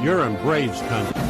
You're in Braves country.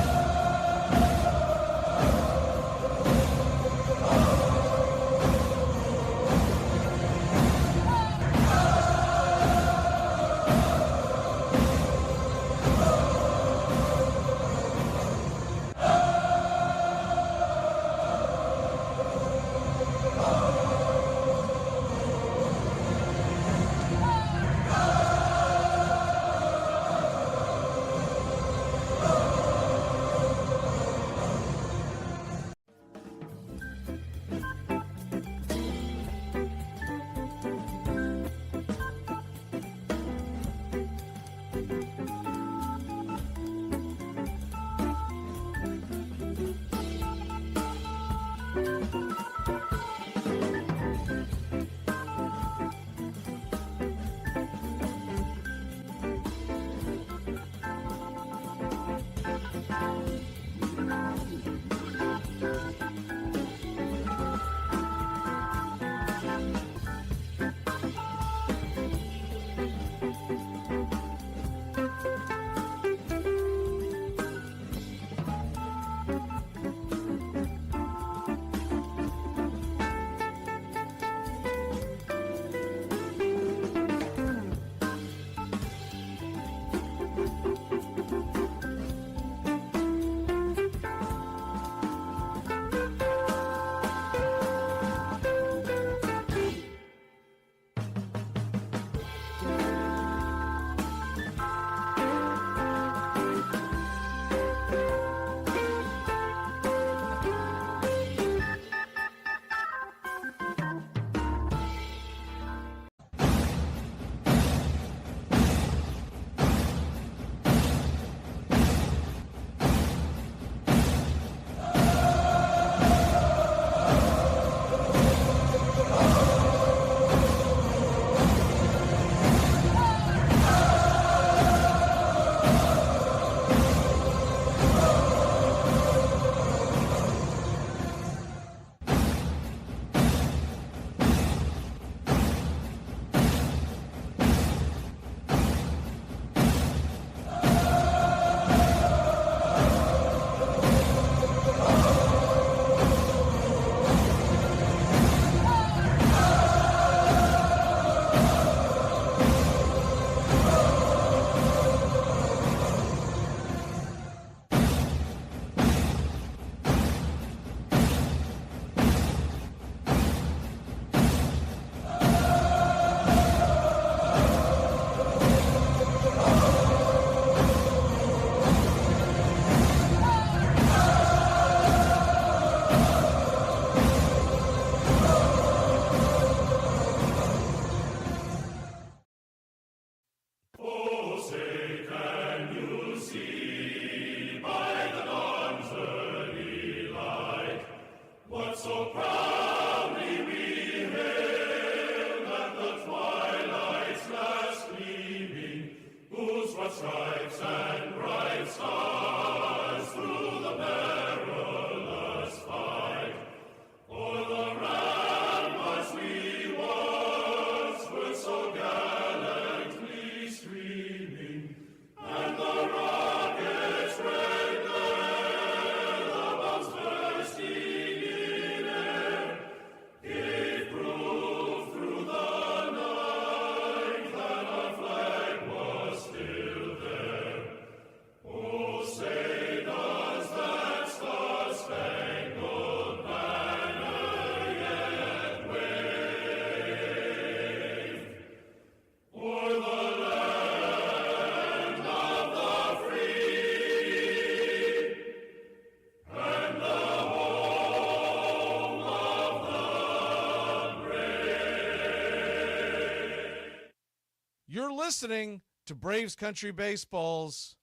You're listening to Braves Country Baseball's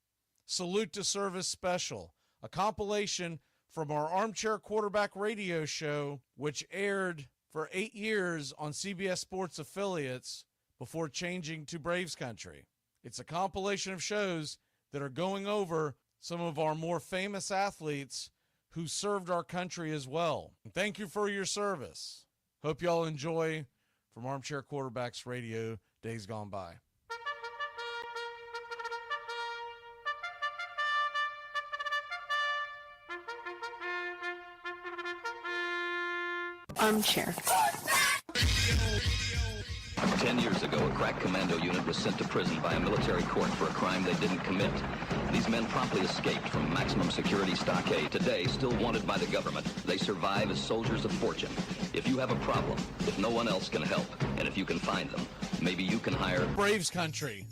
Salute to Service Special, a compilation from our Armchair Quarterback radio show, which aired for 8 years on CBS Sports affiliates before changing to Braves Country. It's a compilation of shows that are going over some of our more famous athletes who served our country as well. And thank you for your service. Hope y'all enjoy from Armchair Quarterbacks Radio, Days Gone By. Armchair. 10 years ago, a crack commando unit was sent to prison by a military court for a crime they didn't commit. These men promptly escaped from maximum security stockade. Today, still wanted by the government, they survive as soldiers of fortune. If you have a problem, if no one else can help, and if you can find them, maybe you can hire Braves country.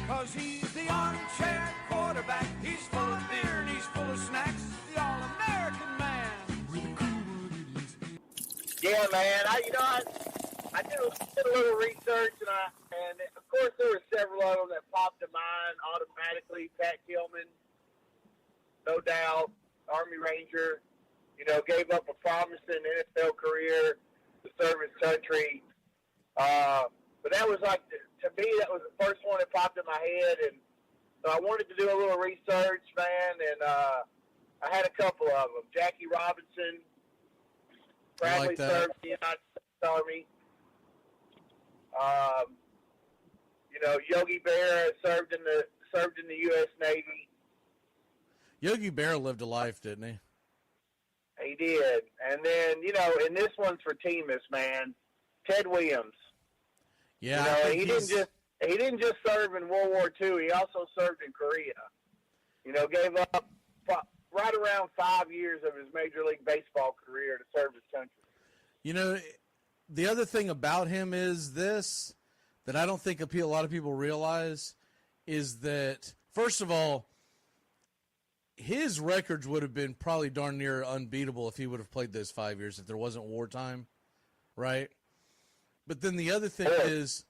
Cause he's the armchair quarterback. He's full of beer and he's full of snacks. The all-American man. Yeah, man. I did a little research, and of course there were several of them that popped to mind automatically. Pat Tillman, no doubt, Army Ranger, gave up a promising NFL career to serve his country. But that was to me, that was the first one that popped in my head, and so I wanted to do a little research, man, and I had a couple of them. Jackie Robinson, Bradley served in the United States Army. Yogi Berra served in the U.S. Navy. Yogi Berra lived a life, didn't he? He did. And then, and this one's for Teamus, man, Ted Williams. Yeah, he didn't just serve in World War II. He also served in Korea. Gave up right around 5 years of his Major League Baseball career to serve his country. The other thing about him is this, that I don't think a lot of people realize, is that, first of all, his records would have been probably darn near unbeatable if he would have played those 5 years, if there wasn't wartime, right? But then the other thing is,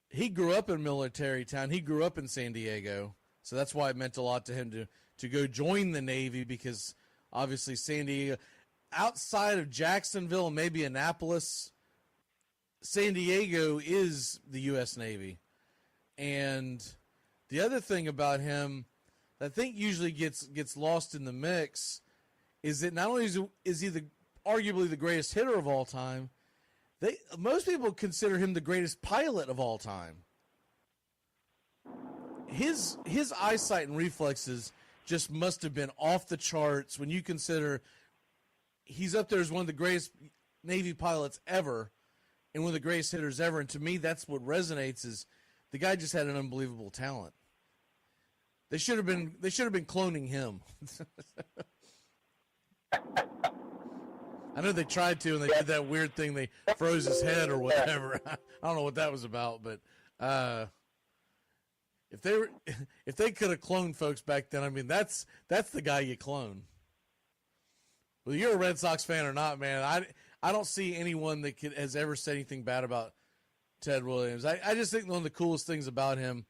he grew up in a military town. He grew up in San Diego, so that's why it meant a lot to him to go join the Navy, because obviously San Diego, outside of Jacksonville and maybe Annapolis, San Diego is the U.S. Navy. And the other thing about him that I think usually gets lost in the mix is that not only is he arguably the greatest hitter of all time, most people consider him the greatest pilot of all time. His eyesight and reflexes just must have been off the charts when you consider he's up there as one of the greatest Navy pilots ever and one of the greatest hitters ever. And to me, that's what resonates, is the guy just had an unbelievable talent. They should have been cloning him. I know they tried to, and they did that weird thing. They froze his head or whatever. I don't know what that was about, but if they could have cloned folks back then, I mean, that's the guy you clone. Whether you're a Red Sox fan or not, man, I don't see anyone that has ever said anything bad about Ted Williams. I just think one of the coolest things about him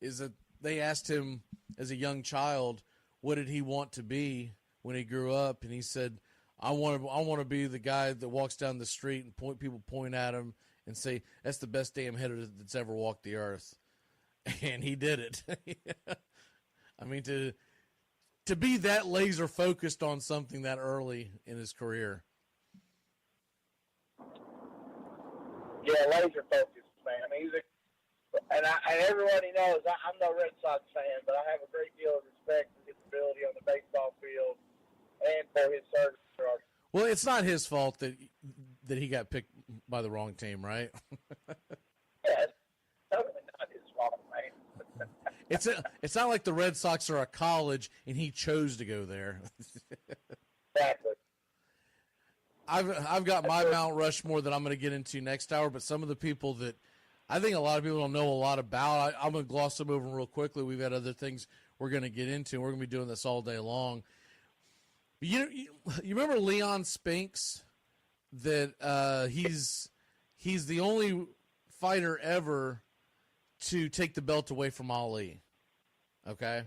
is that they asked him as a young child, what did he want to be when he grew up? And he said, I want to be the guy that walks down the street and people point at him and say, that's the best damn hitter that's ever walked the earth. And he did it. I mean, to be that laser focused on something that early in his career. Yeah, laser focused, man. I mean, and everybody knows I'm no Red Sox fan, but I have a great deal of respect for his ability on the baseball field and for his service. Well, it's not his fault that he got picked by the wrong team, right? Yeah, it's totally not his fault, man. It's not like the Red Sox are a college and he chose to go there. Exactly. I've got my Mount Rushmore that I'm going to get into next hour, but some of the people that I think a lot of people don't know a lot about, I'm going to gloss them over real quickly. We've got other things we're going to get into. We're going to be doing this all day long. You remember Leon Spinks? That he's the only fighter ever to take the belt away from Ali. Okay?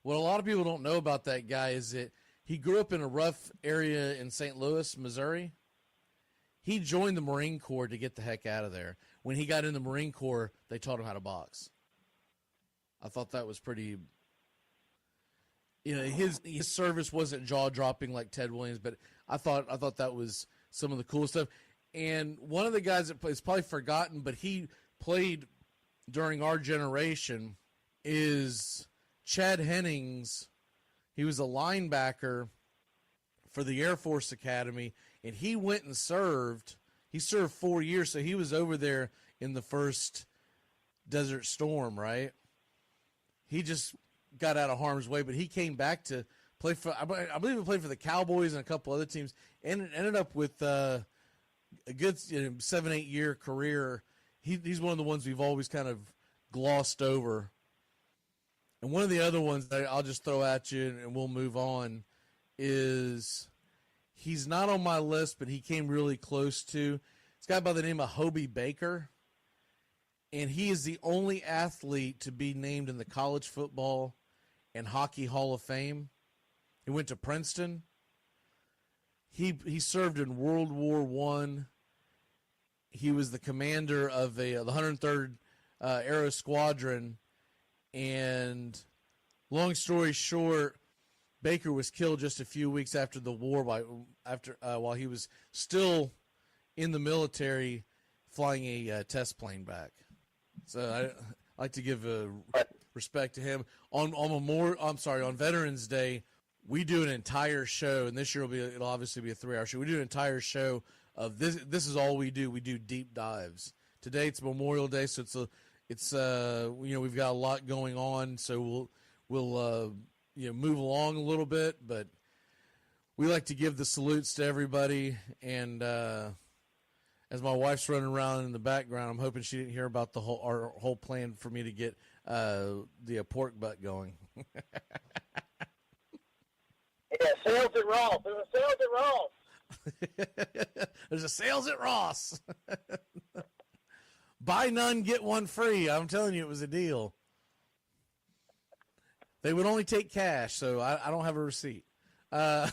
What a lot of people don't know about that guy is that he grew up in a rough area in St. Louis, Missouri. He joined the Marine Corps to get the heck out of there. When he got in the Marine Corps, they taught him how to box. I thought that was pretty... his service wasn't jaw-dropping like Ted Williams, but I thought that was some of the cool stuff. And one of the guys that is probably forgotten, but he played during our generation, is Chad Hennings. He was a linebacker for the Air Force Academy, and he went and served. He served 4 years, so he was over there in the first Desert Storm, right? He just got out of harm's way, but he came back to play for, I believe he played for the Cowboys and a couple other teams, and ended up with a good 7-8 year career. He's one of the ones we've always kind of glossed over. And one of the other ones that I'll just throw at you and we'll move on is he's not on my list, but he came really close to. It's a guy by the name of Hobie Baker, and he is the only athlete to be named in the College Football and Hockey Hall of Fame. He went to Princeton. He served in World War I. He was the commander of the 103rd Aero Squadron, and long story short, Baker was killed just a few weeks after the war while he was still in the military flying a test plane back. So I like to give respect to him. On Veterans Day, we do an entire show, and this year it'll obviously be a 3-hour show. We do an entire show of this. This is all we do. We do deep dives. Today it's Memorial Day, so it's we've got a lot going on, so we'll move along a little bit, but we like to give the salutes to everybody. And as my wife's running around in the background, I'm hoping she didn't hear about our whole plan for me to get the pork butt going. Yeah, sales at Ross. There's a sales at Ross. There's a sales at Ross. Buy none, get one free. I'm telling you, it was a deal. They would only take cash, so I don't have a receipt. Look at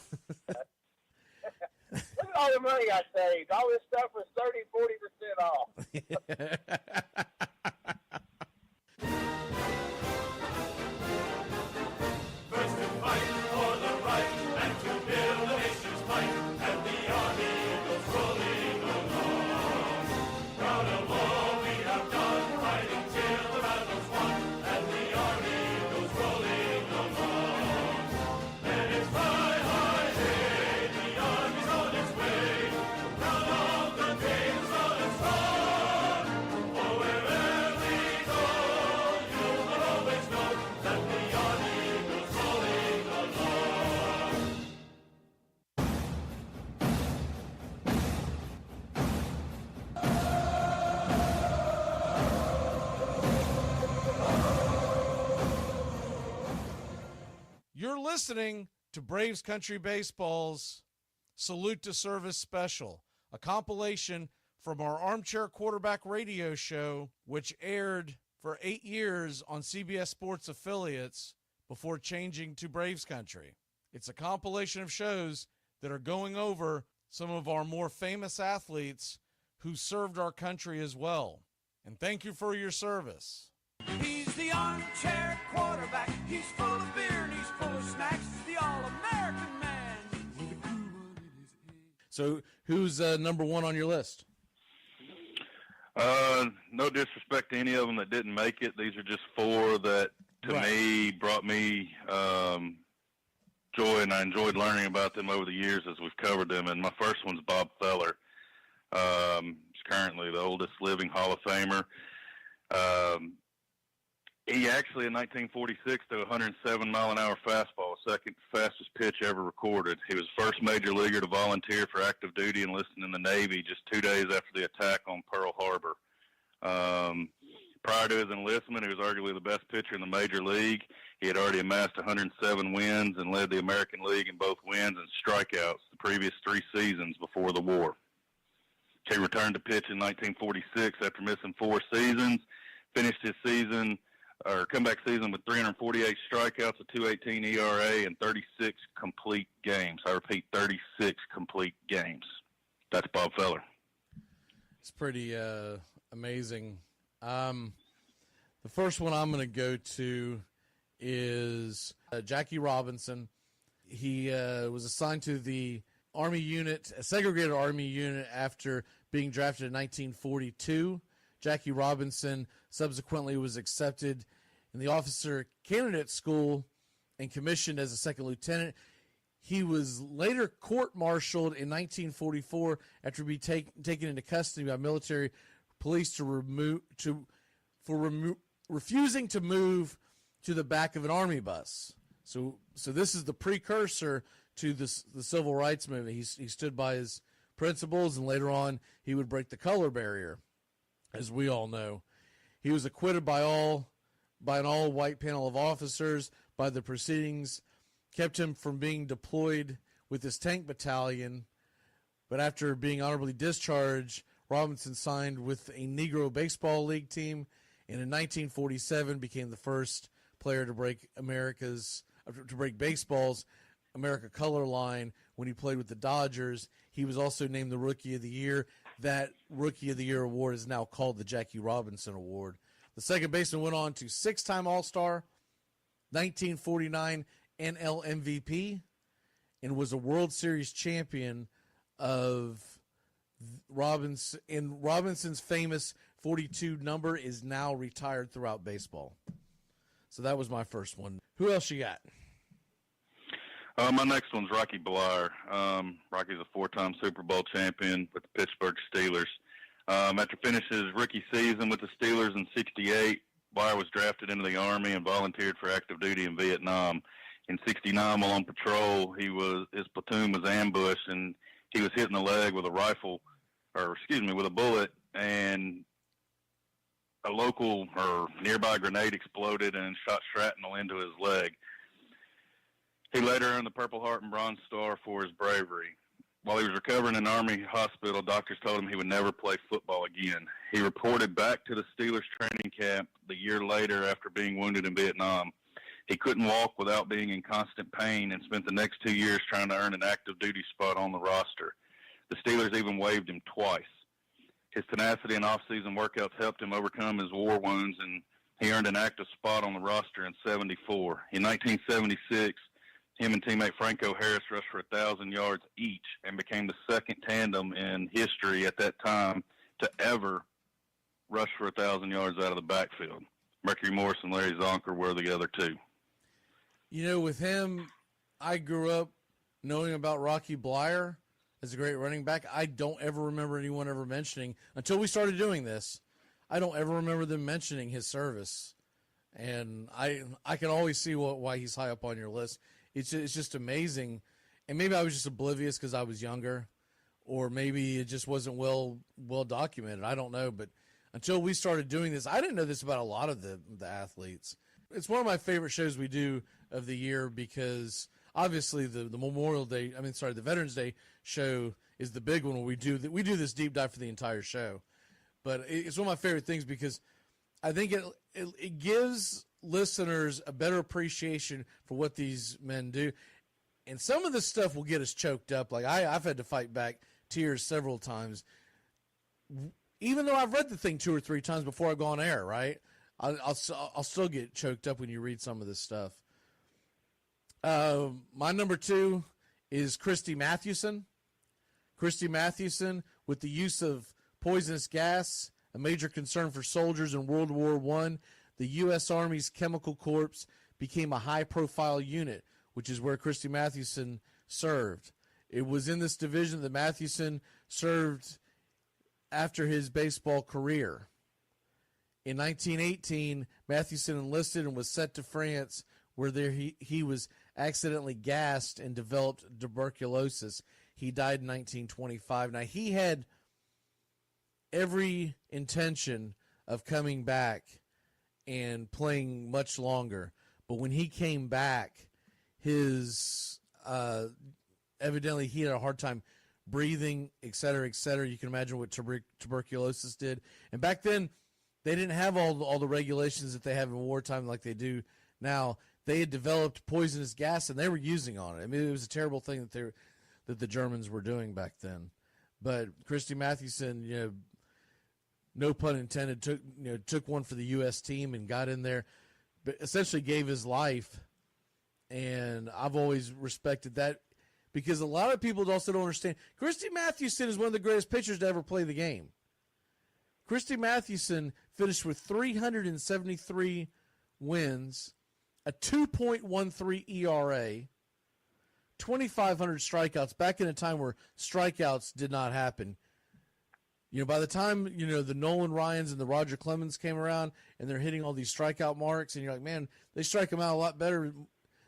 all the money I saved. All this stuff was 30-40% off. First to fight for the right and to build the nation's might, and the army goes rolling along. Proud of all we have done, fighting till the battle's won, and the army goes rolling along. And it's high, high, hey, the army's on its way. Round of the days on its run. For wherever we go, you will always know that the army goes rolling along. You're listening to Braves Country Baseball's Salute to Service Special, a compilation from our Armchair Quarterback radio show, which aired for 8 years on CBS Sports affiliates before changing to Braves Country. It's a compilation of shows that are going over some of our more famous athletes who served our country as well. And thank you for your service. He's the armchair quarterback. He's full of beer and he's full of snacks. The all-American man with a crew in his hand. So who's number one on your list? No disrespect to any of them that didn't make it. These are just four that, to me, brought me joy, and I enjoyed learning about them over the years as we've covered them. And my first one's Bob Feller. He's currently the oldest living Hall of Famer. He actually, in 1946, threw a 107-mile-an-hour fastball, second fastest pitch ever recorded. He was the first major leaguer to volunteer for active duty enlisting in the Navy just 2 days after the attack on Pearl Harbor. Prior to his enlistment, he was arguably the best pitcher in the major league. He had already amassed 107 wins and led the American League in both wins and strikeouts the previous 3 seasons before the war. He returned to pitch in 1946 after missing 4 seasons, finished his comeback season with 348 strikeouts, a 2.18 ERA, and 36 complete games. I repeat, 36 complete games. That's Bob Feller. It's pretty amazing. The first one I'm going to go to is Jackie Robinson. He was assigned to the Army unit, a segregated Army unit, after being drafted in 1942. Jackie Robinson subsequently was accepted in the officer candidate school and commissioned as a second lieutenant. He was later court-martialed in 1944 after being taken into custody by military police refusing to move to the back of an army bus. So this is the precursor to the civil rights movement. He stood by his principles, and later on he would break the color barrier, as we all know. He was acquitted by an all-white panel of officers. By the proceedings, kept him from being deployed with his tank battalion. But after being honorably discharged, Robinson signed with a Negro Baseball League team, and in 1947 became the first player to break baseball's America color line when he played with the Dodgers. He was also named the Rookie of the Year. That Rookie of the Year award is now called the Jackie Robinson Award. The second baseman went on to six-time All-Star, 1949 NL MVP, and was a World Series champion of Robinson. And Robinson's famous 42 number is now retired throughout baseball. So that was my first one. Who else you got? My next one's Rocky Blier. Rocky's a four-time Super Bowl champion with the Pittsburgh Steelers. After finishing his rookie season with the Steelers in '68, Blier was drafted into the Army and volunteered for active duty in Vietnam. In '69, while on patrol, his platoon was ambushed, and he was hit in the leg with with a bullet, and a local or nearby grenade exploded and shot shrapnel into his leg. He later earned the Purple Heart and Bronze Star for his bravery. While he was recovering in an Army hospital, doctors told him he would never play football again. He reported back to the Steelers training camp the year later after being wounded in Vietnam. He couldn't walk without being in constant pain and spent the next 2 years trying to earn an active duty spot on the roster. The Steelers even waived him twice. His tenacity and off-season workouts helped him overcome his war wounds, and he earned an active spot on the roster in '74. In 1976, him and teammate Franco Harris rushed for 1,000 yards each and became the second tandem in history at that time to ever rush for 1,000 yards out of the backfield. Mercury Morris and Larry Zonker were the other two. You know, with him, I grew up knowing about Rocky Blier as a great running back. I don't ever remember anyone ever mentioning, until we started doing this, I don't ever remember them mentioning his service. And I can always see why he's high up on your list. It's just amazing. And maybe I was just oblivious because I was younger, or maybe it just wasn't well documented. I don't know. But until we started doing this, I didn't know this about a lot of the athletes. It's one of my favorite shows we do of the year because obviously the Veterans Day show is the big one where we do this deep dive for the entire show. But it's one of my favorite things because I think it gives listeners a better appreciation for what these men do. And some of this stuff will get us choked up. Like I've had to fight back tears several times, even though I've read the thing 2 or 3 times before I go on air, right? I'll still get choked up when you read some of this stuff. My number 2 is Christy Mathewson. Christy Mathewson, with the use of poisonous gas, a major concern for soldiers in World War I, the U.S. Army's Chemical Corps became a high-profile unit, which is where Christy Mathewson served. It was in this division that Mathewson served after his baseball career. In 1918, Mathewson enlisted and was sent to France, where he was accidentally gassed and developed tuberculosis. He died in 1925. Now, he had every intention of coming back and playing much longer. But when he came back, his evidently he had a hard time breathing, et cetera, et cetera. You can imagine what tuberculosis did. And back then, they didn't have all the regulations that they have in wartime like they do now. They had developed poisonous gas, and they were using on it. I mean, it was a terrible thing that the Germans were doing back then. But Christy Mathewson, no pun intended, took one for the U.S. team and got in there, but essentially gave his life. And I've always respected that because a lot of people also don't understand. Christy Mathewson is one of the greatest pitchers to ever play the game. Christy Mathewson finished with 373 wins, a 2.13 ERA, 2,500 strikeouts back in a time where strikeouts did not happen. By the time, the Nolan Ryans and the Roger Clemens came around and they're hitting all these strikeout marks, and you're like, man, they strike them out a lot better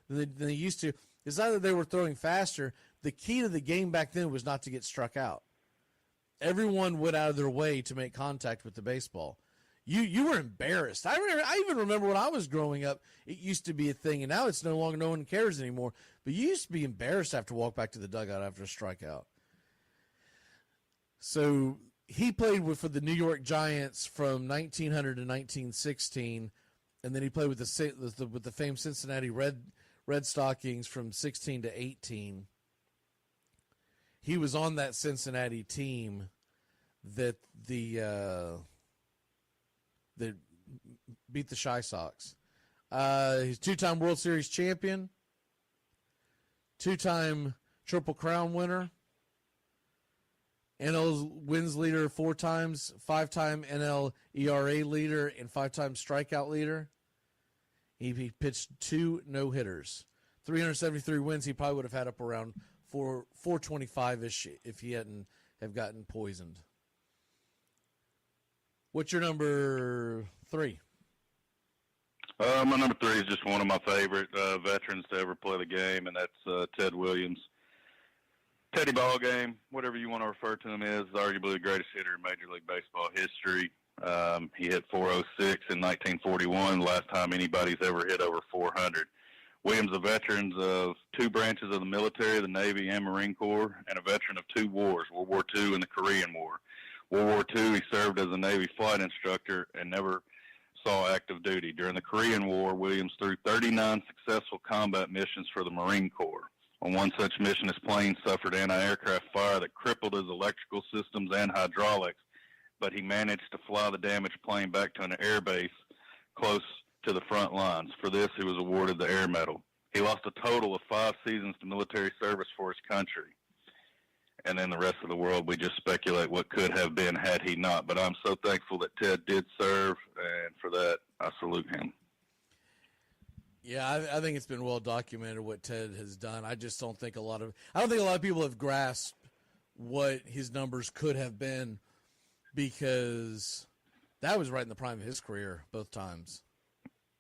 than they used to. It's not that they were throwing faster. The key to the game back then was not to get struck out. Everyone went out of their way to make contact with the baseball. You were embarrassed. I even remember when I was growing up, it used to be a thing, and now it's no longer, no one cares anymore. But you used to be embarrassed to have to walk back to the dugout after a strikeout. So he played for the New York Giants from 1900 to 1916, and then he played with the famed Cincinnati Red Stockings from 16 to 18. He was on that Cincinnati team that that beat the Chi Sox. He's two-time World Series champion, two-time Triple Crown winner, NL wins leader 4 times, 5-time NL ERA leader, and 5-time strikeout leader. He pitched 2 no-hitters. 373 wins, he probably would have had up around 425-ish if he hadn't have gotten poisoned. What's your number 3? My number 3 is just one of my favorite veterans to ever play the game, and that's Ted Williams. Teddy Ballgame, whatever you want to refer to him as, is arguably the greatest hitter in Major League Baseball history. He hit 406 in 1941, the last time anybody's ever hit over 400. Williams, a veteran of 2 branches of the military, the Navy and Marine Corps, and a veteran of 2 wars, World War II and the Korean War. World War II, he served as a Navy flight instructor and never saw active duty. During the Korean War, Williams threw 39 successful combat missions for the Marine Corps. On one such mission, his plane suffered anti-aircraft fire that crippled his electrical systems and hydraulics, but he managed to fly the damaged plane back to an air base close to the front lines. For this, he was awarded the Air Medal. He lost a total of 5 seasons to military service for his country. And then the rest of the world, we just speculate what could have been had he not. But I'm so thankful that Ted did serve, and for that, I salute him. Yeah, I think it's been well documented what Ted has done. I just don't think a lot of people have grasped what his numbers could have been, because that was right in the prime of his career both times.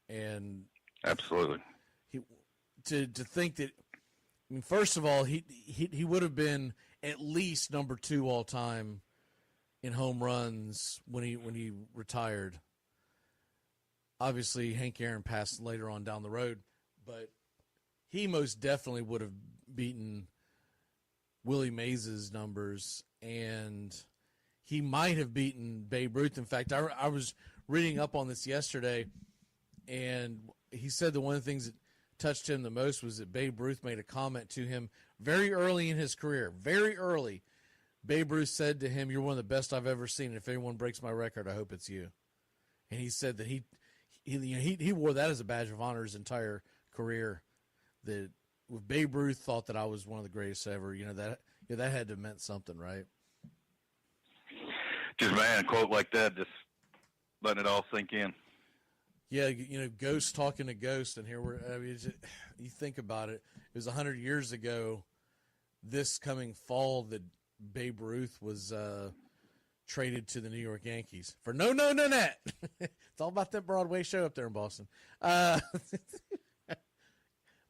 And absolutely, to think that, I mean, first of all, he would have been at least number 2 all time in home runs when he retired. Obviously, Hank Aaron passed later on down the road, but he most definitely would have beaten Willie Mays' numbers, and he might have beaten Babe Ruth. In fact, I was reading up on this yesterday, and he said that one of the things that touched him the most was that Babe Ruth made a comment to him very early in his career. Very early, Babe Ruth said to him, "You're one of the best I've ever seen. If anyone breaks my record, I hope it's you." And he said that he wore that as a badge of honor his entire career. That with Babe Ruth thought that I was one of the greatest ever. That had to have meant something, right? Just, man, a quote like that, just letting it all sink in. Yeah, Ghost talking to Ghost, and here you think about it. It was 100 years ago this coming fall that Babe Ruth was traded to the New York Yankees for no net. It's all about that Broadway show up there in Boston. I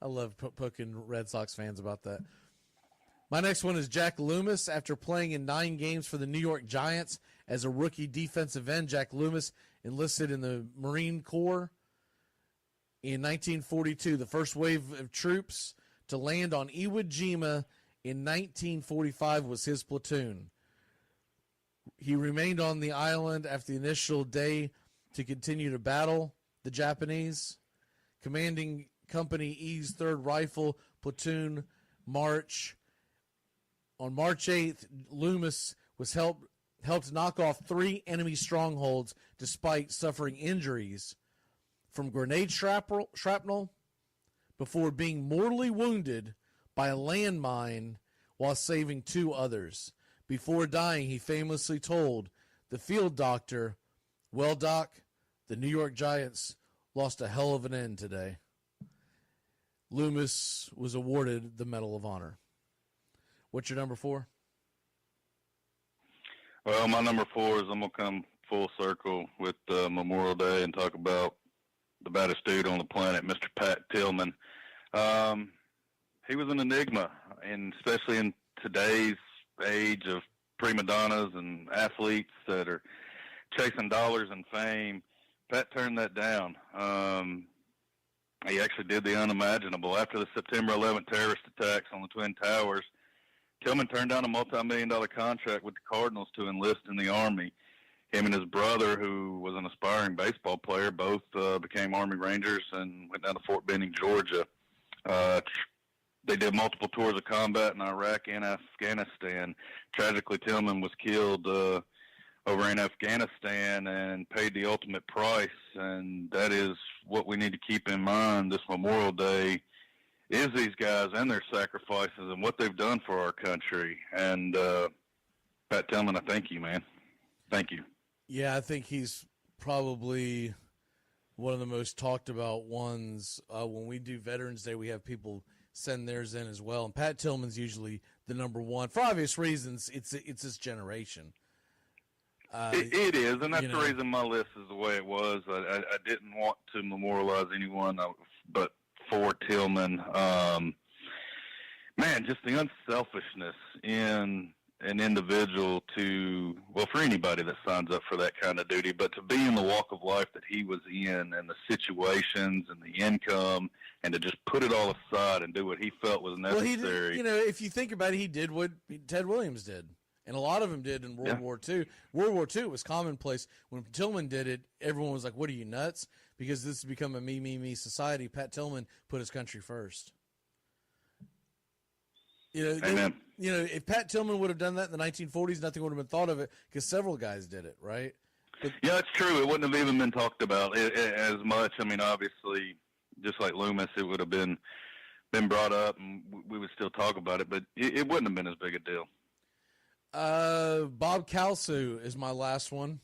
love poking Red Sox fans about that. My next one is Jack Loomis. After playing in 9 games for the New York Giants as a rookie defensive end, Jack Loomis enlisted in the Marine Corps in 1942, the first wave of troops to land on Iwo Jima in 1945 was his platoon. He remained on the island after the initial day to continue to battle the Japanese. Commanding Company E's 3rd Rifle Platoon march. On March 8th, Loomis was helped knock off 3 enemy strongholds despite suffering injuries from grenade shrapnel before being mortally wounded by a landmine while saving 2 others. Before dying, he famously told the field doctor, "Well, Doc, the New York Giants lost a hell of an end today." Loomis was awarded the Medal of Honor. What's your number 4? Well, my number 4 is I'm going to come full circle with Memorial Day and talk about the baddest dude on the planet, Mr. Pat Tillman. He was an enigma, and especially in today's age of prima donnas and athletes that are chasing dollars and fame, Pat turned that down. He actually did the unimaginable. After the September 11th terrorist attacks on the Twin Towers, Tillman turned down a multi-million-dollar contract with the Cardinals to enlist in the Army. Him and his brother, who was an aspiring baseball player, both became Army Rangers and went down to Fort Benning, Georgia. They did multiple tours of combat in Iraq and Afghanistan. Tragically, Tillman was killed over in Afghanistan and paid the ultimate price, and that is what we need to keep in mind this Memorial Day is these guys and their sacrifices and what they've done for our country. And Pat Tillman, I thank you, man. Thank you. Yeah, I think he's probably one of the most talked about ones. When we do Veterans Day, we have people send theirs in as well. And Pat Tillman's usually the number 1 for obvious reasons. It's this generation. It is, and that's the reason my list is the way it was. I didn't want to memorialize anyone but for Tillman. Man, just the unselfishness in an individual for anybody that signs up for that kind of duty, but to be in the walk of life that he was in and the situations and the income and to just put it all aside and do what he felt was necessary. Well, if you think about it, he did what Ted Williams did. And a lot of them did in World War II. World War II was commonplace. When Tillman did it, everyone was like, what are you, nuts? Because this has become a me, me, me society. Pat Tillman put his country first. Amen. If Pat Tillman would have done that in the 1940s, nothing would have been thought of it because several guys did it, right? Yeah, it's true. It wouldn't have even been talked about as much. I mean, obviously, just like Loomis, it would have been brought up and we would still talk about it, but it wouldn't have been as big a deal. Bob Kalsu is my last one.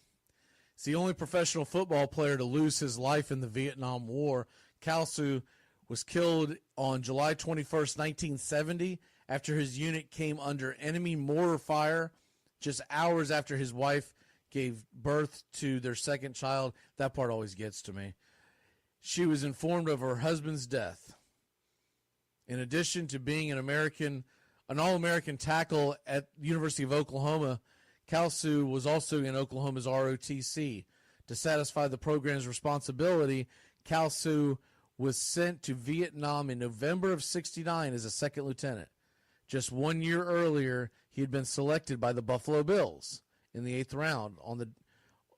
He's the only professional football player to lose his life in the Vietnam War. Kalsu was killed on July 21st, 1970, after his unit came under enemy mortar fire just hours after his wife gave birth to their second child. That part always gets to me. She was informed of her husband's death. In addition to being an All-American tackle at the University of Oklahoma, Kalsu was also in Oklahoma's ROTC. To satisfy the program's responsibility, Kalsu was sent to Vietnam in November of '69 as a second lieutenant. Just 1 year earlier, he had been selected by the Buffalo Bills in the 8th round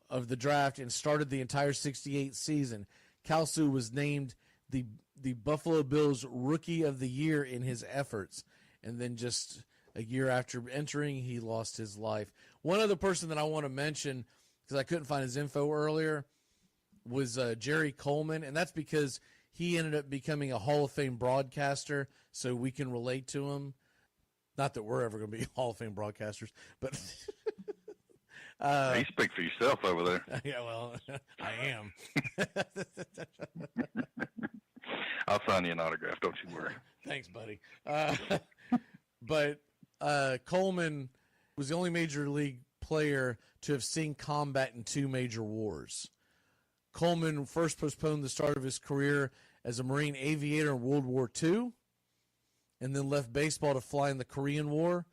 of the draft and started the entire '68 season. Kalsu was named the Buffalo Bills Rookie of the Year in his efforts. And then just a year after entering, he lost his life. One other person that I want to mention, because I couldn't find his info earlier, was Jerry Coleman. And that's because he ended up becoming a Hall of Fame broadcaster, so we can relate to him. Not that we're ever going to be Hall of Fame broadcasters, but... you speak for yourself over there. Yeah, well, I am. I'll sign you an autograph, don't you worry. Thanks, buddy. But Coleman was the only major league player to have seen combat in 2 major wars. Coleman first postponed the start of his career as a Marine aviator in World War II and then left baseball to fly in the Korean War,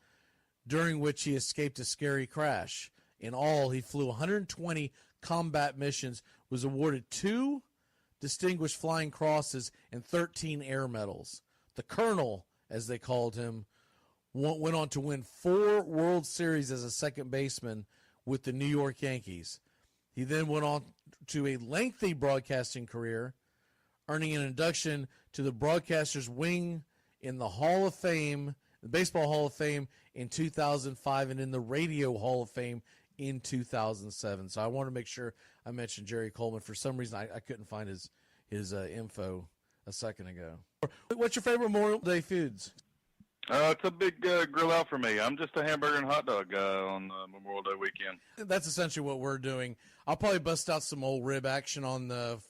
during which he escaped a scary crash. In all, he flew 120 combat missions, was awarded 2 Distinguished Flying Crosses and 13 air medals. The Colonel, as they called him, went on to win 4 World Series as a second baseman with the New York Yankees. He then went on to a lengthy broadcasting career, earning an induction to the Broadcasters Wing in the Hall of Fame, the Baseball Hall of Fame in 2005, and in the Radio Hall of Fame in 2007. So I want to make sure I mentioned Jerry Coleman. For some reason, I couldn't find his info a second ago. What's your favorite Memorial Day foods? It's a big grill out for me. I'm just a hamburger and hot dog guy on Memorial Day weekend. That's essentially what we're doing. I'll probably bust out some old rib action on the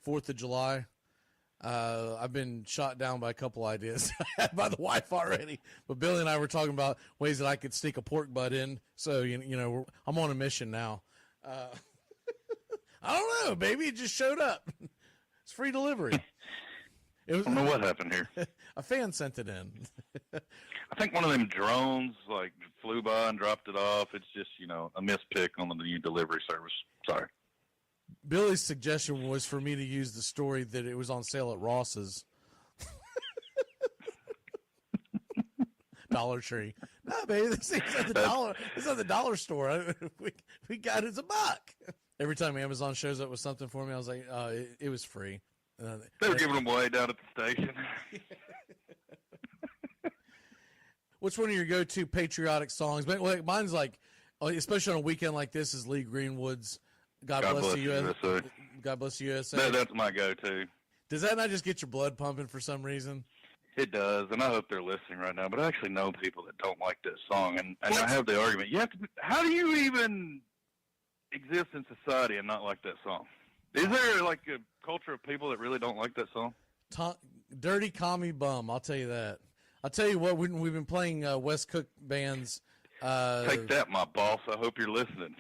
4th of July. I've been shot down by a couple ideas by the wife already. But Billy and I were talking about ways that I could sneak a pork butt in. So, I'm on a mission now. I don't know, baby. It just showed up. It's free delivery. I don't know what happened here. A fan sent it in. I think one of them drones flew by and dropped it off. It's just, a mispick on the new delivery service. Sorry. Billy's suggestion was for me to use the story that it was on sale at Ross's. Dollar Tree. No, baby, this thing's at the dollar. It's at the dollar store. We got it's $1. Every time Amazon shows up with something for me, I was like, it was free. They were giving them away down at the station. What's one of your go-to patriotic songs? Mine's especially on a weekend like this, is Lee Greenwood's God Bless the USA. God Bless the USA. That's my go-to. Does that not just get your blood pumping for some reason? It does, and I hope they're listening right now. But I actually know people that don't like that song, and I have the argument. How do you even exist in society and not like that song? Is there a culture of people that really don't like that song? Dirty Commie Bum, I'll tell you that. I'll tell you what, we've been playing West Cook bands. Take that, my boss. I hope you're listening.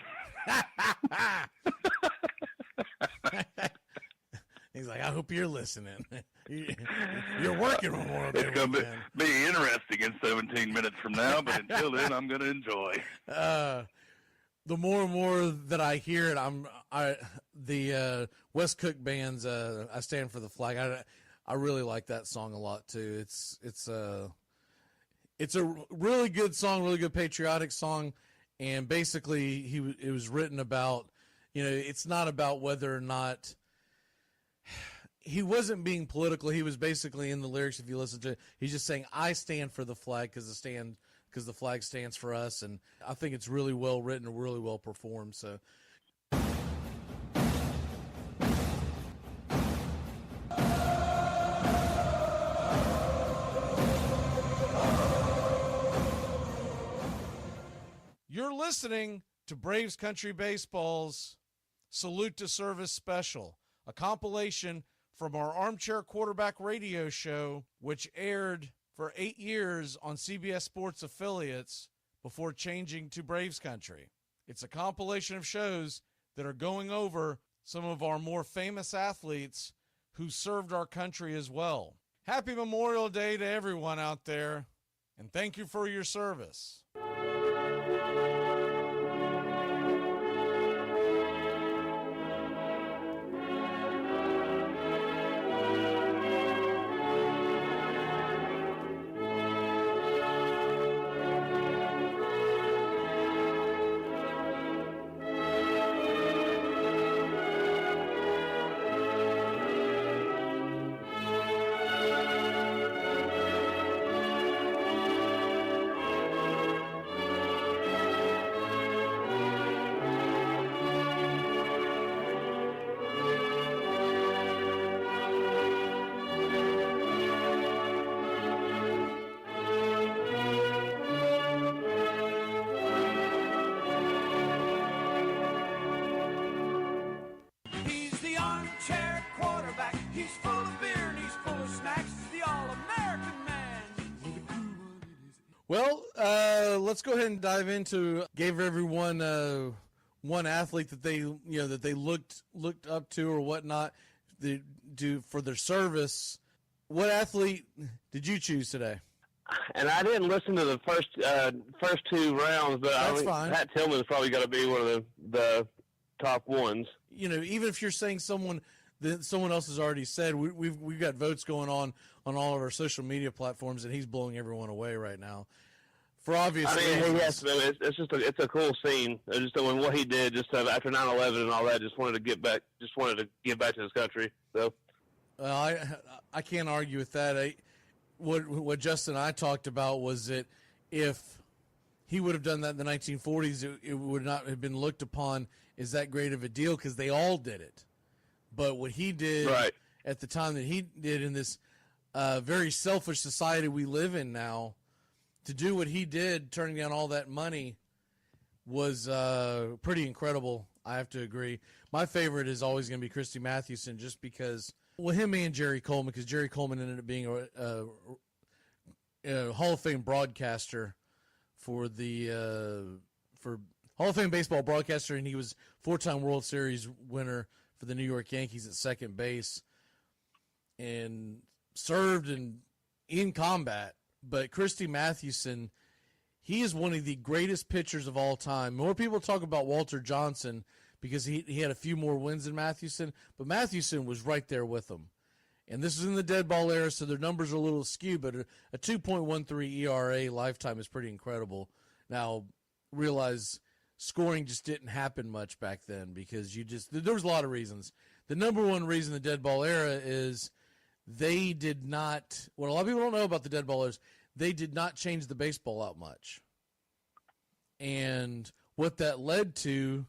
He's like, I hope you're listening. You're working Memorial Day. It's going to be interesting in 17 minutes from now, but until then, I'm going to enjoy. The more and more that I hear it, the West Cook bands. I stand for the flag. I really like that song a lot too. It's a really good song, really good patriotic song, and basically it was written about. It's not about whether or not. He wasn't being political. He was basically in the lyrics. If you listen to it, he's just saying, "I stand for the flag because the flag stands for us." And I think it's really well written and really well performed. So. You're listening to Braves Country Baseball's Salute to Service Special, a compilation from our Armchair Quarterback radio show, which aired for 8 years on CBS Sports affiliates before changing to Braves Country. It's a compilation of shows that are going over some of our more famous athletes who served our country as well. Happy Memorial Day to everyone out there, and thank you for your service. Well, let's go ahead and dive into. Gave everyone one athlete that they looked up to or whatnot they do for their service. What athlete did you choose today? And I didn't listen to the first two rounds, but fine. Pat Tillman's probably got to be one of the top ones. Even if you're saying someone that someone else has already said, we've got votes going on all of our social media platforms, and he's blowing everyone away right now. For obvious reasons. Yes, it's a cool scene. Just doing what he did, just after 9/11 and all that. Just wanted to give back to his country. So, I can't argue with that. What Justin and I talked about was that if he would have done that in the 1940s, it would not have been looked upon as that great of a deal because they all did it. But what he did at the time that he did in this very selfish society we live in now, to do what he did, turning down all that money, was pretty incredible. I have to agree. My favorite is always going to be Christy Mathewson, just because Well, him and Jerry Coleman, because Jerry Coleman ended up being a Hall of Fame broadcaster for Hall of Fame baseball broadcaster, and he was 4-time World Series winner for the New York Yankees at second base, and served in combat. But Christy Mathewson, he is one of the greatest pitchers of all time. More people talk about Walter Johnson because he had a few more wins than Mathewson, but Mathewson was right there with him. And this is in the dead ball era, so their numbers are a little skewed, but a 2.13 ERA lifetime is pretty incredible. Now, realize scoring just didn't happen much back then because there was a lot of reasons. The number one reason the dead ball era is they did not, what a lot of people don't know about the dead ball is they did not change the baseball out much. And what that led to,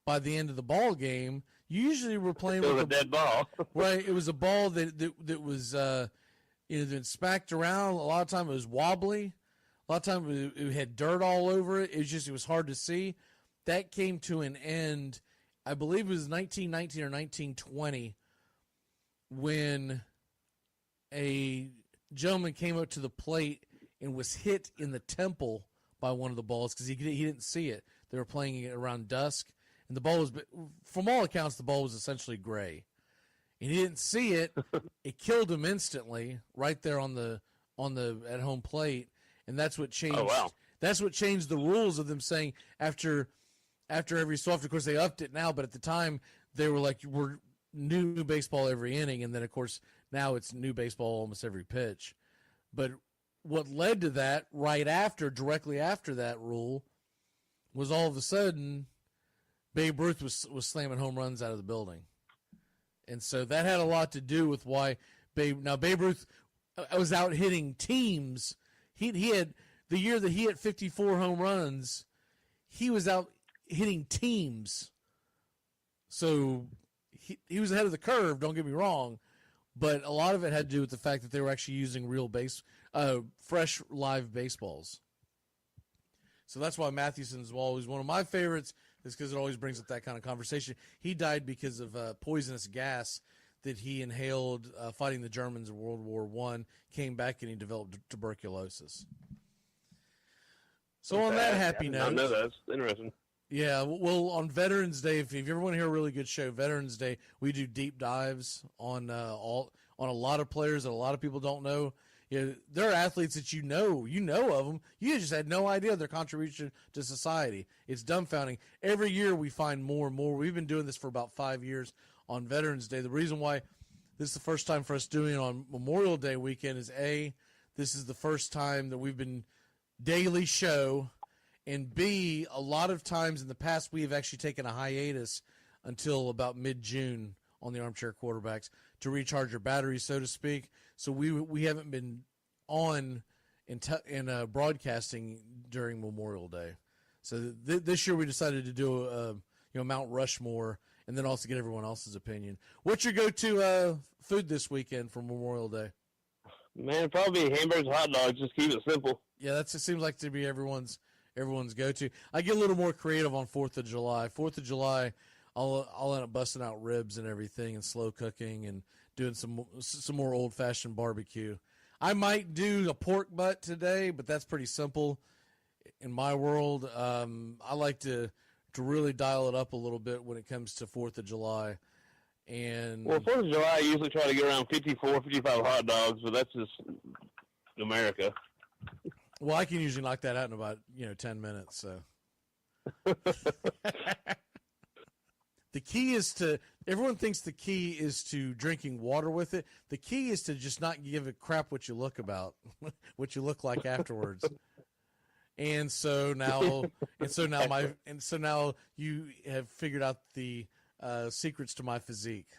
by the end of the ball game, you usually were playing with a dead ball. Right, it was a ball that was that smacked around. A lot of time it was wobbly. A lot of time it had dirt all over it. It was hard to see. That came to an end, I believe it was 1919 or 1920, when a gentleman came up to the plate and was hit in the temple by one of the balls because he didn't see it. They were playing it around dusk, and the ball was, from all accounts, the ball was essentially gray. And he didn't see it. It killed him instantly right there on the at home plate, and that's what changed. Oh, wow. That's what changed the rules of them saying after every so often. Of course, they upped it now, but at the time they were like, we're new baseball every inning, and then of course now it's new baseball almost every pitch. But what led to that directly after that rule, was all of a sudden Babe Ruth was slamming home runs out of the building. And so that had a lot to do with why Babe Ruth was out hitting teams. He had, the year that he hit 54 home runs, he was out hitting teams. So he was ahead of the curve, don't get me wrong, but a lot of it had to do with the fact that they were actually using real fresh live baseballs. So that's why Mathewson's always one of my favorites, is because it always brings up that kind of conversation. He died because of poisonous gas that he inhaled fighting the Germans in World War I, came back and he developed tuberculosis. So on that happy note. I know that's interesting. Yeah, well, on Veterans Day, if you ever want to hear a really good show, Veterans Day, we do deep dives on a lot of players that a lot of people don't know. You know, there are athletes that you know of them. You just had no idea their contribution to society. It's dumbfounding. Every year we find more and more. We've been doing this for about 5 years on Veterans Day. The reason why this is the first time for us doing it on Memorial Day weekend is this is the first time that we've been daily show, and B, a lot of times in the past we have actually taken a hiatus until about mid-June on the Armchair Quarterbacks to recharge your batteries, so to speak. So we haven't been on in broadcasting during Memorial Day. So this year we decided to do Mount Rushmore, and then also get everyone else's opinion. What's your go-to food this weekend for Memorial Day? Man, probably hamburgers, hot dogs. Just keep it simple. Yeah, it seems like to be everyone's go-to. I get a little more creative on 4th of July. 4th of July, I'll end up busting out ribs and everything and slow cooking and doing some more old-fashioned barbecue. I might do a pork butt today, but that's pretty simple in my world. I like to really dial it up a little bit when it comes to 4th of July. And well, 4th of July, I usually try to get around 54, 55 hot dogs, but that's just America. Well, I can usually knock that out in about 10 minutes. So the key is everyone thinks the key is to drinking water with it. The key is to just not give a crap what you look like afterwards. And so now you have figured out the secrets to my physique.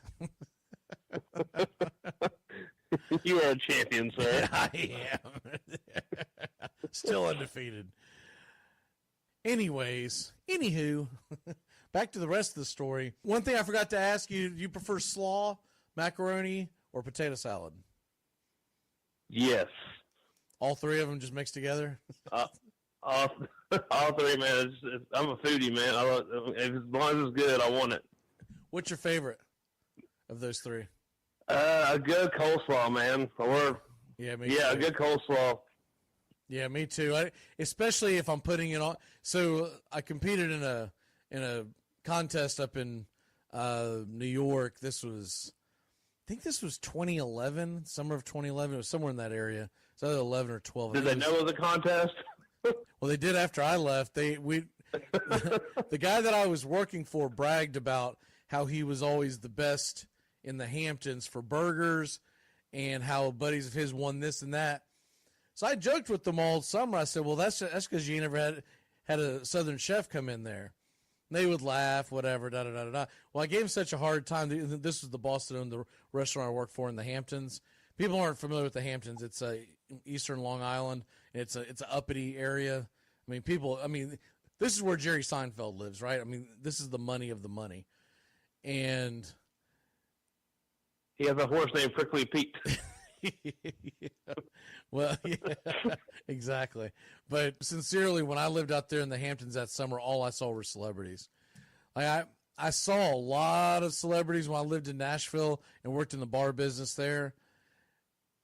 You are a champion, sir. I am. Still undefeated. Anywho, back to the rest of the story. One thing I forgot to ask you, do you prefer slaw, macaroni, or potato salad? Yes. All three of them just mixed together? All three, man. I'm a foodie, man. As long as it's good, I want it. What's your favorite of those three? A good coleslaw, man. Or Yeah, a good coleslaw. Yeah, me too. Especially if I'm putting it on. So I competed in a contest up in New York. I think this was 2011, summer of 2011. It was somewhere in that area. It's either 11 or 12. Did they know it was a contest? Well, they did after I left. The guy that I was working for bragged about how he was always the best in the Hamptons for burgers, and how buddies of his won this and that. So I joked with them all summer. I said, "Well, that's because you never had a Southern chef come in there." And they would laugh, whatever, da da da da. Well, I gave him such a hard time. This was the boss that owned the restaurant I worked for in the Hamptons. People aren't familiar with the Hamptons. It's eastern Long Island. And it's an uppity area. I mean, this is where Jerry Seinfeld lives, right? I mean, this is the money of the money. And he has a horse named Prickly Pete. Yeah. Well, yeah, exactly. But sincerely, when I lived out there in the Hamptons that summer, all I saw were celebrities. Like I saw a lot of celebrities when I lived in Nashville and worked in the bar business there.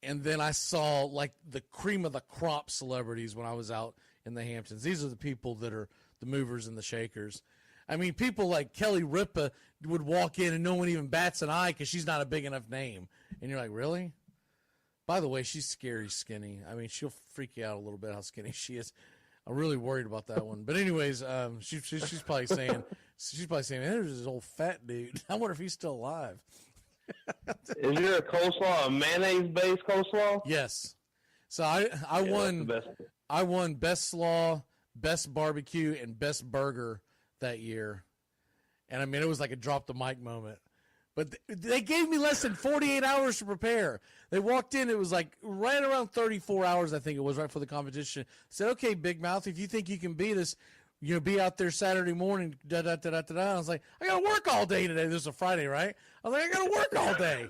And then I saw like the cream of the crop celebrities when I was out in the Hamptons. These are the people that are the movers and the shakers. I mean, people like Kelly Ripa would walk in and no one even bats an eye because she's not a big enough name. And you're like, really? By the way, she's scary skinny. I mean, she'll freak you out a little bit how skinny she is. I'm really worried about that one. But anyways, she's probably saying, there's this old fat dude. I wonder if he's still alive. Is there a coleslaw, a mayonnaise-based coleslaw? Yes. So I won best slaw, best barbecue, and best burger that year. And I mean, it was like a drop the mic moment. But they gave me less than 48 hours to prepare. They walked in, it was like right around 34 hours, I think it was, right for the competition. Said, okay, Big Mouth, if you think you can beat us, be out there Saturday morning, da-da-da-da-da-da. I was like, I got to work all day today. This is a Friday, right? I was like, I got to work all day.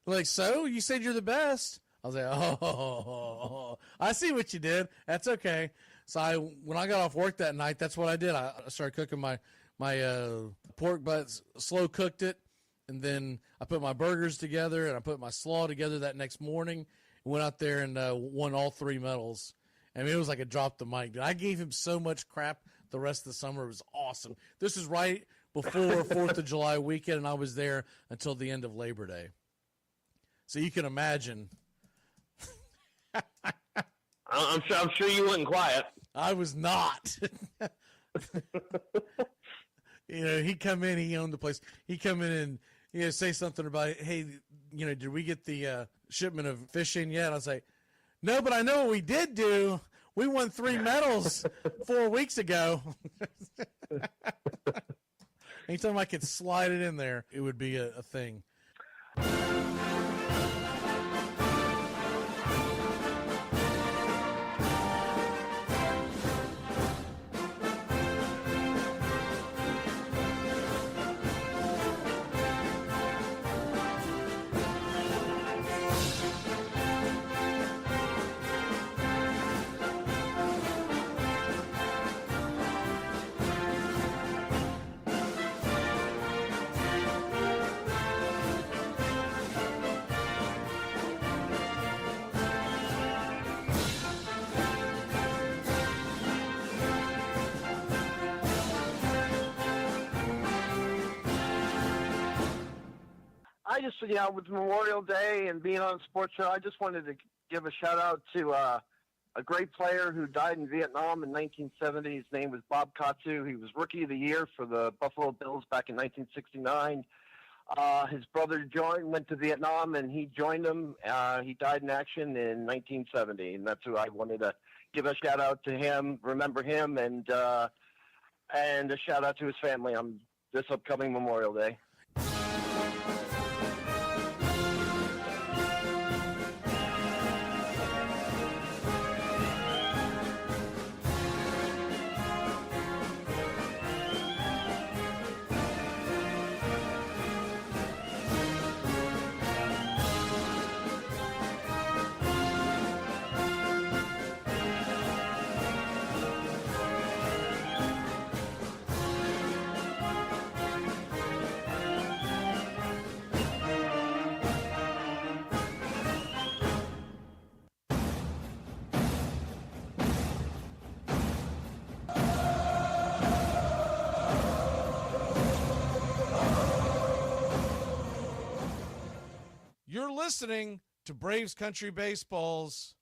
Like, so? You said you're the best? I was like, oh, I see what you did. That's okay. So when I got off work that night, that's what I did. I started cooking my pork butts, slow cooked it. And then I put my burgers together and I put my slaw together that next morning and went out there and won all 3 medals. I mean, it was like a drop the mic. I gave him so much crap the rest of the summer. It was awesome. This is right before 4th of July weekend, and I was there until the end of Labor Day. So you can imagine. I'm sure you wasn't quiet. I was not. He'd come in, he owned the place. He'd come in and say something about, hey, did we get the shipment of fish in yet? I was like, no, but I know what we did do. We won 3 medals 4 weeks ago. Anytime I could slide it in there, it would be a thing. I just, with Memorial Day and being on a sports show, I just wanted to give a shout out to a great player who died in Vietnam in 1970. His name was Bob Katsu. He was Rookie of the Year for the Buffalo Bills back in 1969. His brother went to Vietnam, and he joined him. He died in action in 1970, and that's who I wanted to give a shout out to him, remember him, and a shout out to his family on this upcoming Memorial Day. listening to Braves Country Baseball's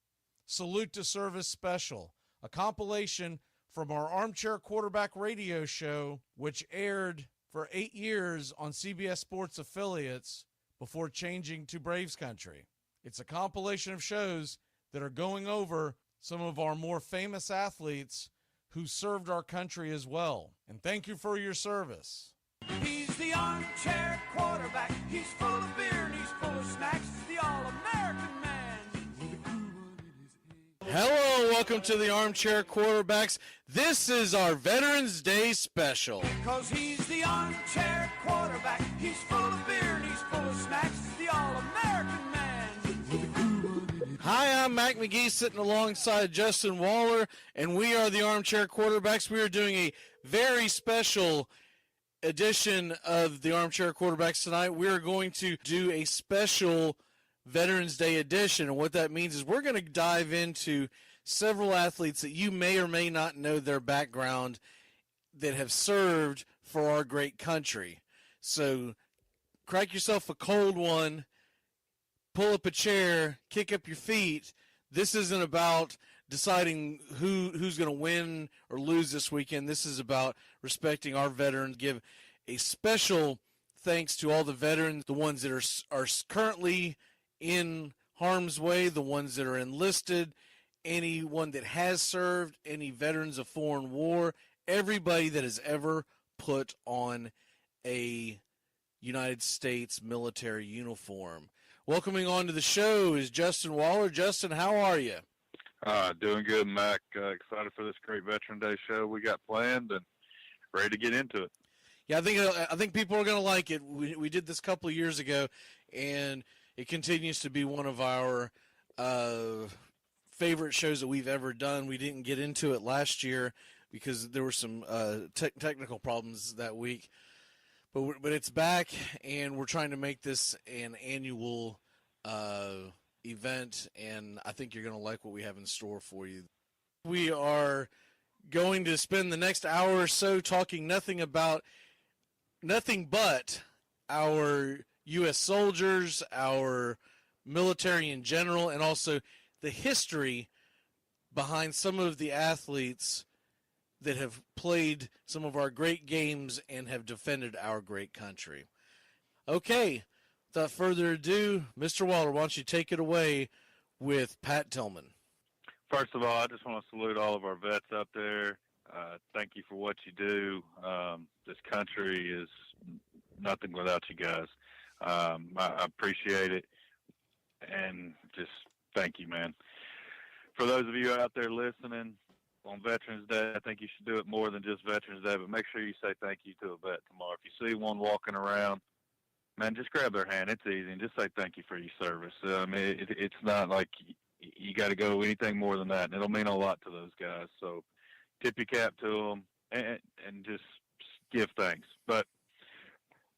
Salute to Service Special, a compilation from our Armchair Quarterback radio show, which aired for 8 years on CBS Sports affiliates before changing to Braves Country. It's a compilation of shows that are going over some of our more famous athletes who served our country as well. And thank you for your service. He's the armchair quarterback. He's full of beer and he's full of snacks. He's the all-American man. Hello, welcome to the Armchair Quarterbacks. This is our Veterans Day special. Because he's the armchair quarterback. He's full of beer and he's full of snacks. He's the all-American man. Hi, I'm Mac McGee sitting alongside Justin Waller, and we are the Armchair Quarterbacks. We are doing a very special edition of the Armchair Quarterbacks tonight. We are going to do a special Veterans Day edition, and what that means is we're going to dive into several athletes that you may or may not know their background that have served for our great country. So crack yourself a cold one, pull up a chair, kick up your feet. This isn't about deciding who's going to win or lose this weekend. This is about respecting our veterans. Give a special thanks to all the veterans, the ones that are currently in harm's way, the ones that are enlisted, anyone that has served, any veterans of foreign war, everybody that has ever put on a United States military uniform. Welcoming on to the show is Justin Waller. Justin, how are you? Doing good, Mac. Excited for this great Veteran Day show we got planned and ready to get into it. Yeah, I think people are going to like it. We did this a couple of years ago, and it continues to be one of our favorite shows that we've ever done. We didn't get into it last year because there were some technical problems that week. But it's back, and we're trying to make this an annual event, and I think you're going to like what we have in store for you. We are going to spend the next hour or so talking nothing but our U.S. soldiers, our military in general, and also the history behind some of the athletes that have played some of our great games and have defended our great country. Okay, without further ado, Mr. Waller, why don't you take it away with Pat Tillman. First of all, I just want to salute all of our vets out there. Thank you for what you do. This country is nothing without you guys. I appreciate it, and just thank you, man. For those of you out there listening, on Veterans Day, I think you should do it more than just Veterans Day, but make sure you say thank you to a vet tomorrow. If you see one walking around, man, just grab their hand. It's easy, and just say thank you for your service. I mean, it's not like you got to go anything more than that, and it'll mean a lot to those guys. So tip your cap to them and just give thanks. But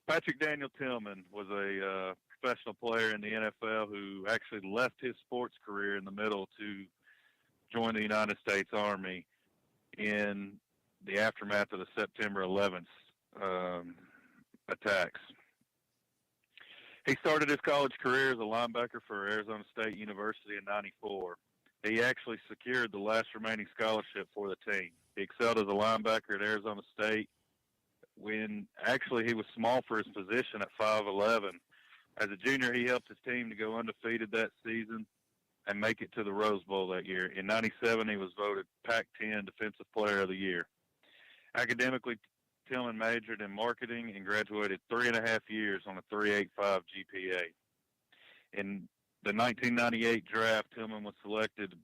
Patrick Daniel Tillman was a professional player in the NFL who actually left his sports career in the middle to join the United States Army in the aftermath of the September 11th attacks. He started his college career as a linebacker for Arizona State University in '94. He actually secured the last remaining scholarship for the team. He excelled as a linebacker at Arizona State when actually he was small for his position at 5'11". As a junior, he helped his team to go undefeated that season and make it to the Rose Bowl that year. In '97, he was voted Pac-10 Defensive Player of the Year. Academically, Tillman majored in marketing and graduated 3.5 years on a 3.85 GPA. In the 1998 draft, Tillman was selected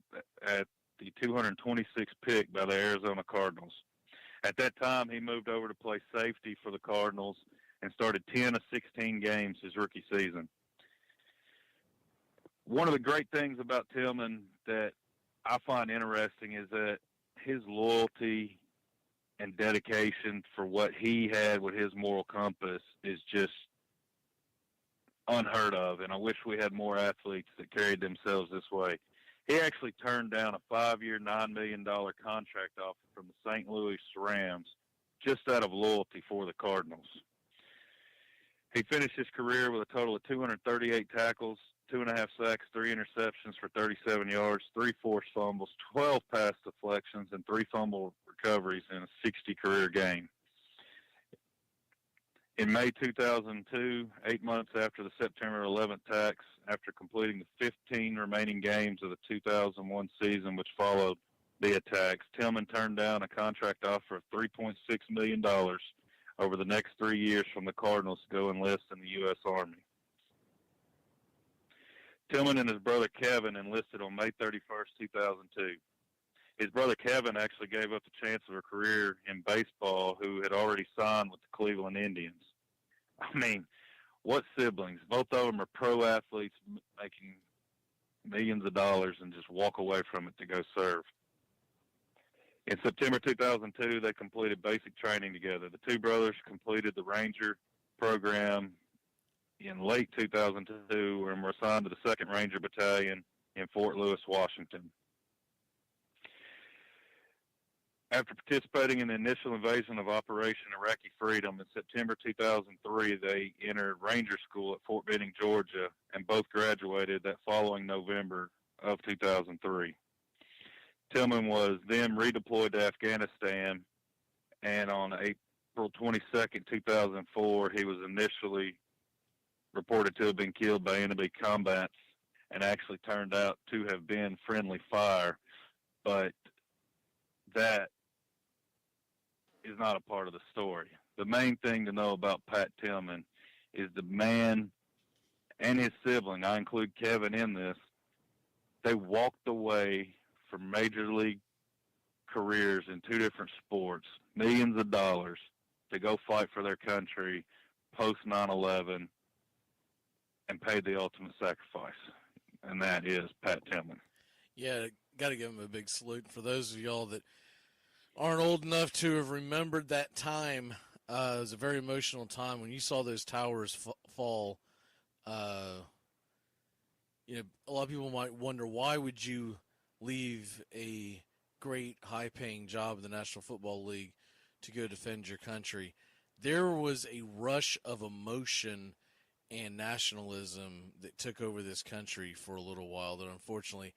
at the 226th pick by the Arizona Cardinals. At that time, he moved over to play safety for the Cardinals and started 10 of 16 games his rookie season. One of the great things about Tillman that I find interesting is that his loyalty and dedication for what he had with his moral compass is just unheard of, and I wish we had more athletes that carried themselves this way. He actually turned down a 5-year, $9 million contract offer from the St. Louis Rams just out of loyalty for the Cardinals. He finished his career with a total of 238 tackles, 2.5 sacks, 3 interceptions for 37 yards, 3 forced fumbles, 12 pass deflections, and 3 fumble recoveries in a 60 career game. In May 2002, 8 months after the September 11th attacks, after completing the 15 remaining games of the 2001 season which followed the attacks, Tillman turned down a contract offer of $3.6 million over the next 3 years from the Cardinals to go enlist in the U.S. Army. Tillman and his brother Kevin enlisted on May 31st, 2002. His brother Kevin actually gave up the chance of a career in baseball, who had already signed with the Cleveland Indians. I mean, what siblings? Both of them are pro athletes making millions of dollars and just walk away from it to go serve. In September 2002, they completed basic training together. The two brothers completed the Ranger program in late 2002 and were assigned to the 2nd Ranger Battalion in Fort Lewis, Washington. After participating in the initial invasion of Operation Iraqi Freedom in September 2003, they entered Ranger School at Fort Benning, Georgia, and both graduated that following November of 2003. Tillman was then redeployed to Afghanistan, and on April 22nd, 2004, he was initially reported to have been killed by enemy combatants and actually turned out to have been friendly fire, but that is not a part of the story. The main thing to know about Pat Tillman is the man and his sibling, I include Kevin in this, they walked away from major league careers in 2 different sports, millions of dollars, to go fight for their country post 9/11 and paid the ultimate sacrifice, and that is Pat Tillman. Yeah, got to give him a big salute. For those of y'all that aren't old enough to have remembered that time, it was a very emotional time when you saw those towers fall. A lot of people might wonder, why would you leave a great high-paying job in the National Football League to go defend your country? There was a rush of emotion and nationalism that took over this country for a little while that unfortunately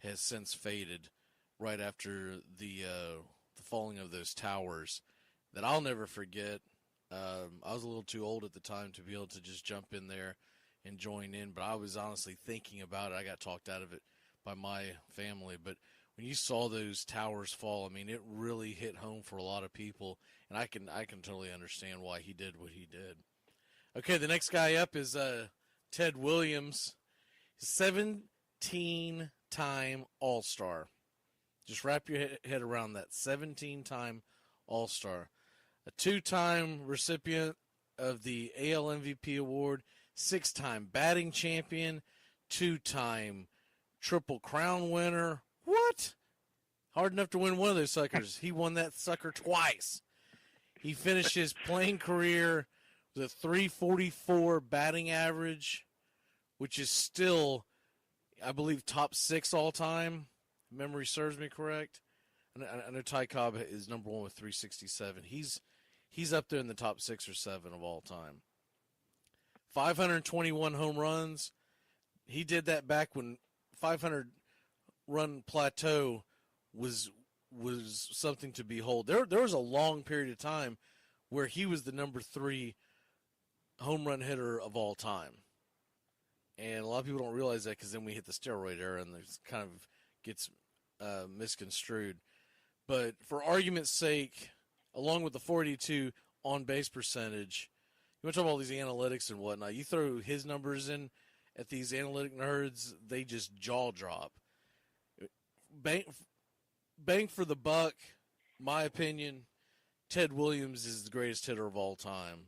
has since faded right after the falling of those towers that I'll never forget. I was a little too old at the time to be able to just jump in there and join in, but I was honestly thinking about it. I got talked out of it by my family, but when you saw those towers fall, I mean, it really hit home for a lot of people, and I can totally understand why he did what he did. Okay, the next guy up is Ted Williams, 17-time All-Star. Just wrap your head around that, 17-time All-Star. A 2-time recipient of the AL MVP award, 6-time batting champion, 2-time Triple Crown winner. What? Hard enough to win one of those suckers. He won that sucker twice. He finished his playing career with a .344 batting average, which is still, I believe, top 6 all time. If memory serves me correct. I know Ty Cobb is number 1 with .367. He's up there in the top 6 or 7 of all time. 521 home runs. He did that back when 500-run plateau was something to behold. There was a long period of time where he was the number 3 home run hitter of all time. And a lot of people don't realize that because then we hit the steroid era and it kind of gets misconstrued. But for argument's sake, along with the 42 on-base percentage, you want to talk about all these analytics and whatnot, you throw his numbers in at these analytic nerds, they just jaw drop. Bang for the buck, my opinion, Ted Williams is the greatest hitter of all time.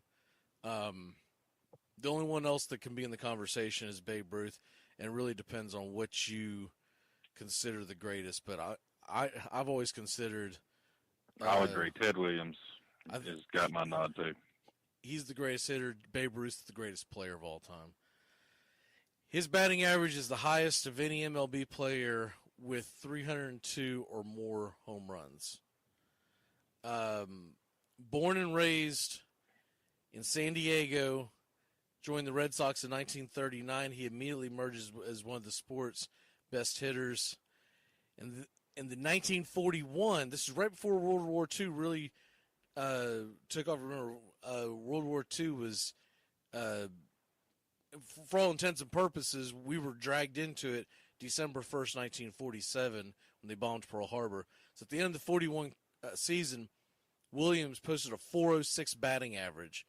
The only one else that can be in the conversation is Babe Ruth, and it really depends on what you consider the greatest. But I've always considered. I'll agree. Ted Williams has got my nod too. He's the greatest hitter. Babe Ruth's the greatest player of all time. His batting average is the highest of any MLB player with 302 or more home runs. Born and raised in San Diego, joined the Red Sox in 1939. He immediately emerges as one of the sport's best hitters. And in the 1941, this is right before World War II really took off. Remember, World War II was, for all intents and purposes, we were dragged into it December 1st, 1947, when they bombed Pearl Harbor. So at the end of the 41 season, Williams posted a .406 batting average,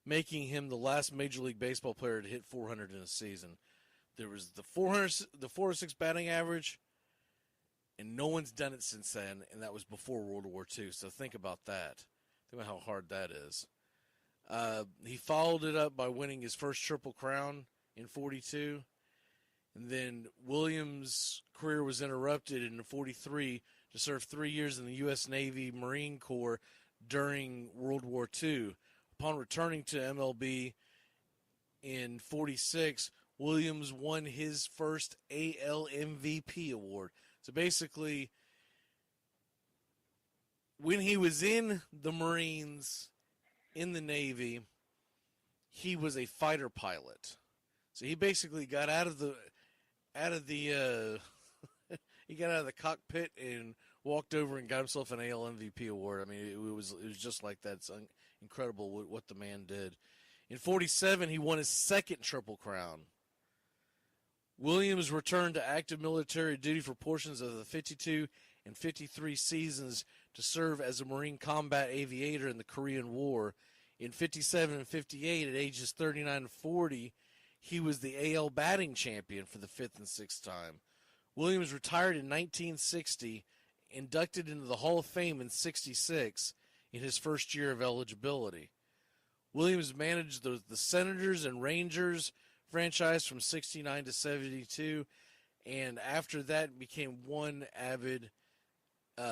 making him the last Major League Baseball player to hit 400 in a season. There was the 406 batting average, and no one's done it since then, and that was before World War II. So think about that. Think about how hard that is. He followed it up by winning his first Triple Crown in 42. And then Williams' career was interrupted in 43 to serve 3 years in the U.S. Navy Marine Corps during World War II. Upon returning to MLB in 46, Williams won his first AL MVP award. So basically, when he was in the Marines, in the Navy, he was a fighter pilot. So he basically got out of the he got out of the cockpit and walked over and got himself an AL MVP award. I mean, it was just like that. It's incredible what the man did. In 47, he won his second Triple Crown. Williams returned to active military duty for portions of the 52 and 53 seasons to serve as a Marine combat aviator in the Korean War. In 57 and 58, at ages 39 and 40, he was the AL batting champion for the fifth and sixth time. Williams retired in 1960, inducted into the Hall of Fame in 66 in his first year of eligibility. Williams managed the Senators and Rangers franchise from 69 to 72, and after that became one avid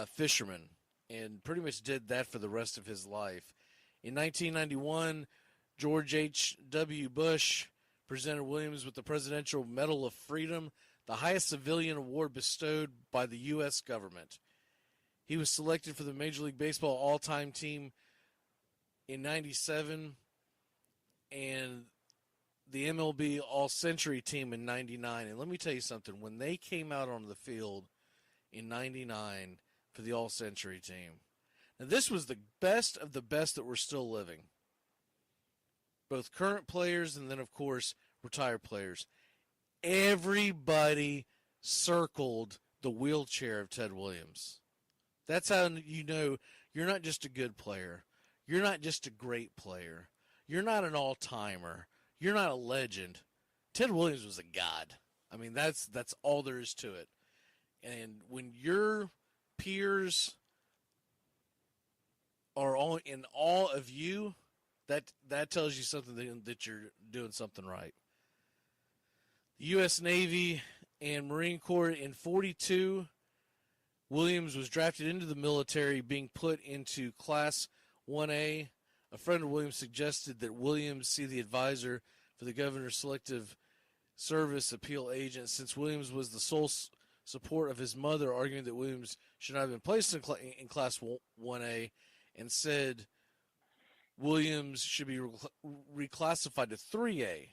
fisherman and pretty much did that for the rest of his life. In 1991, George H.W. Bush presented Williams with the Presidential Medal of Freedom, the highest civilian award bestowed by the U.S. government. He was selected for the Major League Baseball all-time team in 97 and the MLB all-century team in 99. And let me tell you something. When they came out on the field in 99 for the all-century team, now this was the best of the best that were still living. Both current players and then, of course, retired players. Everybody circled the wheelchair of Ted Williams. That's how you know you're not just a good player. You're not just a great player. You're not an all-timer. You're not a legend. Ted Williams was a god. I mean, that's all there is to it. And when your peers are all in awe of you, that tells you something that you're doing something right. The U.S. Navy and Marine Corps in 42, Williams was drafted into the military, being put into Class 1A. A friend of Williams suggested that Williams see the advisor for the Governor's Selective Service Appeal agent, since Williams was the sole support of his mother, arguing that Williams should not have been placed in Class 1A, and said Williams should be reclassified to 3A.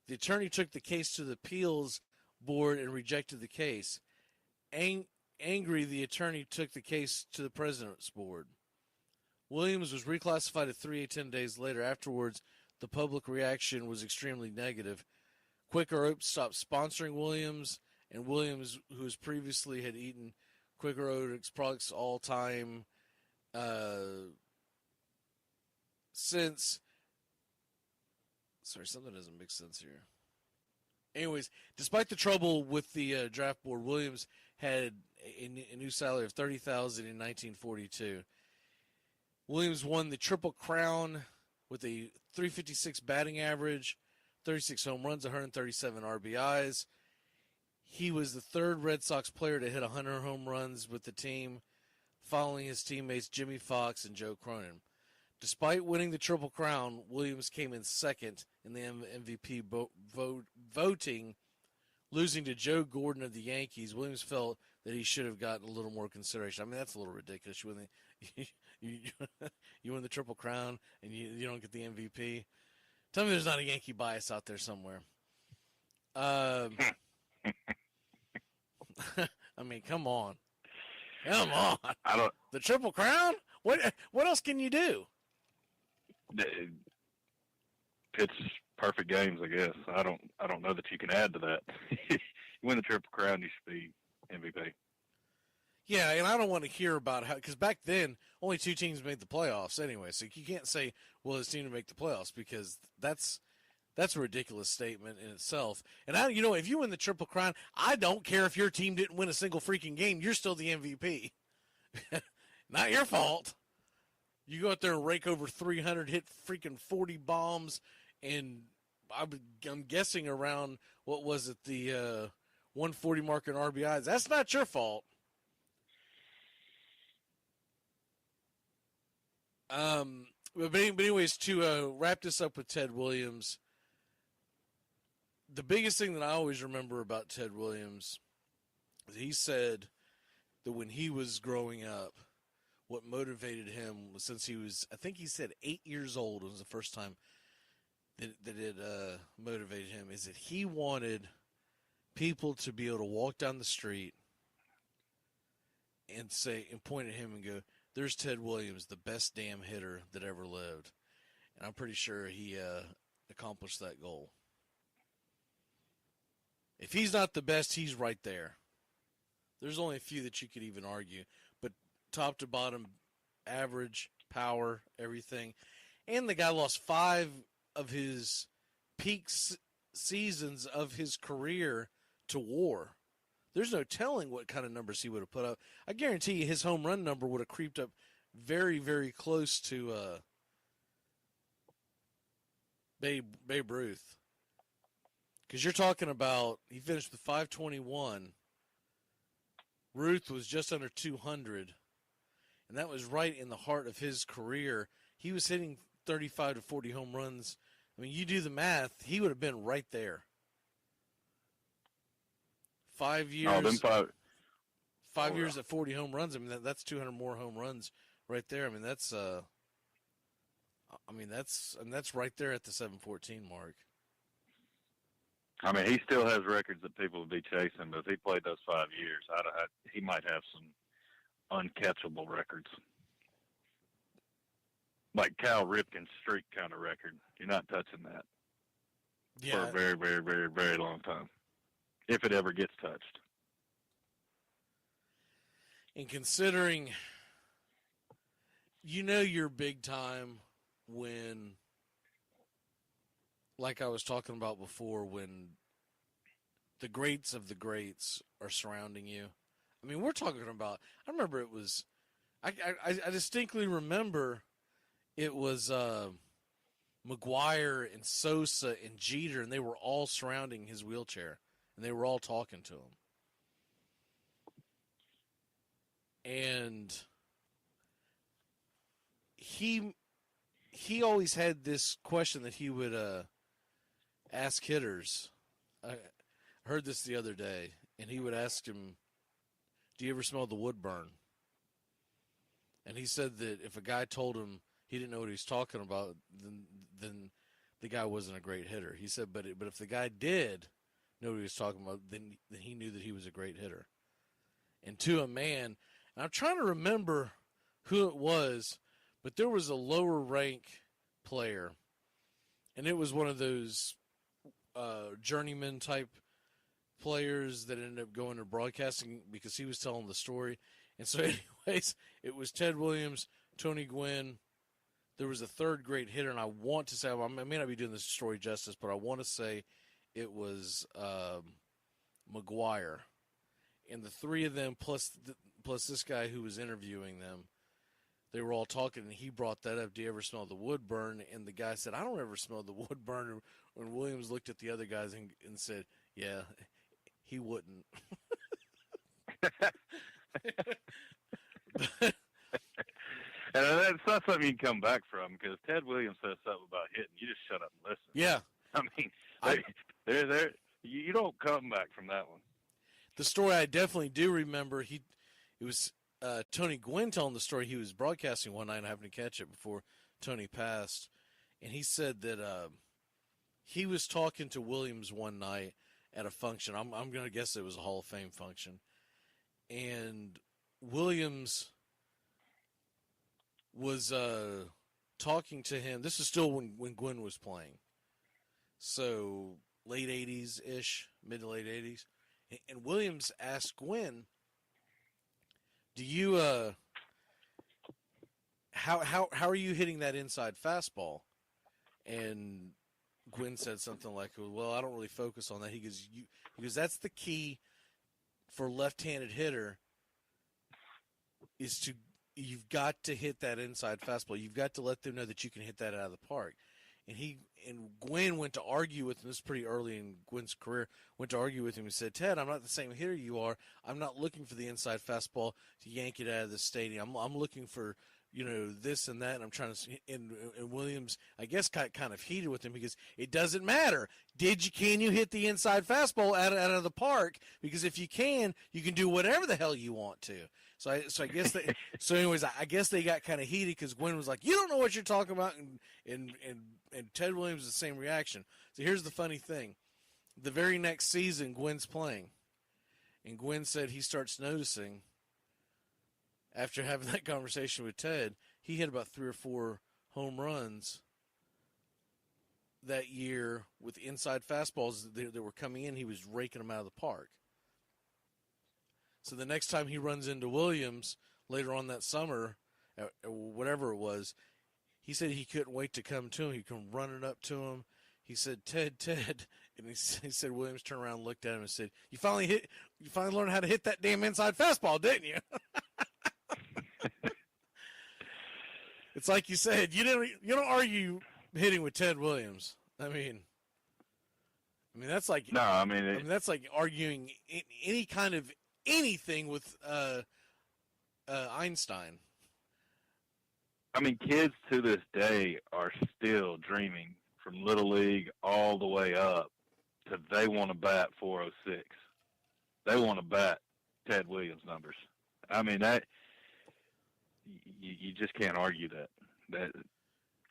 The attorney took the case to the appeals board and rejected the case. Angry, the attorney took the case to the president's board. Williams was reclassified to 3A 10 days later. Afterwards, the public reaction was extremely negative. Quaker Oats stopped sponsoring Williams, and Williams, who was previously had eaten Quaker Oats products all time since. Sorry, something doesn't make sense here. Anyways, despite the trouble with the draft board, Williams had a new salary of $30,000 in 1942. Williams won the Triple Crown with a .356 batting average, 36 home runs, 137 RBIs. He was the third Red Sox player to hit 100 home runs with the team, following his teammates Jimmy Fox and Joe Cronin. Despite winning the Triple Crown, Williams came in second in the MVP voting, losing to Joe Gordon of the Yankees. Williams felt that he should have gotten a little more consideration. I mean, that's a little ridiculous. You win the Triple Crown and you don't get the MVP. Tell me there's not a Yankee bias out there somewhere. I mean, come on. Come on. I don't. The Triple Crown? What else can you do? Pitch perfect games, I guess. I don't know that you can add to that. You win the Triple Crown, you should be MVP. Yeah, and I don't want to hear about how, because back then only 2 teams made the playoffs anyway. So you can't say, well, this team to make the playoffs, because that's a ridiculous statement in itself. And if you win the Triple Crown, I don't care if your team didn't win a single freaking game. You're still the MVP. Not your fault. You go out there and rake over 300, hit freaking 40 bombs, and I'm guessing around, what was it, the 140 mark in RBIs. That's not your fault. But anyways, to wrap this up with Ted Williams, the biggest thing that I always remember about Ted Williams is he said that when he was growing up, what motivated him was, since he was, I think he said 8 years old was the first time that it motivated him, is that he wanted people to be able to walk down the street and point at him and go, there's Ted Williams, the best damn hitter that ever lived. And I'm pretty sure he accomplished that goal. If he's not the best, he's right there. There's only a few that you could even argue. But top to bottom, average, power, everything. And the guy lost 5 of his peak seasons of his career to WAR. There's no telling what kind of numbers he would have put up. I guarantee you his home run number would have creeped up very, very close to Babe Ruth. Because you're talking about, he finished with 521. Ruth was just under 200. And that was right in the heart of his career. He was hitting 35 to 40 home runs. I mean, you do the math, he would have been right there. 5 years. Oh, them 5. 5 years at 40 home runs. I mean, that's 200 more home runs right there. I mean, that's right there at the 714 mark. I mean, he still has records that people would be chasing, but if he played those 5 years, he might have some uncatchable records. Like Cal Ripken's streak kind of record. You're not touching that for a very, very, very, very long time, if it ever gets touched. And considering, you're big time when, like I was talking about before, when the greats of the greats are surrounding you. I mean, we're talking about, I remember it was, I distinctly remember it was McGuire and Sosa and Jeter, and they were all surrounding his wheelchair, and they were all talking to him. And he always had this question that he would ask hitters. I heard this the other day, and he would ask him, do you ever smell the wood burn? And he said that if a guy told him he didn't know what he was talking about, then the guy wasn't a great hitter. He said, but if the guy did know what he was talking about, then he knew that he was a great hitter. And to a man, and I'm trying to remember who it was, but there was a lower rank player, and it was one of those journeyman type players that ended up going to broadcasting because he was telling the story. And so anyways, it was Ted Williams, Tony Gwynn. There was a third great hitter, and I want to say, I may not be doing this story justice, but I want to say it was McGuire. And the three of them, plus this guy who was interviewing them, they were all talking, and he brought that up. Do you ever smell the wood burn? And the guy said, I don't ever smell the wood burn. And Williams looked at the other guys and said, yeah, he wouldn't. And that's not something you can come back from, because Ted Williams says something about hitting. You just shut up and listen. Yeah. I mean, you don't come back from that one. The story I definitely do remember, it was Tony Gwynn telling the story. He was broadcasting one night and happened to catch it before Tony passed. And he said that he was talking to Williams one night at a function. I'm going to guess it was a Hall of Fame function. And Williams was talking to him. This is still when Gwynn was playing. So late 80s-ish, mid to late 80s. And Williams asked Gwynn, do you how are you hitting that inside fastball? And Gwynn said something like, well, I don't really focus on that. He goes, that's the key for left-handed hitter is you've got to hit that inside fastball. You've got to let them know that you can hit that out of the park. And Gwynn went to argue with him. This is pretty early in Gwynn's career. Went to argue with him and said, Ted, I'm not the same hitter you are. I'm not looking for the inside fastball to yank it out of the stadium. I'm looking for, this and that. And I'm trying to. And Williams, I guess, kind of heated with him because it doesn't matter. Can you hit the inside fastball out of the park? Because if you can do whatever the hell you want to. So I guess they. So anyways, I guess they got kind of heated because Gwynn was like, you don't know what you're talking about, and Ted Williams the same reaction. So here's the funny thing: the very next season, Gwynn's playing, and Gwynn said he starts noticing after having that conversation with Ted, he hit about 3 or 4 home runs that year with inside fastballs that were coming in. He was raking them out of the park. So the next time he runs into Williams later on that summer, whatever it was, he said he couldn't wait to come to him. He come running up to him. He said, Ted, and he said Williams turned around, looked at him, and said, "You finally learned how to hit that damn inside fastball, didn't you?" It's like you said, you don't argue hitting with Ted Williams. I mean that's like that's like arguing any kind of anything with Einstein. I mean, kids to this day are still dreaming from Little League all the way up to they want to bat 406. They want to bat Ted Williams numbers. I mean, that you just can't argue that. That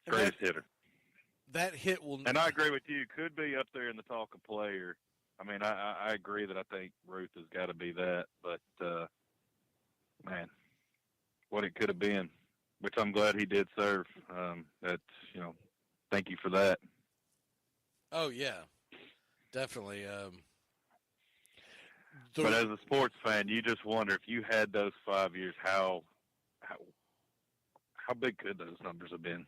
greatest hitter. That hit will. And I agree with you. Could be up there in the talk of player. I mean, I agree that I think Ruth has got to be that. But, man, what it could have been, which I'm glad he did serve. That's, thank you for that. Oh, yeah, definitely. But as a sports fan, you just wonder if you had those 5 years, how big could those numbers have been?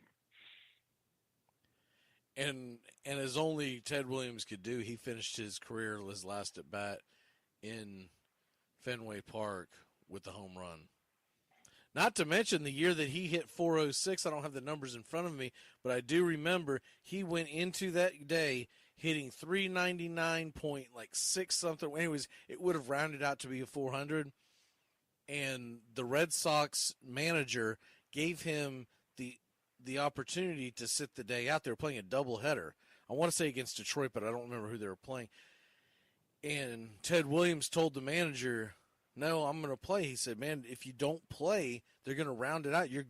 And as only Ted Williams could do, he finished his career, his last at bat in Fenway Park with the home run. Not to mention the year that he hit 406. I don't have the numbers in front of me, but I do remember he went into that day hitting 399.6 something. Anyways, it would have rounded out to be a 400. And the Red Sox manager gave him the opportunity to sit the day out. They were playing a doubleheader. I want to say against Detroit, but I don't remember who they were playing. And Ted Williams told the manager, "No, I'm going to play." He said, "Man, if you don't play, they're going to round it out. You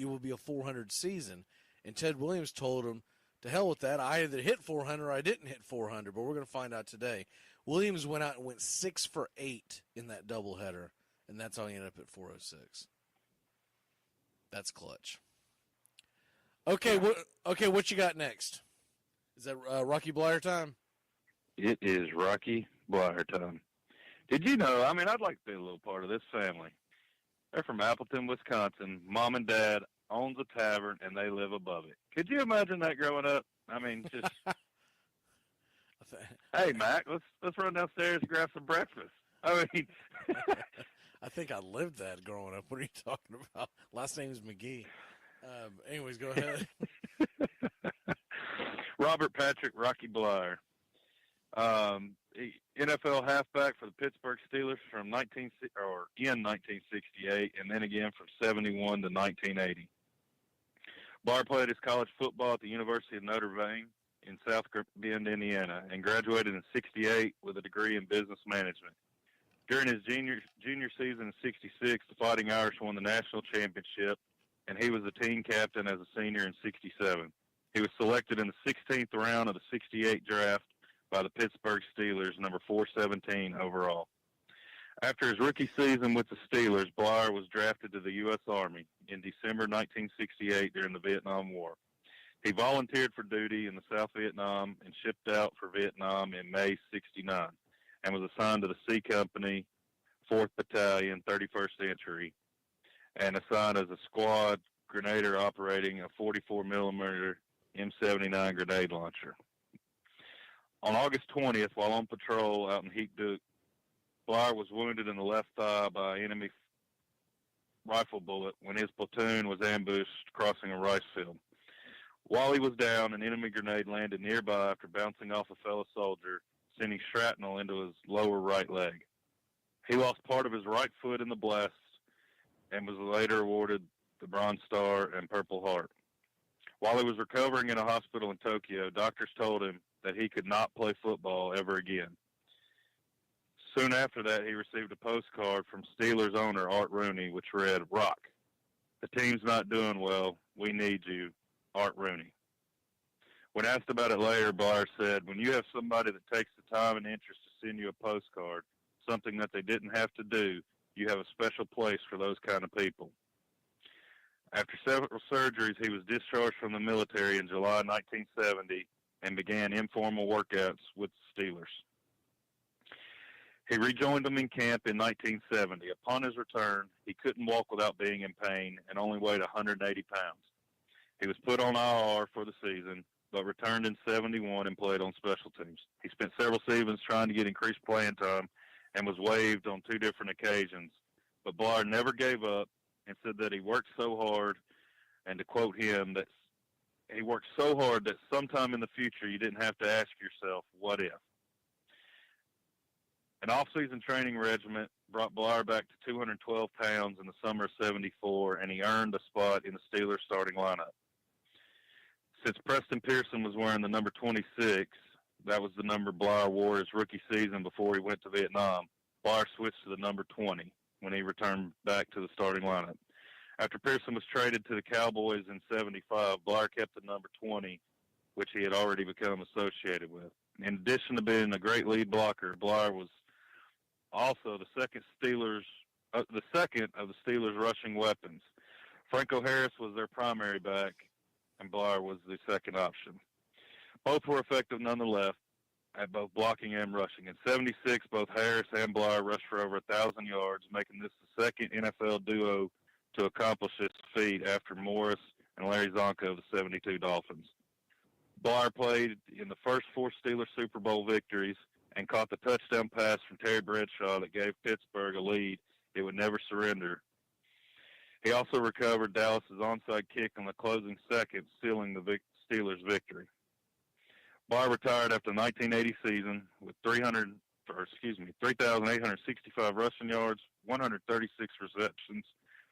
will be a 400 season." And Ted Williams told him, "To hell with that. I either hit 400 or I didn't hit 400, but we're going to find out today." Williams went out and went 6 for 8 in that doubleheader, and that's how he ended up at 406. That's clutch. Okay, what you got next? Is that Rocky Blier time? It is Rocky Blier time. Did you know, I mean, I'd like to be a little part of this family. They're from Appleton, Wisconsin. Mom and Dad owns a tavern, and they live above it. Could you imagine that growing up? I mean, just, hey, Mac, let's run downstairs and grab some breakfast. I mean. I think I lived that growing up. What are you talking about? Last name is McGee. Anyways, go ahead. Robert Patrick Rocky Blier. NFL halfback for the Pittsburgh Steelers from in 1968, and then again from 71 to 1980. Blier played his college football at the University of Notre Dame in South Bend, Indiana, and graduated in 68 with a degree in business management. During his junior season in 66, the Fighting Irish won the national championship, and he was the team captain as a senior in 67. He was selected in the 16th round of the '68 draft by the Pittsburgh Steelers, number 417 overall. After his rookie season with the Steelers, Blier was drafted to the U.S. Army in December 1968 during the Vietnam War. He volunteered for duty in the South Vietnam and shipped out for Vietnam in May '69 and was assigned to the C Company, 4th Battalion, 31st Infantry, and assigned as a squad grenadier operating a 44 millimeter M79 grenade launcher. On August 20th, while on patrol out in Heat Duc, Blier was wounded in the left thigh by an enemy rifle bullet when his platoon was ambushed crossing a rice field. While he was down, an enemy grenade landed nearby after bouncing off a fellow soldier, sending shrapnel into his lower right leg. He lost part of his right foot in the blast and was later awarded the Bronze Star and Purple Heart. While he was recovering in a hospital in Tokyo, doctors told him that he could not play football ever again. Soon after that, he received a postcard from Steelers owner Art Rooney, which read, "Rock, the team's not doing well. We need you, Art Rooney." When asked about it later, Blier said, "When you have somebody that takes the time and interest to send you a postcard, something that they didn't have to do, you have a special place for those kind of people." After several surgeries, he was discharged from the military in July 1970 and began informal workouts with the Steelers. He rejoined them in camp in 1970. Upon his return, he couldn't walk without being in pain and only weighed 180 pounds. He was put on IR for the season, but returned in '71 and played on special teams. He spent several seasons trying to get increased playing time and was waived on 2 different occasions. But Blier never gave up and said that he worked so hard, and to quote him, that he worked so hard that sometime in the future you didn't have to ask yourself, what if? An off-season training regimen brought Blier back to 212 pounds in the summer of '74, and he earned a spot in the Steelers starting lineup. Since Preston Pearson was wearing the number 26, that was the number Blier wore his rookie season before he went to Vietnam, Blier switched to the number 20 when he returned back to the starting lineup. After Pearson was traded to the Cowboys in '75, Blier kept the number 20, which he had already become associated with. In addition to being a great lead blocker, Blier was also the second of the Steelers' rushing weapons. Franco Harris was their primary back, and Blier was the second option. Both were effective nonetheless at both blocking and rushing. In '76, both Harris and Blier rushed for over 1,000 yards, making this the second NFL duo to accomplish this feat after Morris and Larry Zonka of the '72 Dolphins. Blier played in the first 4 Steelers Super Bowl victories and caught the touchdown pass from Terry Bradshaw that gave Pittsburgh a lead it would never surrender. He also recovered Dallas's onside kick on the closing seconds, sealing the Steelers' victory. Blier retired after the 1980 season with 3,865 rushing yards, 136 receptions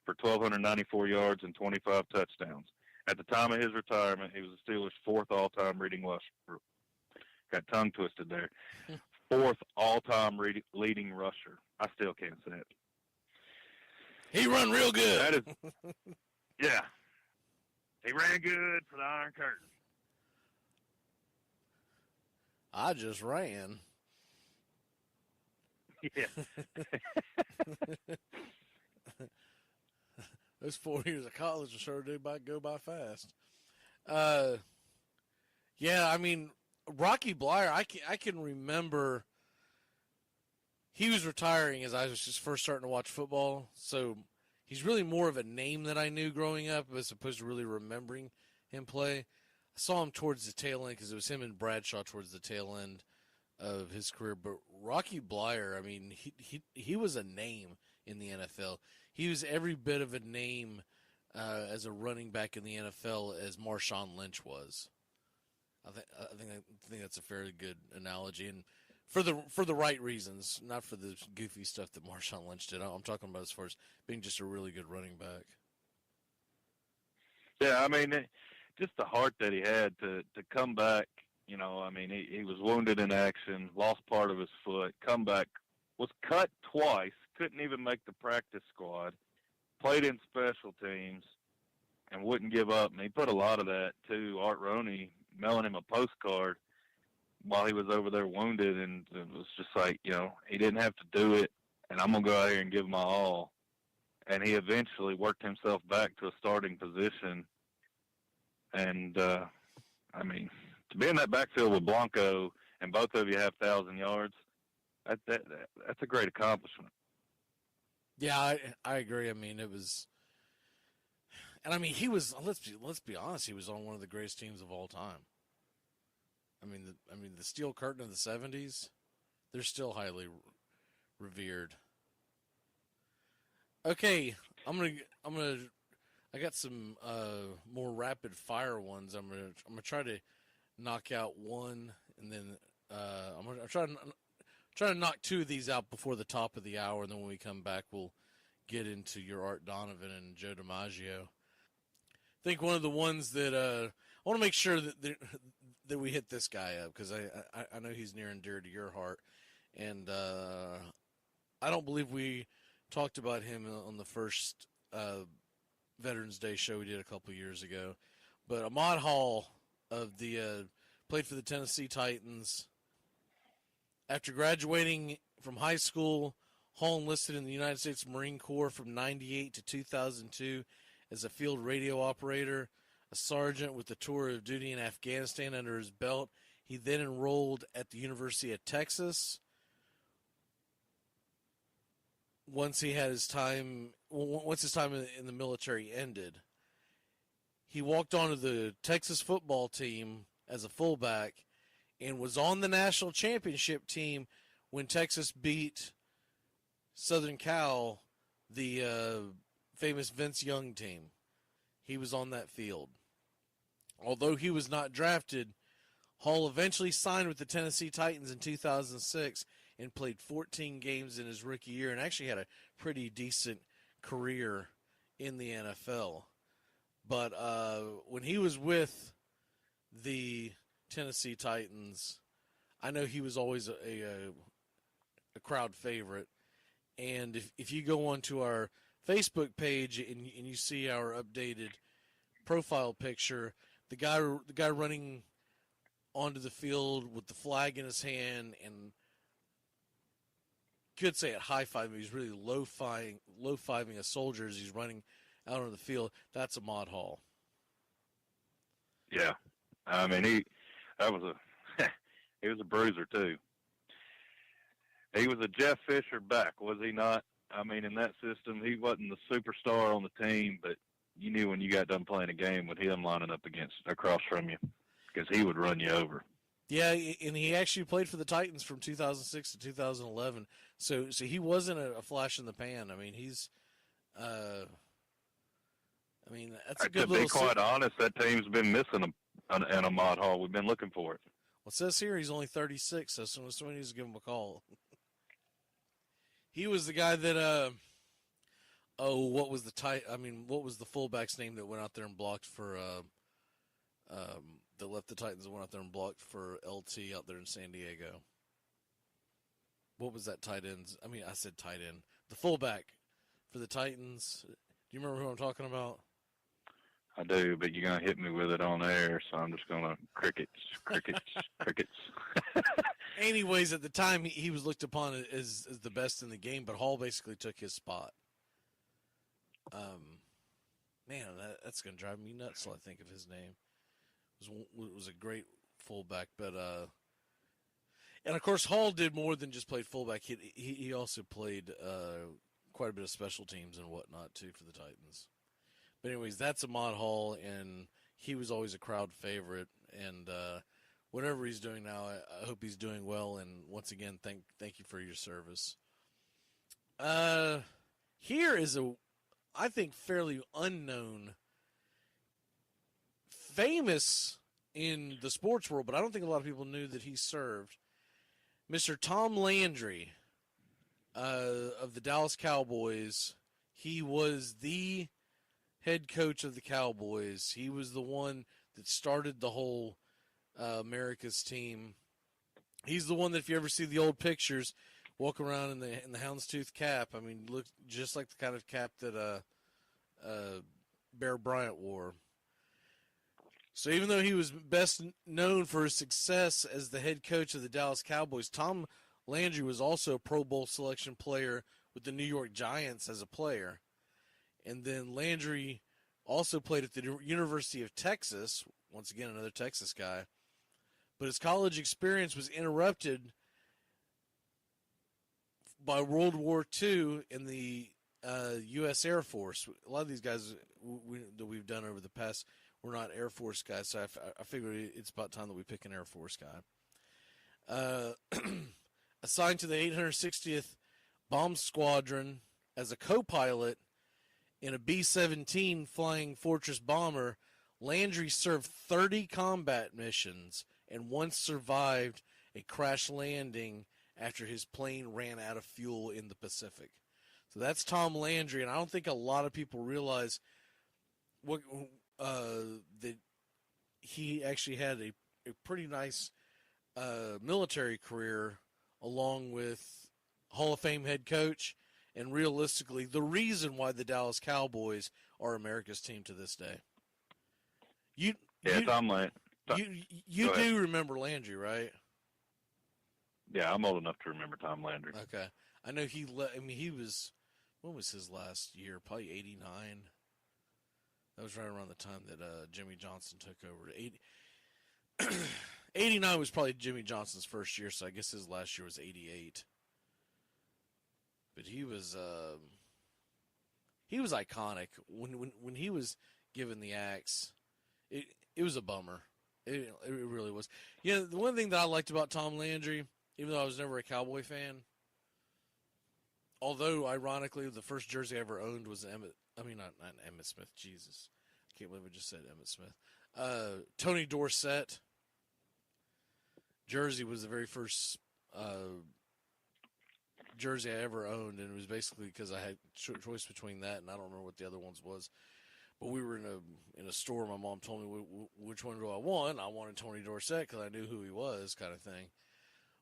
for 1,294 yards and 25 touchdowns. At the time of his retirement, he was the Steelers' 4th all-time leading rusher. Got tongue twisted there. 4th all-time leading rusher. I still can't say it. He run real good. That is, yeah. He ran good for the Iron Curtain. I just ran. Yeah. Those 4 years of college will sure go by fast. Yeah, I mean, Rocky Blier, I can remember he was retiring as I was just first starting to watch football, so he's really more of a name that I knew growing up as opposed to really remembering him play. I saw him towards the tail end because it was him and Bradshaw towards the tail end of his career. But Rocky Blier, I mean, he was a name in the NFL. He was every bit of a name as a running back in the NFL as Marshawn Lynch was. I think that's a fairly good analogy, and for the right reasons, not for the goofy stuff that Marshawn Lynch did. I'm talking about as far as being just a really good running back. Yeah, I mean, just the heart that he had to come back. You know, I mean, he was wounded in action, lost part of his foot, come back, was cut twice, couldn't even make the practice squad, played in special teams, and wouldn't give up. And he put a lot of that to Art Roney, mailing him a postcard while he was over there wounded. And it was just like, he didn't have to do it, and I'm going to go out here and give my all. And he eventually worked himself back to a starting position. And, to be in that backfield with Blanco and both of you have 1,000 yards, that's a great accomplishment. Yeah, I agree. I mean, it was, and I mean, he was. Let's be honest. He was on one of the greatest teams of all time. I mean, the Steel Curtain of the '70s, they're still highly revered. Okay, I got some more rapid fire ones. I'm gonna try to knock out one, and then I'm gonna try to knock two of these out before the top of the hour, and then when we come back, we'll get into your Art Donovan and Joe DiMaggio. I think one of the ones that I want to make sure that we hit this guy up, because I know he's near and dear to your heart, and I don't believe we talked about him on the first Veterans Day show we did a couple years ago. But Ahmad Hall played for the Tennessee Titans. After graduating from high school, Hall enlisted in the United States Marine Corps from 1998 to 2002 as a field radio operator, a sergeant with a tour of duty in Afghanistan under his belt. He then enrolled at the University of Texas. Once his time in the military ended, he walked onto the Texas football team as a fullback and was on the national championship team when Texas beat Southern Cal, the famous Vince Young team. He was on that field. Although he was not drafted, Hall eventually signed with the Tennessee Titans in 2006 and played 14 games in his rookie year and actually had a pretty decent career in the NFL. But when he was with the Tennessee Titans, I know he was always a crowd favorite. And if you go onto our Facebook page and you see our updated profile picture, the guy running onto the field with the flag in his hand, and could say it high-fiving, he's really low-fiving a soldier as he's running out on the field. That's Ahmad Hall. Yeah. I mean, he was a bruiser too. He was a Jeff Fisher back, was he not? I mean, in that system, he wasn't the superstar on the team, but you knew when you got done playing a game with him lining up across from you, because he would run you over. Yeah, and he actually played for the Titans from 2006 to 2011. So he wasn't a flash in the pan. I mean, he's that's a good little. To be quite honest, that team's been missing an Ahmad Hall. We've been looking for it. Well, it says here he's only 36, so someone needs to give him a call. He was the guy that what was the fullback's name that went out there and blocked for that left the Titans and went out there and blocked for LT out there in San Diego? What was that tight end? I mean, I said tight end. The fullback for the Titans. Do you remember who I'm talking about? I do, but you're going to hit me with it on air, so I'm just going to crickets. Anyways, at the time, he was looked upon as the best in the game, but Hall basically took his spot. Man, that's going to drive me nuts till I think of his name. It was a great fullback, but and of course Hall did more than just play fullback. He also played quite a bit of special teams and whatnot too for the Titans. But anyways, that's Ahmad Hall, and he was always a crowd favorite. And whatever he's doing now, I hope he's doing well. And once again, thank you for your service. Here is I think fairly unknown, famous in the sports world, but I don't think a lot of people knew that he served. Mr. Tom Landry of the Dallas Cowboys. He was the head coach of the Cowboys. He was the one that started the whole America's team. He's the one that, if you ever see the old pictures, walk around in the houndstooth cap. I mean, look just like the kind of cap that Bear Bryant wore. So even though he was best known for his success as the head coach of the Dallas Cowboys, Tom Landry was also a Pro Bowl selection player with the New York Giants as a player. And then Landry also played at the University of Texas, once again another Texas guy. But his college experience was interrupted by World War II in the U.S. Air Force. A lot of these guys that we've done over the past, we're not Air Force guys, so I figured it's about time that we pick an Air Force guy. Assigned to the 860th Bomb Squadron as a co-pilot in a B-17 Flying Fortress bomber, Landry served 30 combat missions and once survived a crash landing after his plane ran out of fuel in the Pacific. So that's Tom Landry, and I don't think a lot of people realize what that he actually had a pretty nice military career along with Hall of Fame head coach, and realistically, the reason why the Dallas Cowboys are America's team to this day. Tom Landry. You do remember Landry, right? Yeah, I'm old enough to remember Tom Landry. Okay. I know he was, when was his last year? Probably 89. That was right around the time that Jimmy Johnson took over. 89 was probably Jimmy Johnson's first year, so I guess his last year was 88. But he was iconic. When he was given the axe, it was a bummer. It really was. You know, the one thing that I liked about Tom Landry, even though I was never a Cowboy fan, although ironically the first jersey I ever owned was not Emmitt Smith. Jesus, I can't believe I just said Emmitt Smith. Tony Dorsett jersey was the very first jersey I ever owned, and it was basically because I had choice between that and I don't remember what the other ones was. But we were in a store. My mom told me which one do I want. I wanted Tony Dorsett because I knew who he was, kind of thing.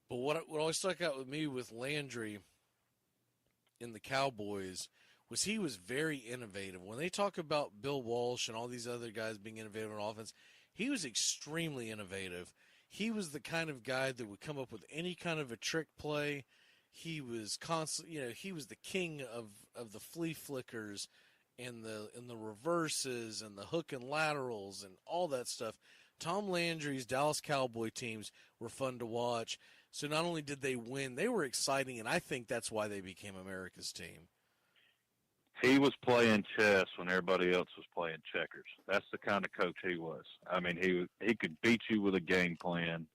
But what always stuck out with me with Landry in the Cowboys was he was very innovative. When they talk about Bill Walsh and all these other guys being innovative on offense, he was extremely innovative. He was the kind of guy that would come up with any kind of a trick play. He was he was the king of the flea flickers and the reverses and the hook and laterals and all that stuff. Tom Landry's Dallas Cowboy teams were fun to watch. So not only did they win, they were exciting, and I think that's why they became America's team. He was playing chess when everybody else was playing checkers. That's the kind of coach he was. I mean, he could beat you with a game plan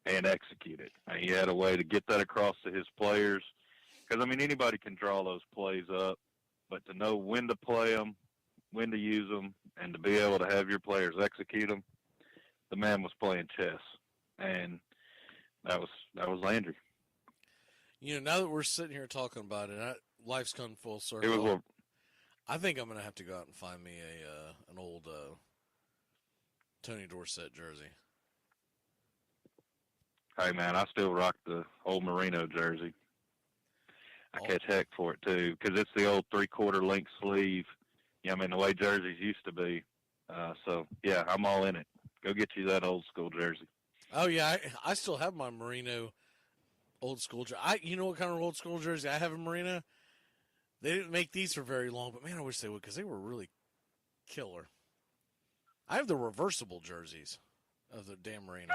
and execute it. And he had a way to get that across to his players. Because, I mean, anybody can draw those plays up, but to know when to play them, when to use them, and to be able to have your players execute them, the man was playing chess. And that was Landry. You know, now that we're sitting here talking about it, life's come full circle. I think I'm going to have to go out and find me an old Tony Dorsett jersey. Hey, man, I still rock the old Merino jersey. I catch heck for it, too, because it's the old three-quarter length sleeve. Yeah, I mean, the way jerseys used to be. So, yeah, I'm all in it. Go get you that old school jersey. Oh, yeah, I still have my Merino old school jersey. You know what kind of old school jersey I have in Merino? They didn't make these for very long, but, man, I wish they would because they were really killer. I have the reversible jerseys of the damn Merino.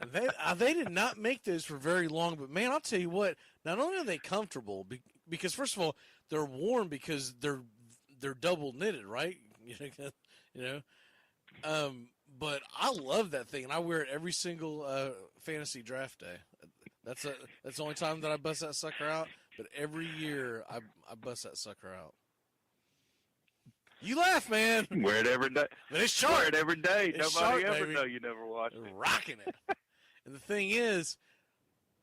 And they did not make those for very long, but, man, I'll tell you what, not only are they comfortable, because, first of all, they're warm because they're double knitted, right? You know? But I love that thing, and I wear it every single fantasy draft day. That's the only time that I bust that sucker out, but every year I bust that sucker out. You laugh, man. Wear it every day. But it's sharp. Wear it every day. It's Nobody sharp, ever baby. know you never watched it. Rocking it. And the thing is,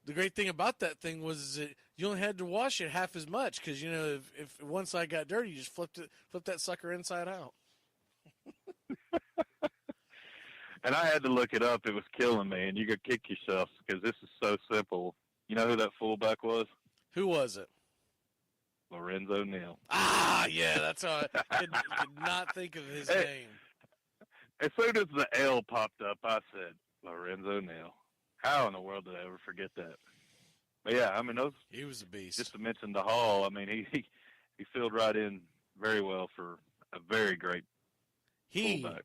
the great thing about that thing was that you only had to wash it half as much because, you know, if one side got dirty, you just flip that sucker inside out. And I had to look it up. It was killing me, and you could kick yourself because this is so simple. You know who that fullback was? Who was it? Lorenzo Neal. Ah, yeah, that's how I could not think of his name. As soon as the L popped up, I said, Lorenzo Neal. How in the world did I ever forget that? But, yeah, I mean, He was a beast. just to mention the Hall, I mean, he filled right in very well for a very great fullback.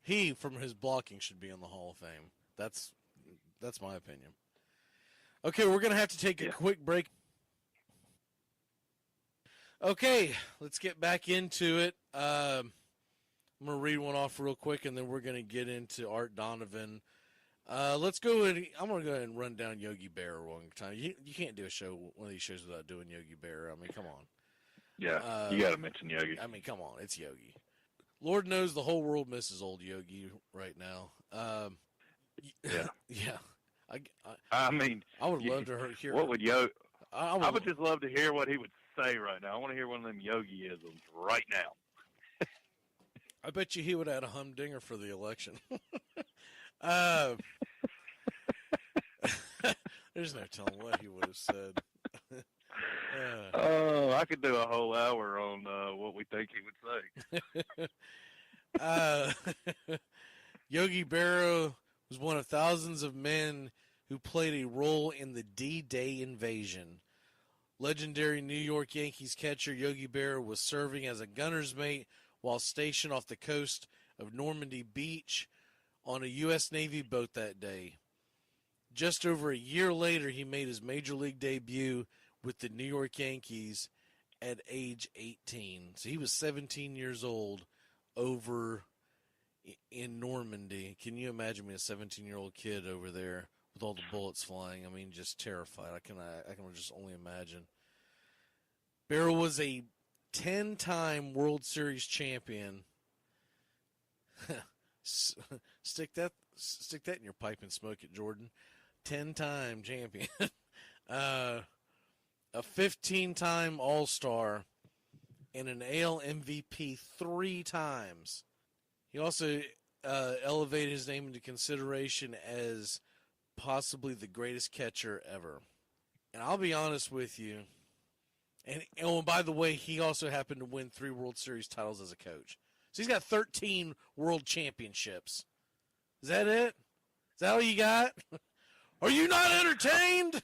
He, from his blocking, should be in the Hall of Fame. That's my opinion. Okay, we're going to have to take a quick break. Okay, let's get back into it. I'm going to read one off real quick, and then we're going to get into Art Donovan. Let's go and I'm going to go ahead and run down Yogi Berra one time. You can't do one of these shows without doing Yogi Berra. I mean, come on. Yeah, you got to mention Yogi. I mean, come on, it's Yogi. Lord knows the whole world misses old Yogi right now. Yeah. Yeah. I mean, I would love to hear. What would Yogi? I would just love to hear what he would say right now. I want to hear one of them Yogi-isms right now. I bet you he would have had a humdinger for the election. There's no telling what he would have said. I could do a whole hour on what we think he would say. Yogi Berra was one of thousands of men who played a role in the D-Day invasion. Legendary New York Yankees catcher Yogi Berra was serving as a gunner's mate while stationed off the coast of Normandy Beach on a U.S. Navy boat that day. Just over a year later, he made his major league debut with the New York Yankees at age 18. So he was 17 years old over in Normandy. Can you imagine me, a 17-year-old kid over there with all the bullets flying? I mean, just terrified. I can just only imagine. Berra was a 10-time World Series champion. Stick that in your pipe and smoke it, Jordan. 10-time champion. A 15-time All-Star and an AL MVP 3 times. He also elevated his name into consideration as possibly the greatest catcher ever. And I'll be honest with you. And by the way, he also happened to win 3 World Series titles as a coach. So he's got 13 world championships. Is that it? Is that all you got? Are you not entertained?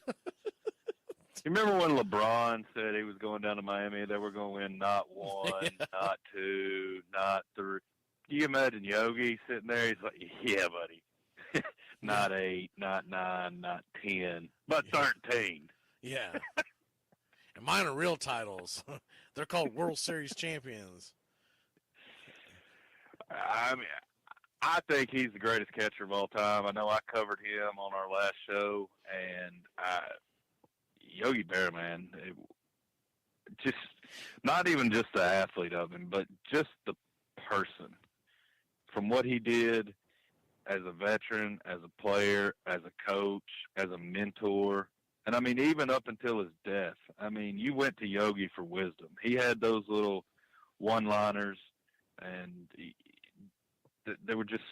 You remember when LeBron said he was going down to Miami, they were going to win not 1, not 2, not 3. Can you imagine Yogi sitting there? He's like, yeah, buddy. Not 8, not 9, not 10, but 13. Yeah. And mine are real titles. They're called World Series champions. I mean, I think he's the greatest catcher of all time. I know I covered him on our last show, and Yogi Berra, man, just not even just the athlete of him, but just the person. From what he did as a veteran, as a player, as a coach, as a mentor, and I mean, even up until his death, I mean, you went to Yogi for wisdom. He had those little one-liners, and they were just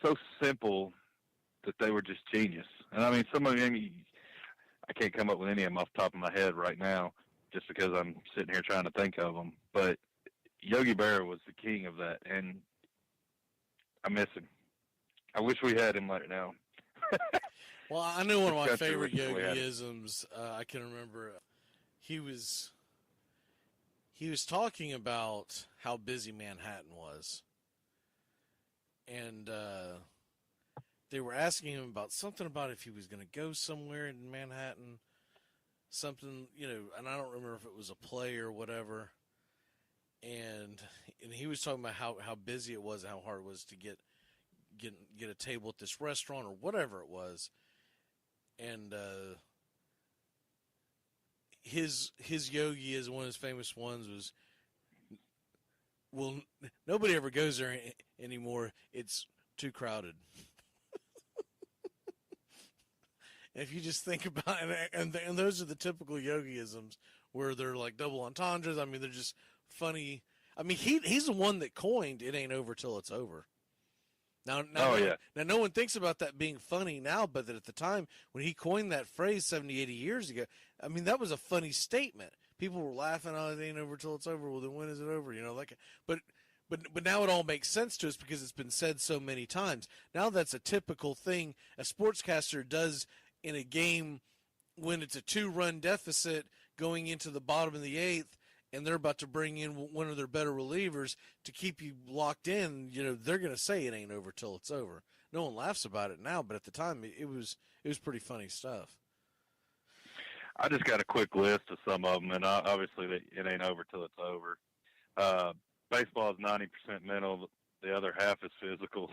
so simple that they were just genius. And I mean, some of them, I can't come up with any of them off the top of my head right now just because I'm sitting here trying to think of them. But Yogi Berra was the king of that, and I miss him. I wish we had him right now. Well, I know one of my favorite Yogi-isms. I can remember he was talking about how busy Manhattan was. And they were asking him about something about if he was going to go somewhere in Manhattan, something, and I don't remember if it was a play or whatever. And he was talking about how busy it was and how hard it was to get a table at this restaurant or whatever it was. And his Yogi is one of his famous ones was, well, nobody ever goes there anymore. It's too crowded. If you just think about it, and those are the typical Yogi-isms where they're like double entendres. I mean, they're just funny. I mean, he's the one that coined "It ain't over till it's over." Now, no one thinks about that being funny now, but that at the time when he coined that phrase 70, 80 years ago, I mean, that was a funny statement people were laughing, oh, it ain't over till it's over. Well, then when is it over? But now it all makes sense to us because it's been said so many times. Now that's a typical thing a sportscaster does in a game when it's a 2-run deficit going into the bottom of the 8th, and they're about to bring in one of their better relievers to keep you locked in. They're going to say it ain't over till it's over. No one laughs about it now, but at the time it was pretty funny stuff. I just got a quick list of some of them, and obviously it ain't over till it's over. Baseball is 90% mental. The other half is physical.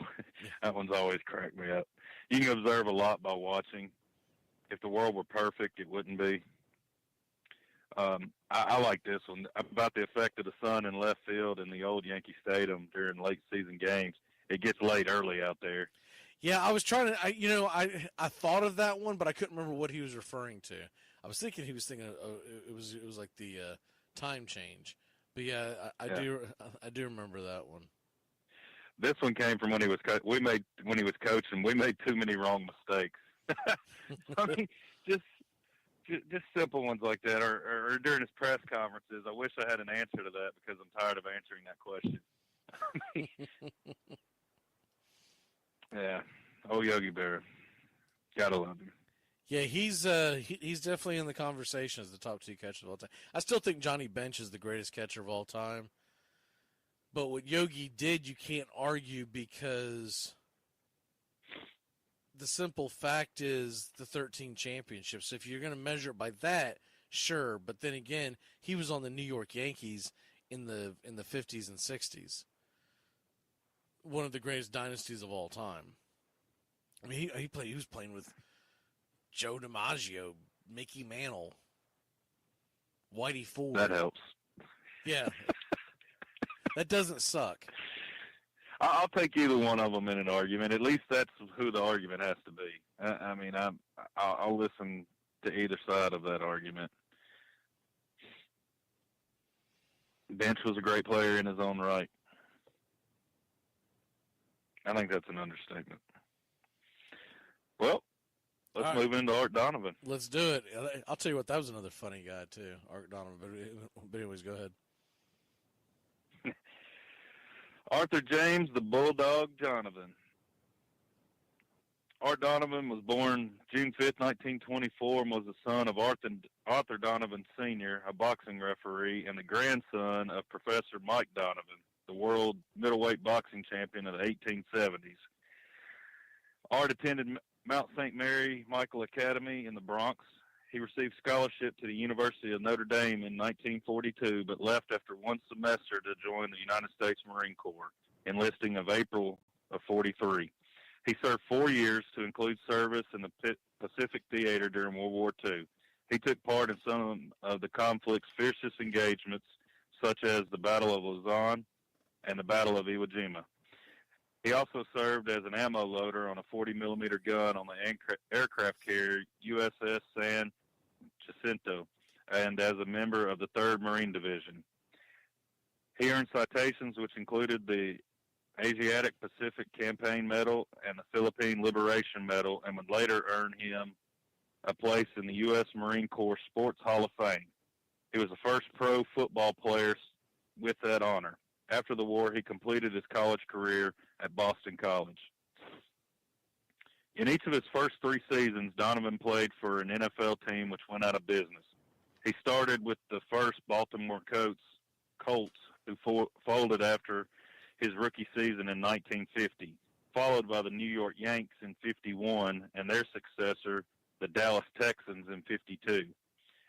That one's always cracked me up. You can observe a lot by watching. If the world were perfect, it wouldn't be. I like this one about the effect of the sun in left field in the old Yankee Stadium during late season games. It gets late early out there. Yeah, I was trying to. I thought of that one, but I couldn't remember what he was referring to. I was thinking he was thinking it was like the time change. But yeah, I do remember that one. This one came from when he was coaching. We made too many wrong mistakes. I mean, just simple ones like that, or during his press conferences. I wish I had an answer to that because I'm tired of answering that question. Yeah. Oh, Yogi Berra. Gotta love him. Yeah, he's definitely in the conversation as the top 2 catcher of all time. I still think Johnny Bench is the greatest catcher of all time. But what Yogi did, you can't argue because the simple fact is the 13 championships. So if you're going to measure it by that, sure. But then again, he was on the New York Yankees in the 50s and 60s. One of the greatest dynasties of all time. I mean, he was playing with Joe DiMaggio, Mickey Mantle, Whitey Ford. That helps. Yeah. That doesn't suck. I'll take either one of them in an argument. At least that's who the argument has to be. I mean, I'll listen to either side of that argument. Bench was a great player in his own right. I think that's an understatement. Well, let's move into Art Donovan. Let's do it. I'll tell you what, that was another funny guy, too, Art Donovan. But anyways, go ahead. Arthur James, the Bulldog Donovan. Art Donovan was born June 5th, 1924, and was the son of Arthur Donovan Sr., a boxing referee, and the grandson of Professor Mike Donovan, the world middleweight boxing champion of the 1870s. Art attended Mount St. Mary Michael Academy in the Bronx. He received scholarship to the University of Notre Dame in 1942, but left after one semester to join the United States Marine Corps, enlisting of April of 43. He served 4 years, to include service in the Pacific Theater during World War II. He took part in some of the conflict's fiercest engagements, such as the Battle of Luzon and the Battle of Iwo Jima. He also served as an ammo loader on a 40-millimeter gun on the aircraft carrier USS San Jacinto, and as a member of the 3rd Marine Division. He earned citations which included the Asiatic Pacific Campaign Medal and the Philippine Liberation Medal, and would later earn him a place in the U.S. Marine Corps Sports Hall of Fame. He was the first pro football player with that honor. After the war, he completed his college career at Boston College. In each of his first 3 seasons, Donovan played for an NFL team which went out of business. He started with the first Baltimore Colts, who folded after his rookie season in 1950, followed by the New York Yanks in 51 and their successor, the Dallas Texans, in 52.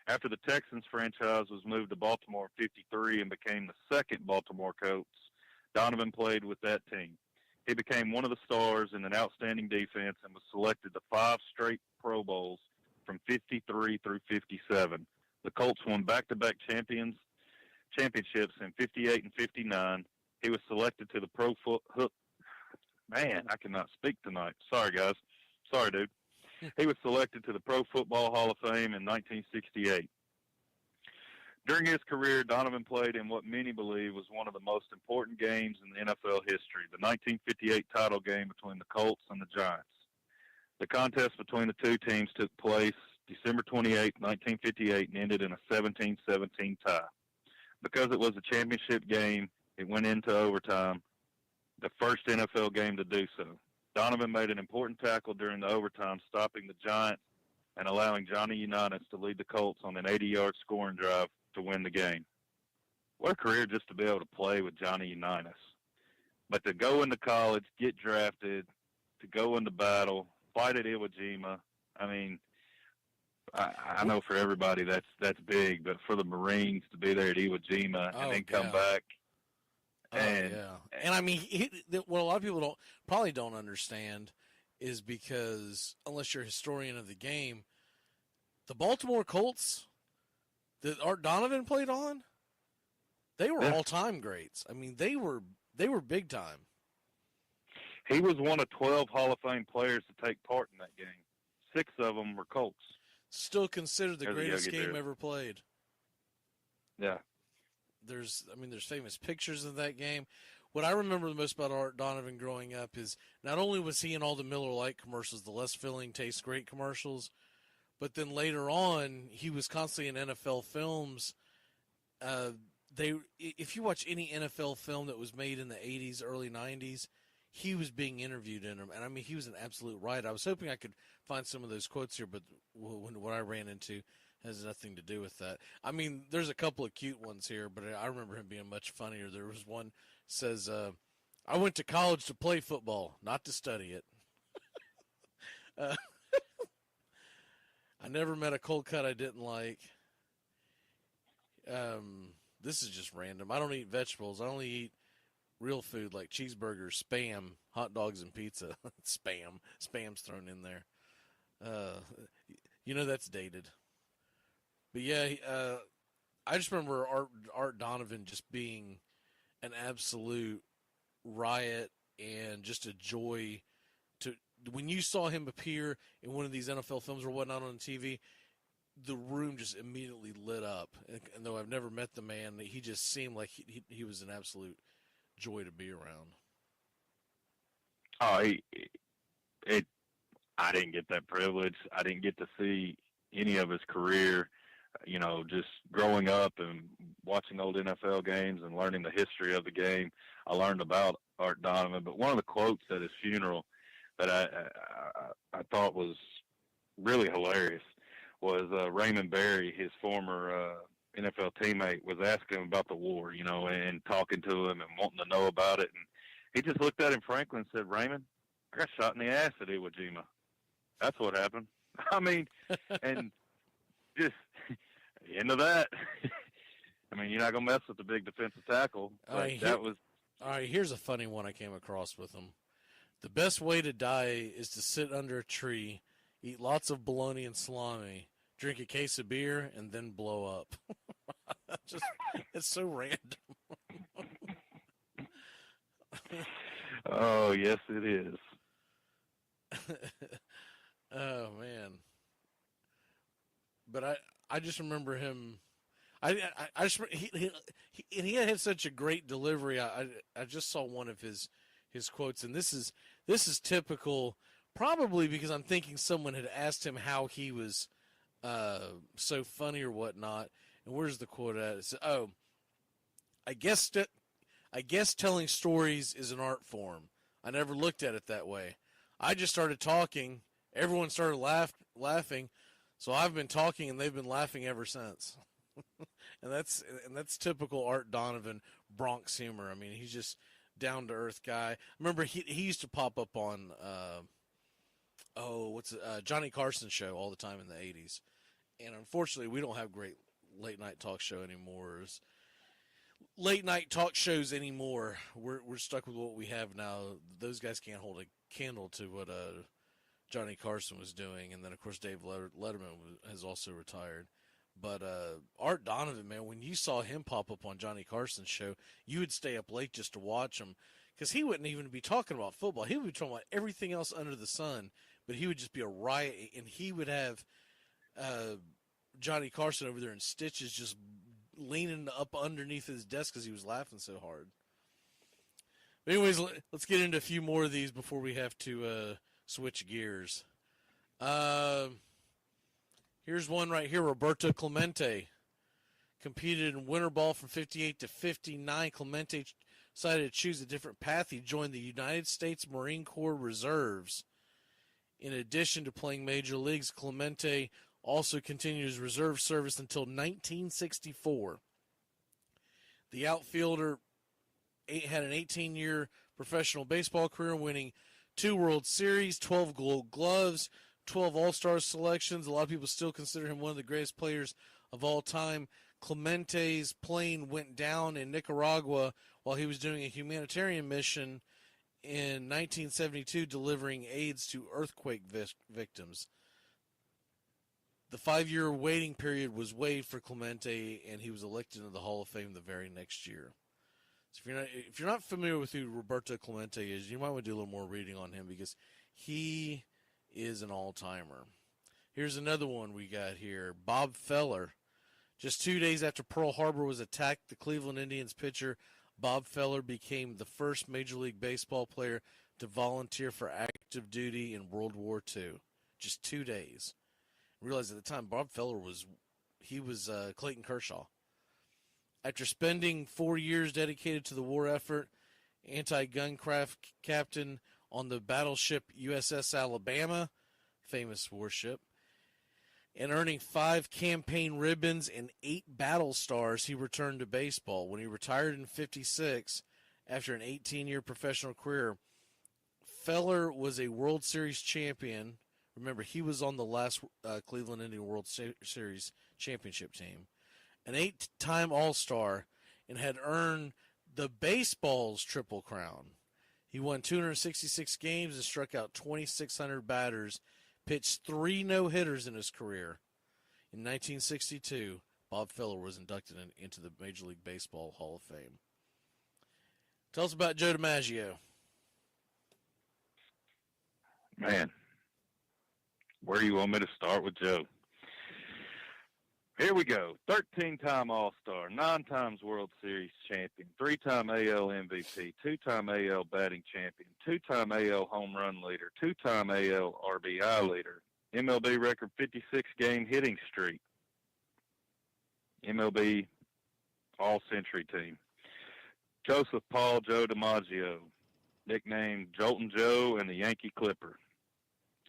After the Texans franchise was moved to Baltimore in 53 and became the second Baltimore Colts, Donovan played with that team. He became one of the stars in an outstanding defense and was selected to 5 straight Pro Bowls from 53 through 57. The Colts won back-to-back championships in 58 and 59. He was selected to the Man, I cannot speak tonight. Sorry, guys. Sorry, dude. He was selected to the Pro Football Hall of Fame in 1968. During his career, Donovan played in what many believe was one of the most important games in the NFL history, the 1958 title game between the Colts and the Giants. The contest between the two teams took place December 28, 1958, and ended in a 17-17 tie. Because it was a championship game, it went into overtime, the first NFL game to do so. Donovan made an important tackle during the overtime, stopping the Giants and allowing Johnny Unitas to lead the Colts on an 80-yard scoring drive to win the game. What a career just to be able to play with Johnny Unitas. But to go into college, get drafted, to go into battle, fight at Iwo Jima, I mean, I know for everybody that's big, but for the Marines to be there at Iwo Jima and then come back. And I mean, what a lot of people probably don't understand is because unless you're a historian of the game, the Baltimore Colts that Art Donovan played on, they were all-time greats. I mean, they were big time. He was one of 12 Hall of Fame players to take part in that game. 6 of them were Colts. Still considered the greatest game ever played. Yeah. There's famous pictures of that game. What I remember the most about Art Donovan growing up is not only was he in all the Miller Lite commercials, the less filling tastes great commercials, but then later on he was constantly in NFL films. If you watch any NFL film that was made in the 80s, early 90s, he was being interviewed in them. And I mean, he was an absolute riot. I was hoping I could find some of those quotes here, but what I ran into has nothing to do with that. I mean, there's a couple of cute ones here, but I remember him being much funnier. There was one says, I went to college to play football, not to study it. I never met a cold cut I didn't like. This is just random. I don't eat vegetables. I only eat real food like cheeseburgers, Spam, hot dogs, and pizza. Spam's thrown in there. That's dated. But yeah, I just remember Art Donovan just being an absolute riot and just a joy to when you saw him appear in one of these NFL films or whatnot on TV. The room just immediately lit up. And though I've never met the man, he just seemed like he was an absolute joy to be around. Oh, I didn't get that privilege. I didn't get to see any of his career. Just growing up and watching old NFL games and learning the history of the game, I learned about Art Donovan. But one of the quotes at his funeral that I thought was really hilarious was Raymond Berry, his former NFL teammate, was asking him about the war, and talking to him and wanting to know about it. And he just looked at him frankly and said, Raymond, I got shot in the ass at Iwo Jima. That's what happened. I mean, and just into that. I mean, you're not going to mess with the big defensive tackle. All right, here's a funny one I came across with him. The best way to die is to sit under a tree, eat lots of bologna and salami, drink a case of beer, and then blow up. It's so random. Oh, yes, it is. Oh, man. But I just remember him. I just he had such a great delivery. I just saw one of his quotes, and this is typical. Probably because I'm thinking someone had asked him how he was so funny or whatnot. And where's the quote at? It says, I guess telling stories is an art form. I never looked at it that way. I just started talking. Everyone started laughing. So I've been talking, and they've been laughing ever since. and that's typical Art Donovan Bronx humor. I mean, he's just down to earth guy. I remember he used to pop up on Johnny Carson's show all the time in the 80s. And unfortunately, we don't have great late night talk show anymore. Late night talk shows anymore. We're stuck with what we have now. Those guys can't hold a candle to what Johnny Carson was doing. And then, of course, Dave Letterman has also retired. But Art Donovan, man, when you saw him pop up on Johnny Carson's show, you would stay up late just to watch him. Because he wouldn't even be talking about football. He would be talking about everything else under the sun. But he would just be a riot. And he would have Johnny Carson over there in stitches just leaning up underneath his desk because he was laughing so hard. But anyways, let's get into a few more of these before we have to switch gears. Here's one right here. Roberto Clemente competed in winter ball from 58 to 59. Clemente decided to choose a different path. He joined the United States Marine Corps Reserves. In addition to playing major leagues, Clemente also continued his reserve service until 1964. The outfielder had an 18-year professional baseball career, winning 2 World Series, 12 Gold Gloves, 12 All-Star selections. A lot of people still consider him one of the greatest players of all time. Clemente's plane went down in Nicaragua while he was doing a humanitarian mission in 1972, delivering aids to earthquake victims. The 5-year waiting period was waived for Clemente, and he was elected into the Hall of Fame the very next year. So if you're not familiar with who Roberto Clemente is, you might want to do a little more reading on him because he is an all-timer. Here's another one we got here. Bob Feller. Just 2 days after Pearl Harbor was attacked, the Cleveland Indians pitcher Bob Feller became the first Major League Baseball player to volunteer for active duty in World War II. Just 2 days. I realized at the time Bob Feller was Clayton Kershaw. After spending 4 years dedicated to the war effort, anti-gun craft captain on the battleship USS Alabama, famous warship, and earning 5 campaign ribbons and 8 battle stars, he returned to baseball. When he retired in 56, after an 18-year professional career, Feller was a World Series champion. Remember, he was on the last Cleveland Indian World Series championship team. An 8-time All-Star, and had earned the baseball's Triple Crown. He won 266 games and struck out 2,600 batters, pitched 3 no-hitters in his career. In 1962, Bob Feller was inducted into the Major League Baseball Hall of Fame. Tell us about Joe DiMaggio. Man, where do you want me to start with Joe? Here we go. 13-time All-Star, 9 times World Series champion, 3-time AL MVP, 2-time AL batting champion, 2-time AL home run leader, 2-time AL RBI leader, MLB record 56-game hitting streak, MLB All-Century team. Joseph Paul Joe DiMaggio, nicknamed Joltin' Joe and the Yankee Clipper.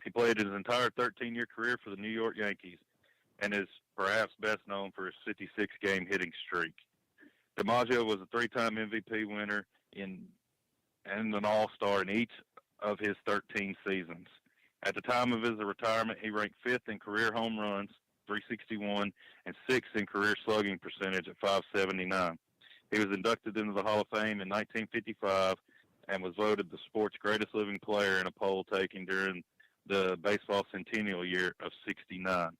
He played his entire 13-year career for the New York Yankees and is perhaps best known for his 56-game hitting streak. DiMaggio was a 3-time MVP winner and an All-Star in each of his 13 seasons. At the time of his retirement, he ranked 5th in career home runs, 361, and 6th in career slugging percentage at 579. He was inducted into the Hall of Fame in 1955 and was voted the sport's greatest living player in a poll taken during the baseball centennial year of 69.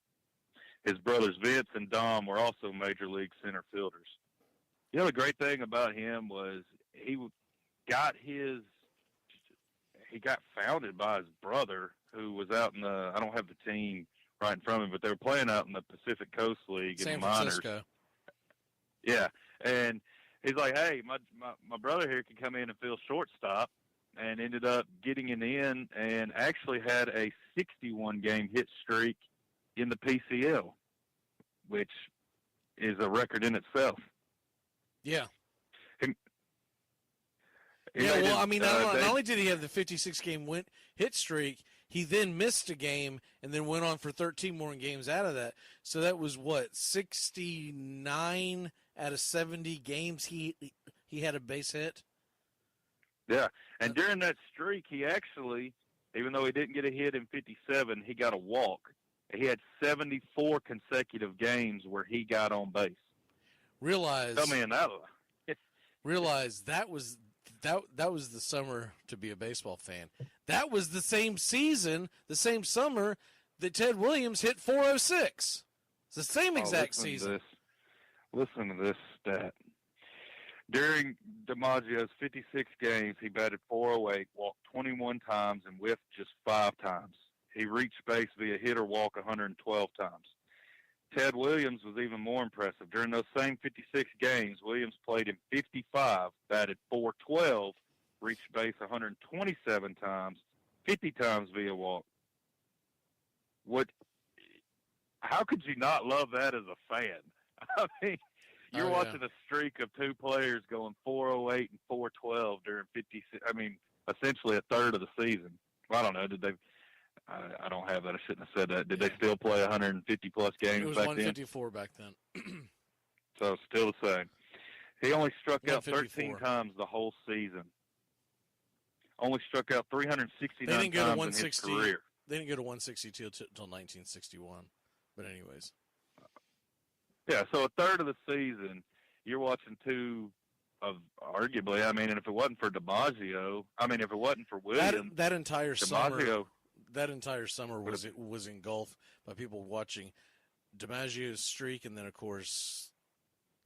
His brothers Vince and Dom were also major league center fielders. You know, the great thing about him was he got founded by his brother, who was out in the, I don't have the team right in front of me, but they were playing out in the Pacific Coast League in the minors. Yeah, and he's like, hey, my brother here can come in and field shortstop, and ended up getting it in and actually had a 61-game hit streak in the PCL, which is a record in itself. Yeah. Not only did he have the 56-game hit streak, he then missed a game and then went on for 13 more games out of that. So that was, 69 out of 70 games he had a base hit? Yeah, and during that streak, he actually, even though he didn't get a hit in 57, he got a walk. He had 74 consecutive games where he got on base. Realize that was the summer to be a baseball fan. That was the same season, the same summer that Ted Williams hit 406. It's the same exact season. Listen to this stat. During DiMaggio's 56 games, he batted .408, walked 21 times, and whiffed just 5 times. He reached base via hit or walk 112 times. Ted Williams was even more impressive. During those same 56 games, Williams played in 55, batted .412, reached base 127 times, 50 times via walk. how could you not love that as a fan? I mean, you're watching a streak of two players going 408 and 412 during 50. I mean, essentially a third of the season. I don't know. Did they? I don't have that. I shouldn't have said that. Did they still play 150 plus games It was back 154 back then. So it's still the same. He only struck out 13 154. times the whole season. Only struck out 369 They didn't go to times in 160. his career. They didn't go to 162 until 1961. But anyways. Yeah, so a third of the season, you're watching two of arguably. I mean, and if it wasn't for DiMaggio, if it wasn't for Williams, that entire DiMaggio, summer was engulfed by people watching DiMaggio's streak, and then of course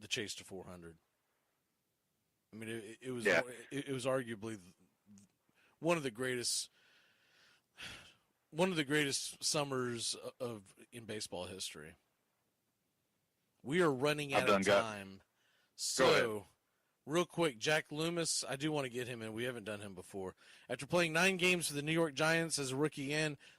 the chase to 400. I mean, it was arguably one of the greatest summers in baseball history. We are running out of time. So, real quick, Jack Loomis, I do want to get him in. We haven't done him before. After playing 9 games for the New York Giants as a rookie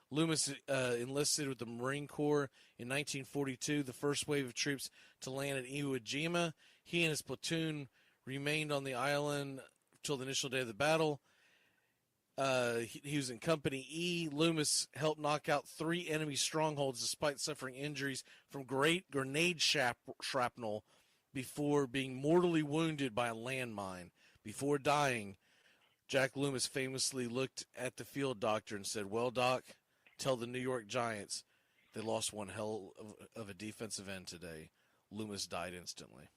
Loomis enlisted with the Marine Corps in 1942, the first wave of troops to land at Iwo Jima. He and his platoon remained on the island until the initial day of the battle. He was in Company E. Loomis helped knock out 3 enemy strongholds despite suffering injuries from great grenade shrapnel before being mortally wounded by a landmine. Before dying, Jack Loomis famously looked at the field doctor and said, "Well, Doc, tell the New York Giants they lost one hell of a defensive end today." Loomis died instantly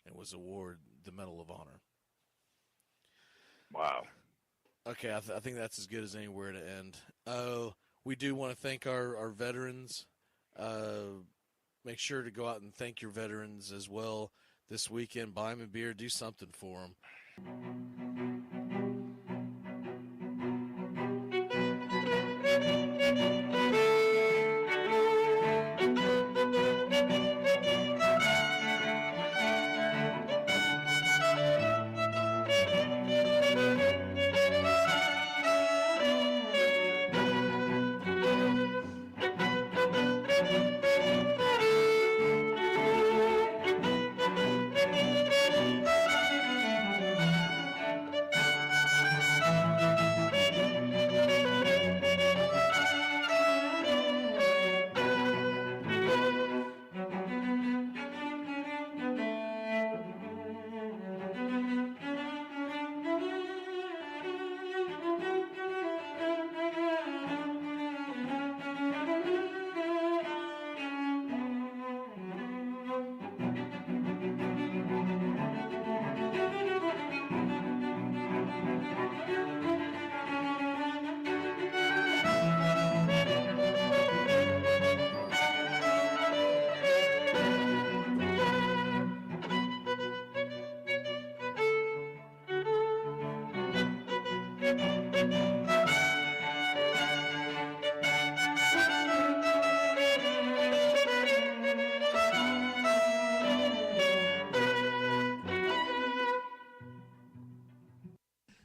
and was awarded the Medal of Honor. Wow. Okay, I think that's as good as anywhere to end. We do want to thank our veterans. Make sure to go out and thank your veterans as well this weekend. Buy them a beer. Do something for them.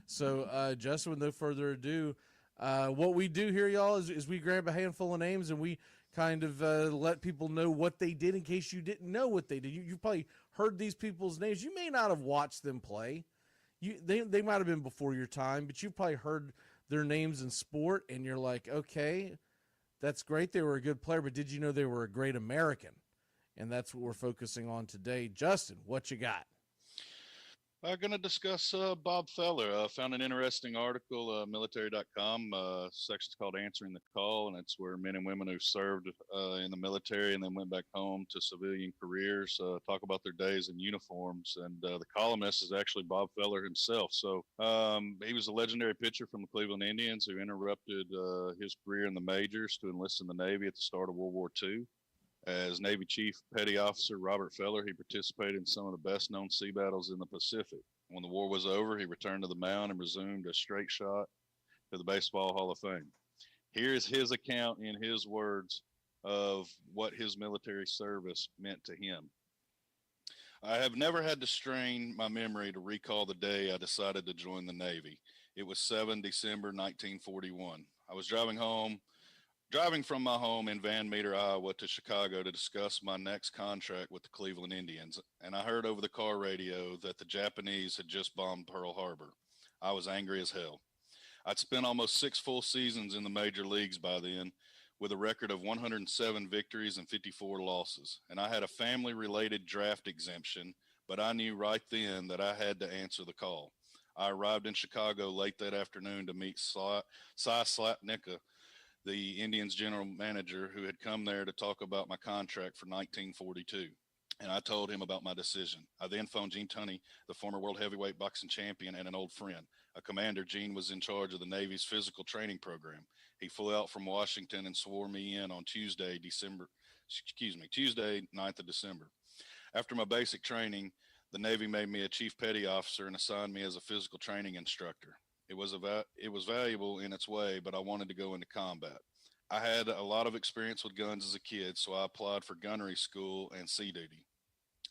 So, Justin, with no further ado, what we do here, y'all, is we grab a handful of names and we kind of let people know what they did in case you didn't know what they did. You've probably heard these people's names. You may not have watched them play. They might have been before your time, but you've probably heard their names in sport, and you're like, okay, that's great. They were a good player, but did you know they were a great American? And that's what we're focusing on today. Justin, what you got? I'm going to discuss Bob Feller. Found an interesting article, military.com. Section's called Answering the Call, and it's where men and women who served in the military and then went back home to civilian careers talk about their days in uniforms. And the columnist is actually Bob Feller himself. So he was a legendary pitcher from the Cleveland Indians who interrupted his career in the majors to enlist in the Navy at the start of World War II. As Navy Chief Petty Officer Robert Feller, he participated in some of the best-known sea battles in the Pacific. When the war was over, he returned to the mound and resumed a straight shot to the Baseball Hall of Fame. Here is his account in his words of what his military service meant to him. I have never had to strain my memory to recall the day I decided to join the Navy. It was 7 December 1941. I was driving home Driving from my home in Van Meter, Iowa to Chicago to discuss my next contract with the Cleveland Indians, and I heard over the car radio that the Japanese had just bombed Pearl Harbor. I was angry as hell. I'd spent almost 6 full seasons in the major leagues by then, with a record of 107 victories and 54 losses, and I had a family-related draft exemption, but I knew right then that I had to answer the call. I arrived in Chicago late that afternoon to meet Cy Slapnicka, the Indians general manager, who had come there to talk about my contract for 1942. And I told him about my decision. I then phoned Gene Tunney, the former world heavyweight boxing champion and an old friend. A commander, Gene was in charge of the Navy's physical training program. He flew out from Washington and swore me in on Tuesday, 9th of December. After my basic training, the Navy made me a chief petty officer and assigned me as a physical training instructor. It was valuable in its way, but I wanted to go into combat. I had a lot of experience with guns as a kid, so I applied for gunnery school and sea duty.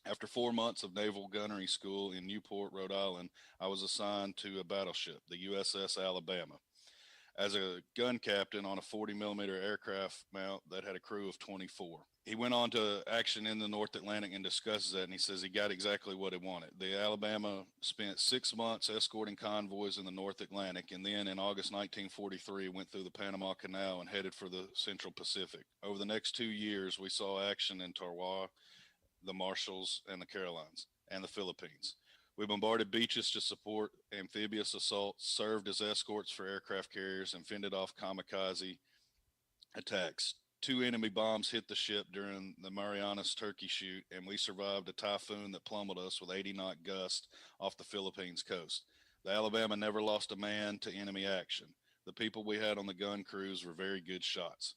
After 4 months of naval gunnery school in Newport, Rhode Island, I was assigned to a battleship, the USS Alabama, as a gun captain on a 40-millimeter aircraft mount that had a crew of 24. He went on to action in the North Atlantic and discusses that, and he says he got exactly what he wanted. The Alabama spent 6 months escorting convoys in the North Atlantic, and then in August 1943 went through the Panama Canal and headed for the Central Pacific. Over the next 2 years, we saw action in Tarawa, the Marshalls, and the Carolines, and the Philippines. We bombarded beaches to support amphibious assaults, served as escorts for aircraft carriers, and fended off kamikaze attacks. 2 enemy bombs hit the ship during the Marianas turkey shoot, and we survived a typhoon that plummeted us with 80-knot gusts off the Philippines coast. The Alabama never lost a man to enemy action. The people we had on the gun crews were very good shots.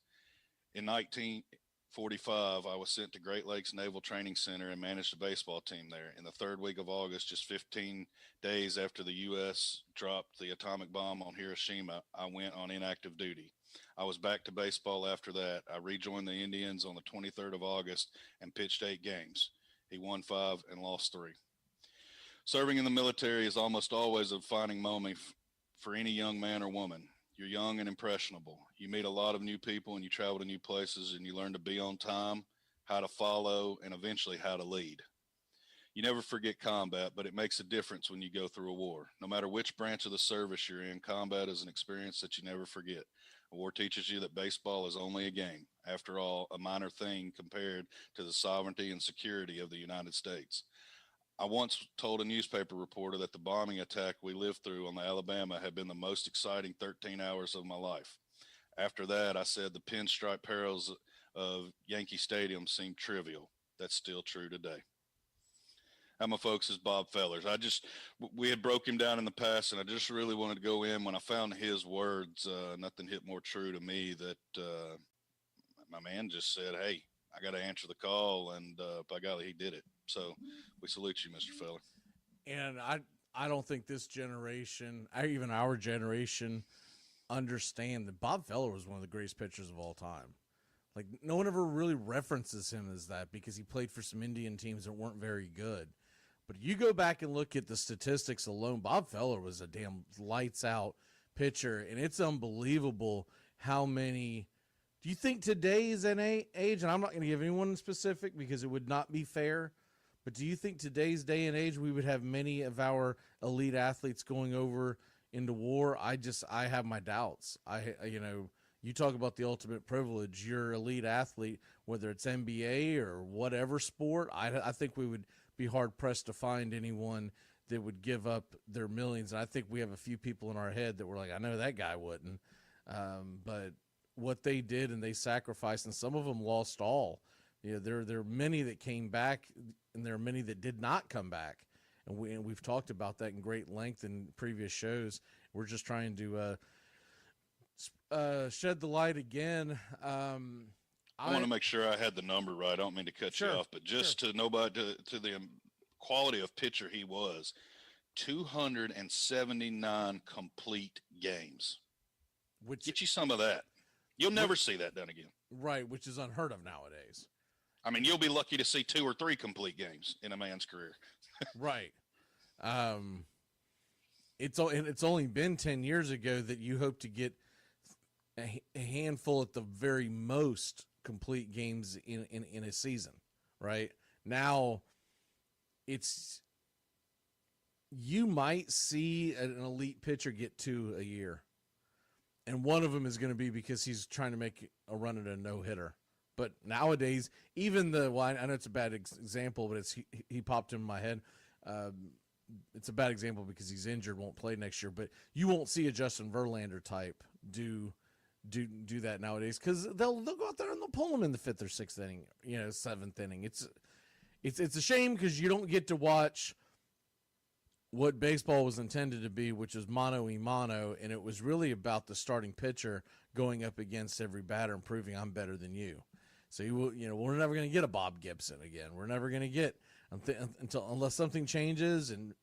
In 1945, I was sent to Great Lakes Naval Training Center and managed a baseball team there. In the 3rd week of August, just 15 days after the U.S. dropped the atomic bomb on Hiroshima, I went on inactive duty. I was back to baseball after that. I rejoined the Indians on the 23rd of August and pitched 8 games. He won 5 and lost 3. Serving in the military is almost always a defining moment for any young man or woman. You're young and impressionable. You meet a lot of new people and you travel to new places, and you learn to be on time, how to follow, and eventually how to lead. You never forget combat, but it makes a difference when you go through a war. No matter which branch of the service you're in, combat is an experience that you never forget. A war teaches you that baseball is only a game. After all, a minor thing compared to the sovereignty and security of the United States. I once told a newspaper reporter that the bombing attack we lived through on the Alabama had been the most exciting 13 hours of my life. After that, I said the pinstripe perils of Yankee Stadium seemed trivial. That's still true today. How my folks is Bob Fellers. We had broke him down in the past, and I just really wanted to go in when I found his words. Nothing hit more true to me that my man just said, hey, I got to answer the call, and by golly, he did it. So we salute you, Mr. Feller. And I don't think this generation, even our generation, understand that Bob Feller was one of the greatest pitchers of all time. Like, no one ever really references him as that because he played for some Indian teams that weren't very good. But you go back and look at the statistics alone, Bob Feller was a damn lights-out pitcher, and it's unbelievable how many – do you think today's age, and I'm not going to give anyone specific because it would not be fair, but do you think today's day and age we would have many of our elite athletes going over into war? I have my doubts. You talk about the ultimate privilege. You're elite athlete, whether it's NBA or whatever sport. I think we would be hard pressed to find anyone that would give up their millions. And I think we have a few people in our head that were like, I know that guy wouldn't. But what they did and they sacrificed, and some of them lost all. There are many that came back, and there are many that did not come back. And we've talked about that in great length in previous shows. We're just trying to shed the light again. I want to make sure I had the number right. I don't mean to cut you off, but just to the quality of pitcher he was, 279 complete games. Get you some of that. You'll never see that done again. Right, which is unheard of nowadays. I mean, you'll be lucky to see 2 or 3 complete games in a man's career. Right. It's only been 10 years ago that you hope to get a handful at the very most complete games in a season, right? Now you might see an elite pitcher get 2 a year. And one of them is going to be because he's trying to make a run at a no-hitter. But nowadays, even I know it's a bad example, but he popped in my head. It's a bad example because he's injured, won't play next year. But you won't see a Justin Verlander type do that nowadays because they'll go out there and they'll pull him in the 5th or 6th inning, 7th inning. It's a shame because you don't get to watch what baseball was intended to be, which is mano a mano, and it was really about the starting pitcher going up against every batter and proving I'm better than you. So we're never going to get a Bob Gibson again. We're never going to get unless something changes, and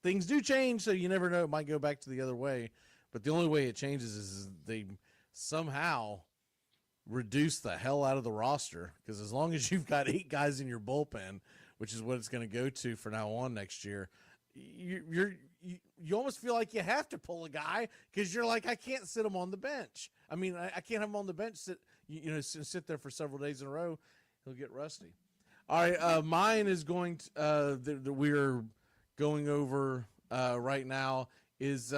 things do change. So you never know; it might go back to the other way. But the only way it changes is they somehow reduce the hell out of the roster. Because as long as you've got 8 guys in your bullpen, which is what it's going to go to for now on next year, you almost feel like you have to pull a guy because you're like, I can't sit him on the bench. I mean, I can't have him on the bench sit there for several days in a row. He'll get rusty. All right, mine is going to that we're going over right now is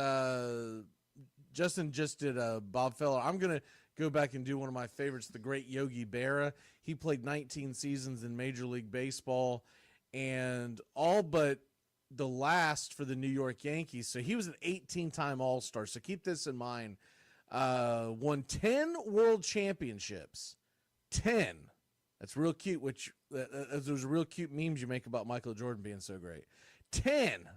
Justin just did Bob Feller. I'm gonna go back and do one of my favorites, the great Yogi Berra. He played 19 seasons in Major League Baseball, and all but the last for the New York Yankees. So he was an 18-time All-Star. So keep this in mind. Won 10 World Championships. 10. That's real cute, which those real cute memes you make about Michael Jordan being so great. 10.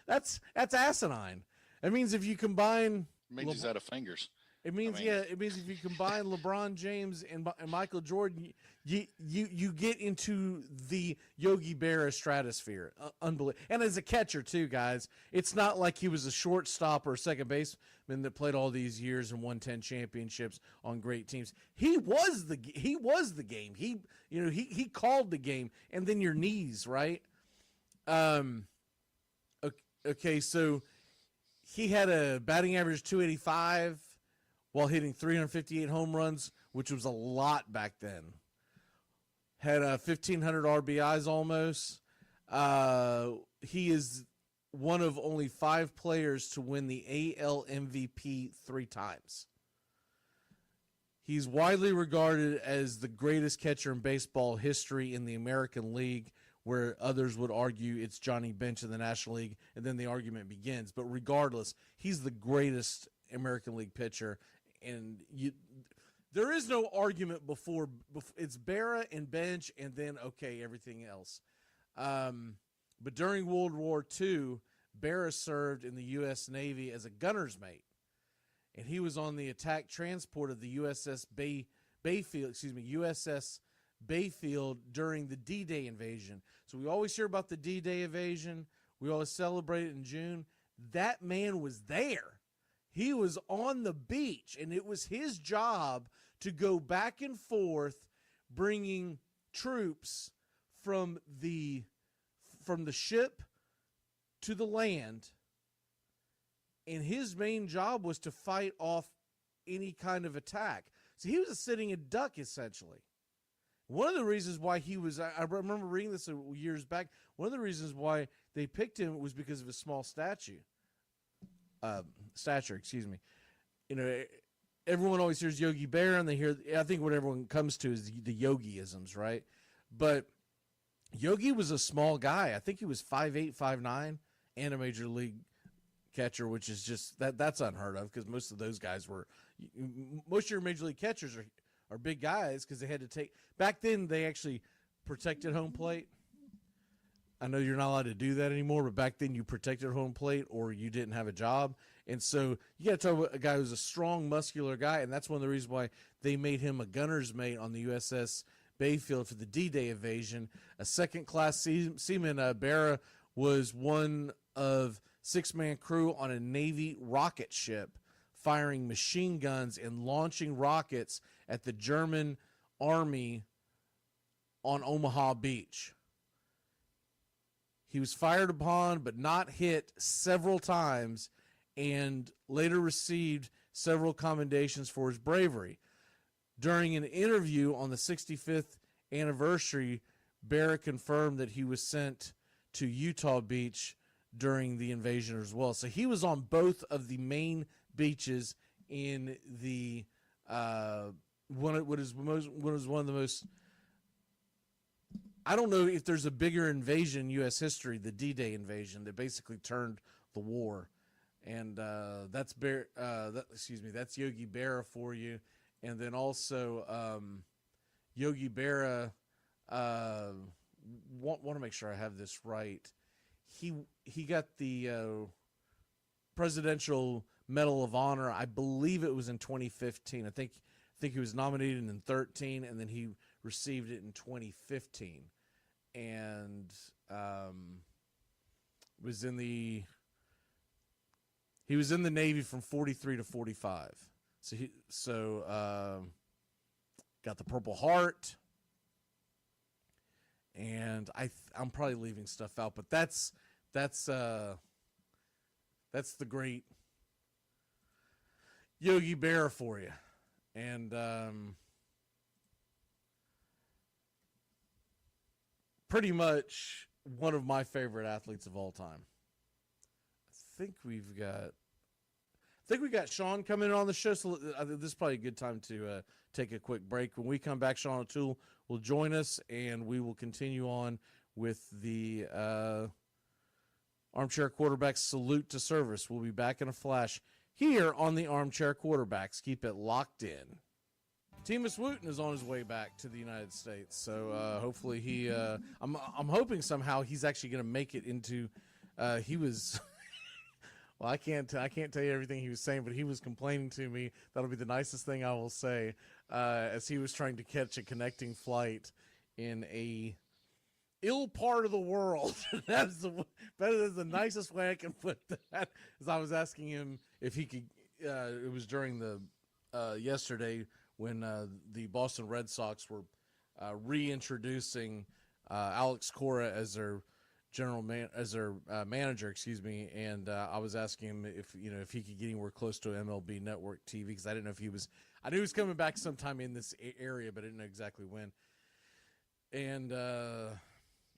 That's asinine. It means if you combine... It means he's out of fingers. It means, it means if you combine LeBron James and Michael Jordan, you get into the Yogi Berra stratosphere. Unbelievable. And as a catcher, too, guys, it's not like he was a shortstop or a second baseman that played all these years and won 10 championships on great teams. He was the game. He called the game. And then your knees, right? Okay, so he had a batting average 285. While hitting 358 home runs, which was a lot back then. Had 1,500 RBIs almost. He is one of only 5 players to win the AL MVP 3 times. He's widely regarded as the greatest catcher in baseball history in the American League, where others would argue it's Johnny Bench in the National League, and then the argument begins. But regardless, he's the greatest American League pitcher. And there is no argument before it's Berra and Bench, and then everything else. But during World War II, Berra served in the U.S. Navy as a gunner's mate, and he was on the attack transport of the USS Bayfield during the D-Day invasion. So we always hear about the D-Day invasion. We always celebrate it in June. That man was there. He was on the beach, and it was his job to go back and forth, bringing troops from the ship to the land. And his main job was to fight off any kind of attack. So he was a sitting duck, essentially. One of the reasons why he was, I remember reading this years back, one of the reasons why they picked him was because of his small stature. Everyone always hears Yogi Berra, and I think what everyone comes to is the Yogi-isms, right? But Yogi was a small guy. I think he was 5'8", 5'9", and a major league catcher, which is just that's unheard of because most of those guys most of your major league catchers are big guys because they had to take back then. They actually protected home plate. I know you're not allowed to do that anymore, but back then you protected home plate or you didn't have a job. And so you got to talk about a guy who's a strong, muscular guy, and that's one of the reasons why they made him a gunner's mate on the USS Bayfield for the D-Day invasion. A second-class seaman, Berra was one of 6-man crew on a Navy rocket ship, firing machine guns and launching rockets at the German Army on Omaha Beach. He was fired upon but not hit several times and later received several commendations for his bravery. During an interview on the 65th anniversary, Berra confirmed that he was sent to Utah Beach during the invasion as well. So he was on both of the main beaches in the what was one of the most, I don't know if there's a bigger invasion in U.S. history, the D-Day invasion that basically turned the war. And that's Yogi Berra for you. And then also Yogi Berra, want to make sure I have this right. He got the Presidential Medal of Honor. I believe it was in 2015. I think he was nominated in 2013, and then he received it in 2015, and was in the Navy from 43 to 45. So got the Purple Heart, and I'm probably leaving stuff out, but that's the great Yogi Berra for you. And pretty much one of my favorite athletes of all time. I think we got Sean coming in on the show, so this is probably a good time to take a quick break. When we come back, Sean O'Toole will join us, and we will continue on with the Armchair Quarterbacks Salute to Service. We'll be back in a flash here on the Armchair Quarterbacks. Keep it locked in. Teamus Wooten is on his way back to the United States, so hopefully he. I'm hoping somehow he's actually going to make it into. He was. Well, I can't tell you everything he was saying, but he was complaining to me. That'll be the nicest thing I will say, as he was trying to catch a connecting flight in a ill part of the world. That is the nicest way I can put that. As I was asking him if he could. It was during the yesterday when the Boston Red Sox were reintroducing Alex Cora as their manager, excuse me, and I was asking him if he could get anywhere close to MLB Network TV, because I didn't know if he was. I knew he was coming back sometime in this area, but I didn't know exactly when. And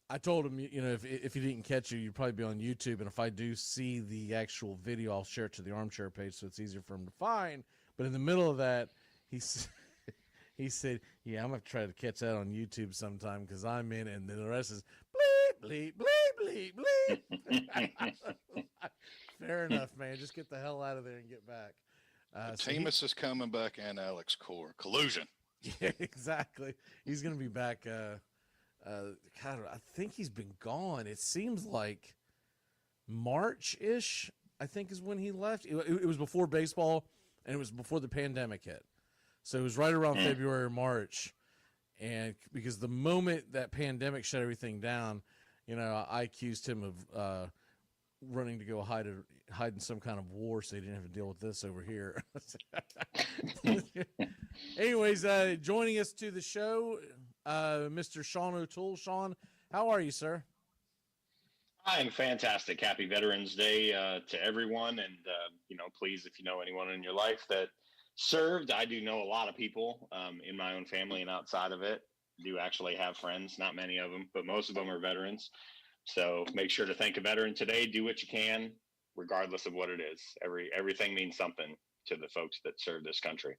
I told him, if he didn't catch you, you'd probably be on YouTube, and if I do see the actual video, I'll share it to the Armchair page so it's easier for him to find. But in the middle of that, he said, "Yeah, I'm gonna try to catch that on YouTube sometime because I'm in," and then the rest is bleep, bleep, bleep, bleep, bleep. Fair enough, man. Just get the hell out of there and get back. Teamus is coming back, and Alex Cora. Collusion. Yeah, exactly. He's going to be back. God, I think he's been gone. It seems like March-ish, I think, is when he left. It was before baseball, and it was before the pandemic hit. So it was right around February or March. And because the moment that pandemic shut everything down, I accused him of running to go hide in some kind of war, so he didn't have to deal with this over here. Anyways, joining us to the show, Mr. Sean O'Toole. Sean, how are you, sir? I'm fantastic. Happy Veterans Day to everyone. And, please, if you know anyone in your life that served, I do know a lot of people in my own family and outside of it. Do actually have friends, not many of them, but most of them are veterans. So make sure to thank a veteran today. Do what you can, regardless of what it is. Everything means something to the folks that serve this country.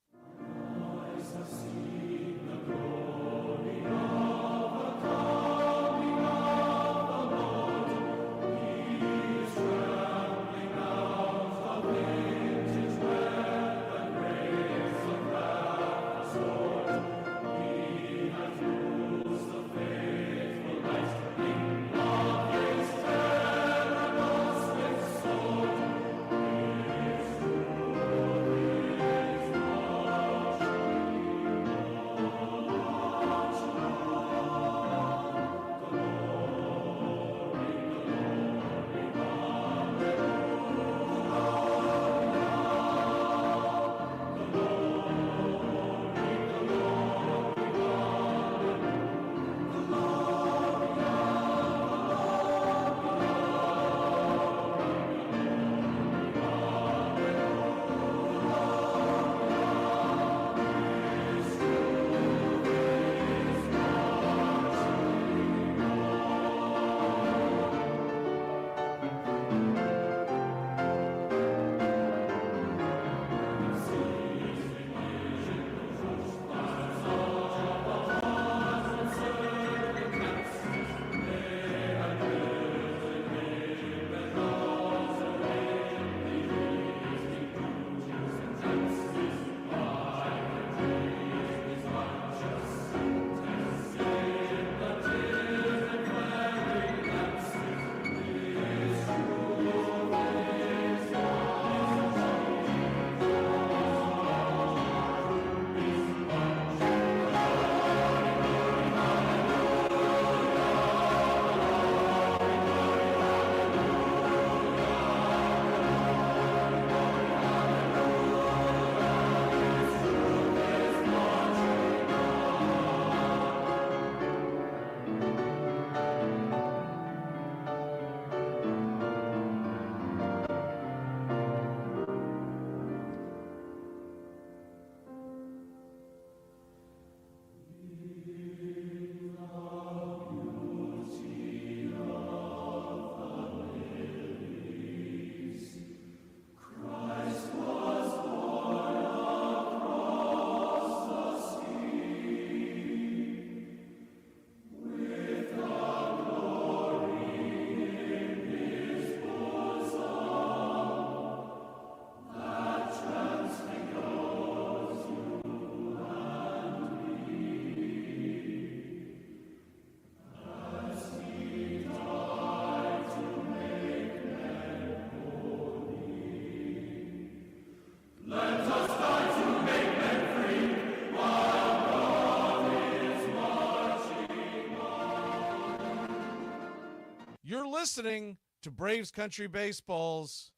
listening to Braves Country Baseball's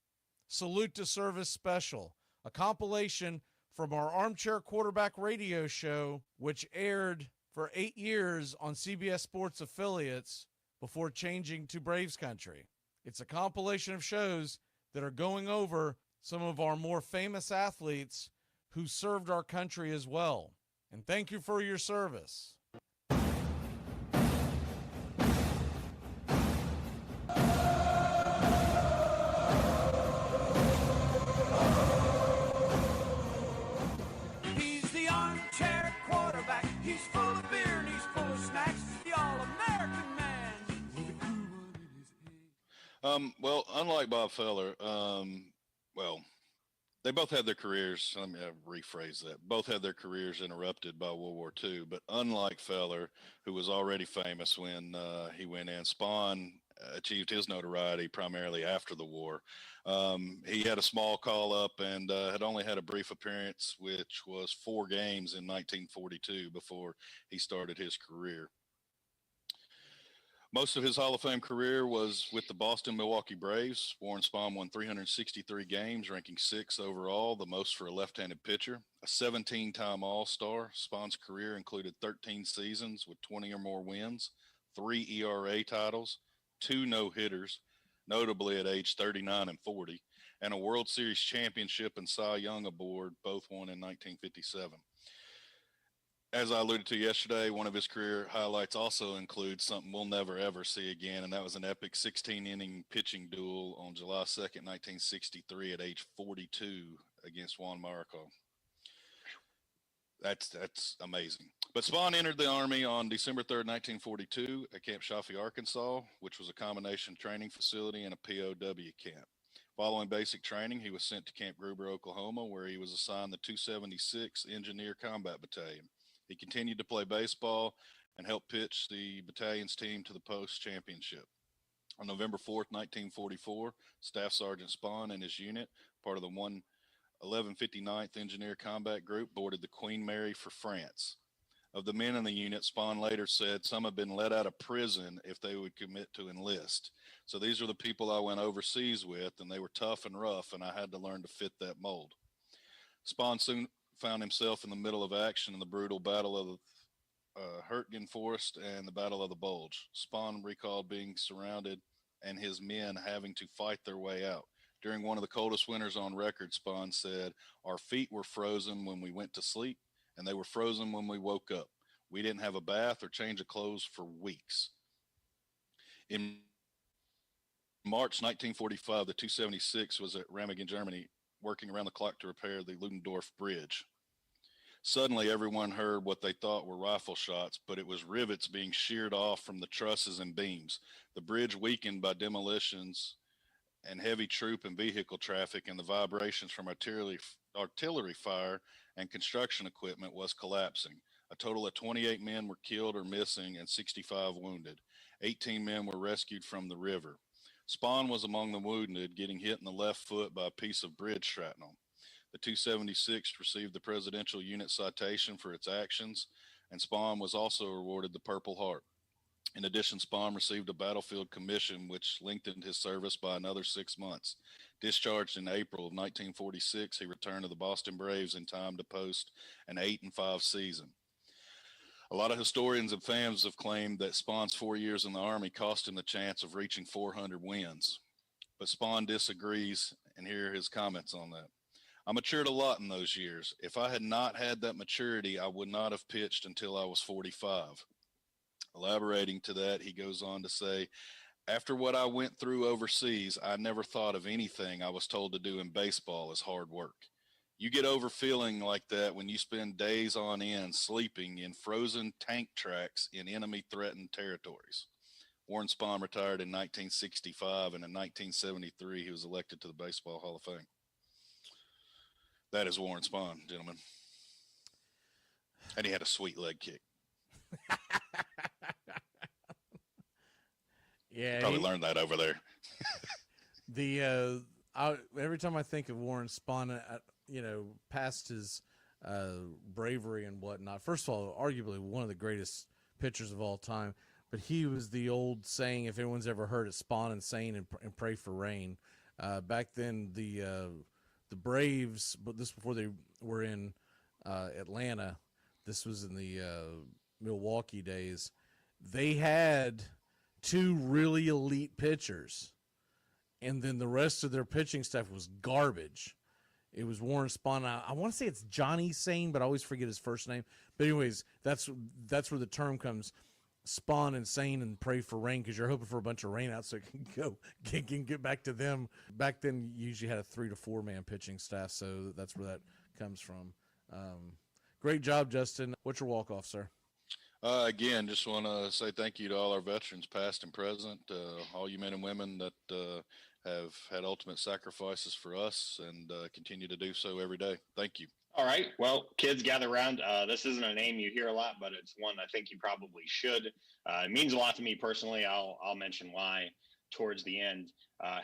Salute to Service special, a compilation from our Armchair Quarterback radio show, which aired for 8 years on CBS Sports affiliates before changing to Braves Country. It's a compilation of shows that are going over some of our more famous athletes who served our country as well. And thank you for your service. He's the armchair quarterback. He's full of beer and he's full of snacks. The all-American man with a cool one in his hand. Well, unlike Bob Feller, they both had their careers. Let me rephrase that. Both had their careers interrupted by World War II. But unlike Feller, who was already famous when he went in, Spahn achieved his notoriety primarily after the war. He had a small call-up and had only had a brief appearance, which was 4 games in 1942 before he started his career. Most of his Hall of Fame career was with the Boston-Milwaukee Braves. Warren Spahn won 363 games, ranking 6th overall, the most for a left-handed pitcher. A 17-time All-Star, Spahn's career included 13 seasons with 20 or more wins, 3 ERA titles, 2 no-hitters, notably at age 39 and 40, and a World Series championship and Cy Young award, both won in 1957. As I alluded to yesterday, one of his career highlights also includes something we'll never, ever see again, and that was an epic 16-inning pitching duel on July 2nd, 1963 at age 42 against Juan Marichal. That's amazing. But Spahn entered the Army on December 3rd, 1942 at Camp Chaffee, Arkansas, which was a combination training facility and a POW camp. Following basic training, he was sent to Camp Gruber, Oklahoma, where he was assigned the 276 Engineer Combat Battalion. He continued to play baseball and helped pitch the battalion's team to the post championship. On November 4th, 1944, Staff Sergeant Spahn and his unit, part of the 1159th Engineer Combat Group, boarded the Queen Mary for France. Of the men in the unit, Spahn later said some had been let out of prison if they would commit to enlist. So these are the people I went overseas with, and they were tough and rough, and I had to learn to fit that mold. Spahn soon found himself in the middle of action in the brutal Battle of the Hurtgen Forest and the Battle of the Bulge. Spahn recalled being surrounded and his men having to fight their way out. During one of the coldest winters on record, Spahn said, "Our feet were frozen when we went to sleep, and they were frozen when we woke up. We didn't have a bath or change of clothes for weeks." In March 1945, the 276 was at Ramingen, Germany, working around the clock to repair the Ludendorff Bridge. Suddenly, everyone heard what they thought were rifle shots, but it was rivets being sheared off from the trusses and beams. The bridge, weakened by demolitions and heavy troop and vehicle traffic and the vibrations from artillery fire and construction equipment, was collapsing. A total of 28 men were killed or missing and 65 wounded. 18 men were rescued from the river. Spahn was among the wounded, getting hit in the left foot by a piece of bridge shrapnel. The 276 received the Presidential Unit Citation for its actions, and Spahn was also awarded the Purple Heart. In addition, Spahn received a battlefield commission, which lengthened his service by another 6 months. Discharged in April of 1946, he returned to the Boston Braves in time to post an 8-5 season. A lot of historians and fans have claimed that Spahn's 4 years in the Army cost him the chance of reaching 400 wins. But Spahn disagrees, and here are his comments on that. "I matured a lot in those years. If I had not had that maturity, I would not have pitched until I was 45. Elaborating to that, he goes on to say, "After what I went through overseas, I never thought of anything I was told to do in baseball as hard work. You get over feeling like that when you spend days on end sleeping in frozen tank tracks in enemy-threatened territories." Warren Spahn retired in 1965, and in 1973, he was elected to the Baseball Hall of Fame. That is Warren Spahn, gentlemen. And he had a sweet leg kick. Yeah, Probably learned that over there. Every time I think of Warren Spahn, past his bravery and whatnot. First of all, arguably one of the greatest pitchers of all time. but he was the old saying, if anyone's ever heard it, spawn insane and pray for rain. Back then, the Braves, but this before they were in Atlanta, this was in the Milwaukee days, they had two really elite pitchers, and then the rest of their pitching staff was garbage. It was Warren Spahn. I want to say it's Johnny Sane, but I always forget his first name. But anyways, that's where the term comes, spawn and sane and pray for rain, because you're hoping for a bunch of rain out so it can get back to them. Back then, you usually had a 3 to 4 man pitching staff, so that's where that comes from. Great job, Justin. What's your walk-off, sir? Again, just want to say thank you to all our veterans, past and present, all you men and women that have had ultimate sacrifices for us and continue to do so every day. Thank you. All right. Well, kids, gather around. This isn't a name you hear a lot, but it's one I think you probably should. It means a lot to me personally. I'll mention why towards the end.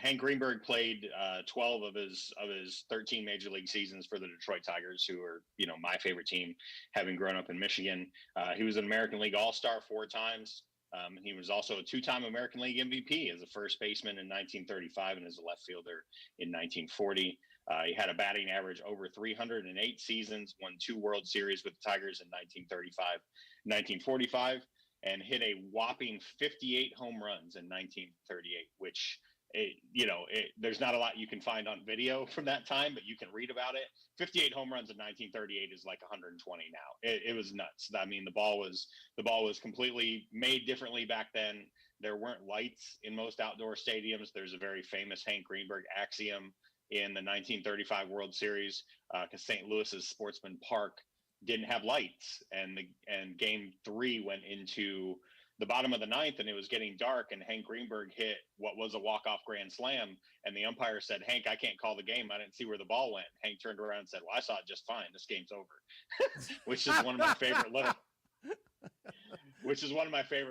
Hank Greenberg played 12 of his 13 major league seasons for the Detroit Tigers, who are, my favorite team, having grown up in Michigan. He was an American League All-Star 4 times. He was also a 2-time American League MVP as a first baseman in 1935 and as a left fielder in 1940. He had a batting average over 308 seasons, won 2 World Series with the Tigers in 1935, 1945, and hit a whopping 58 home runs in 1938, which, there's not a lot you can find on video from that time, but you can read about it. 58 home runs in 1938 is like 120 now. It was nuts. I mean, the ball was completely made differently back then. There weren't lights in most outdoor stadiums. There's a very famous Hank Greenberg axiom in the 1935 World Series, because St. Louis's Sportsman Park didn't have lights, and Game 3 went into the bottom of the 9th, and it was getting dark, and Hank Greenberg hit what was a walk-off grand slam, and the umpire said, "Hank, I can't call the game. I didn't see where the ball went." Hank turned around and said, "Well, I saw it just fine. This game's over," which is one of my favorite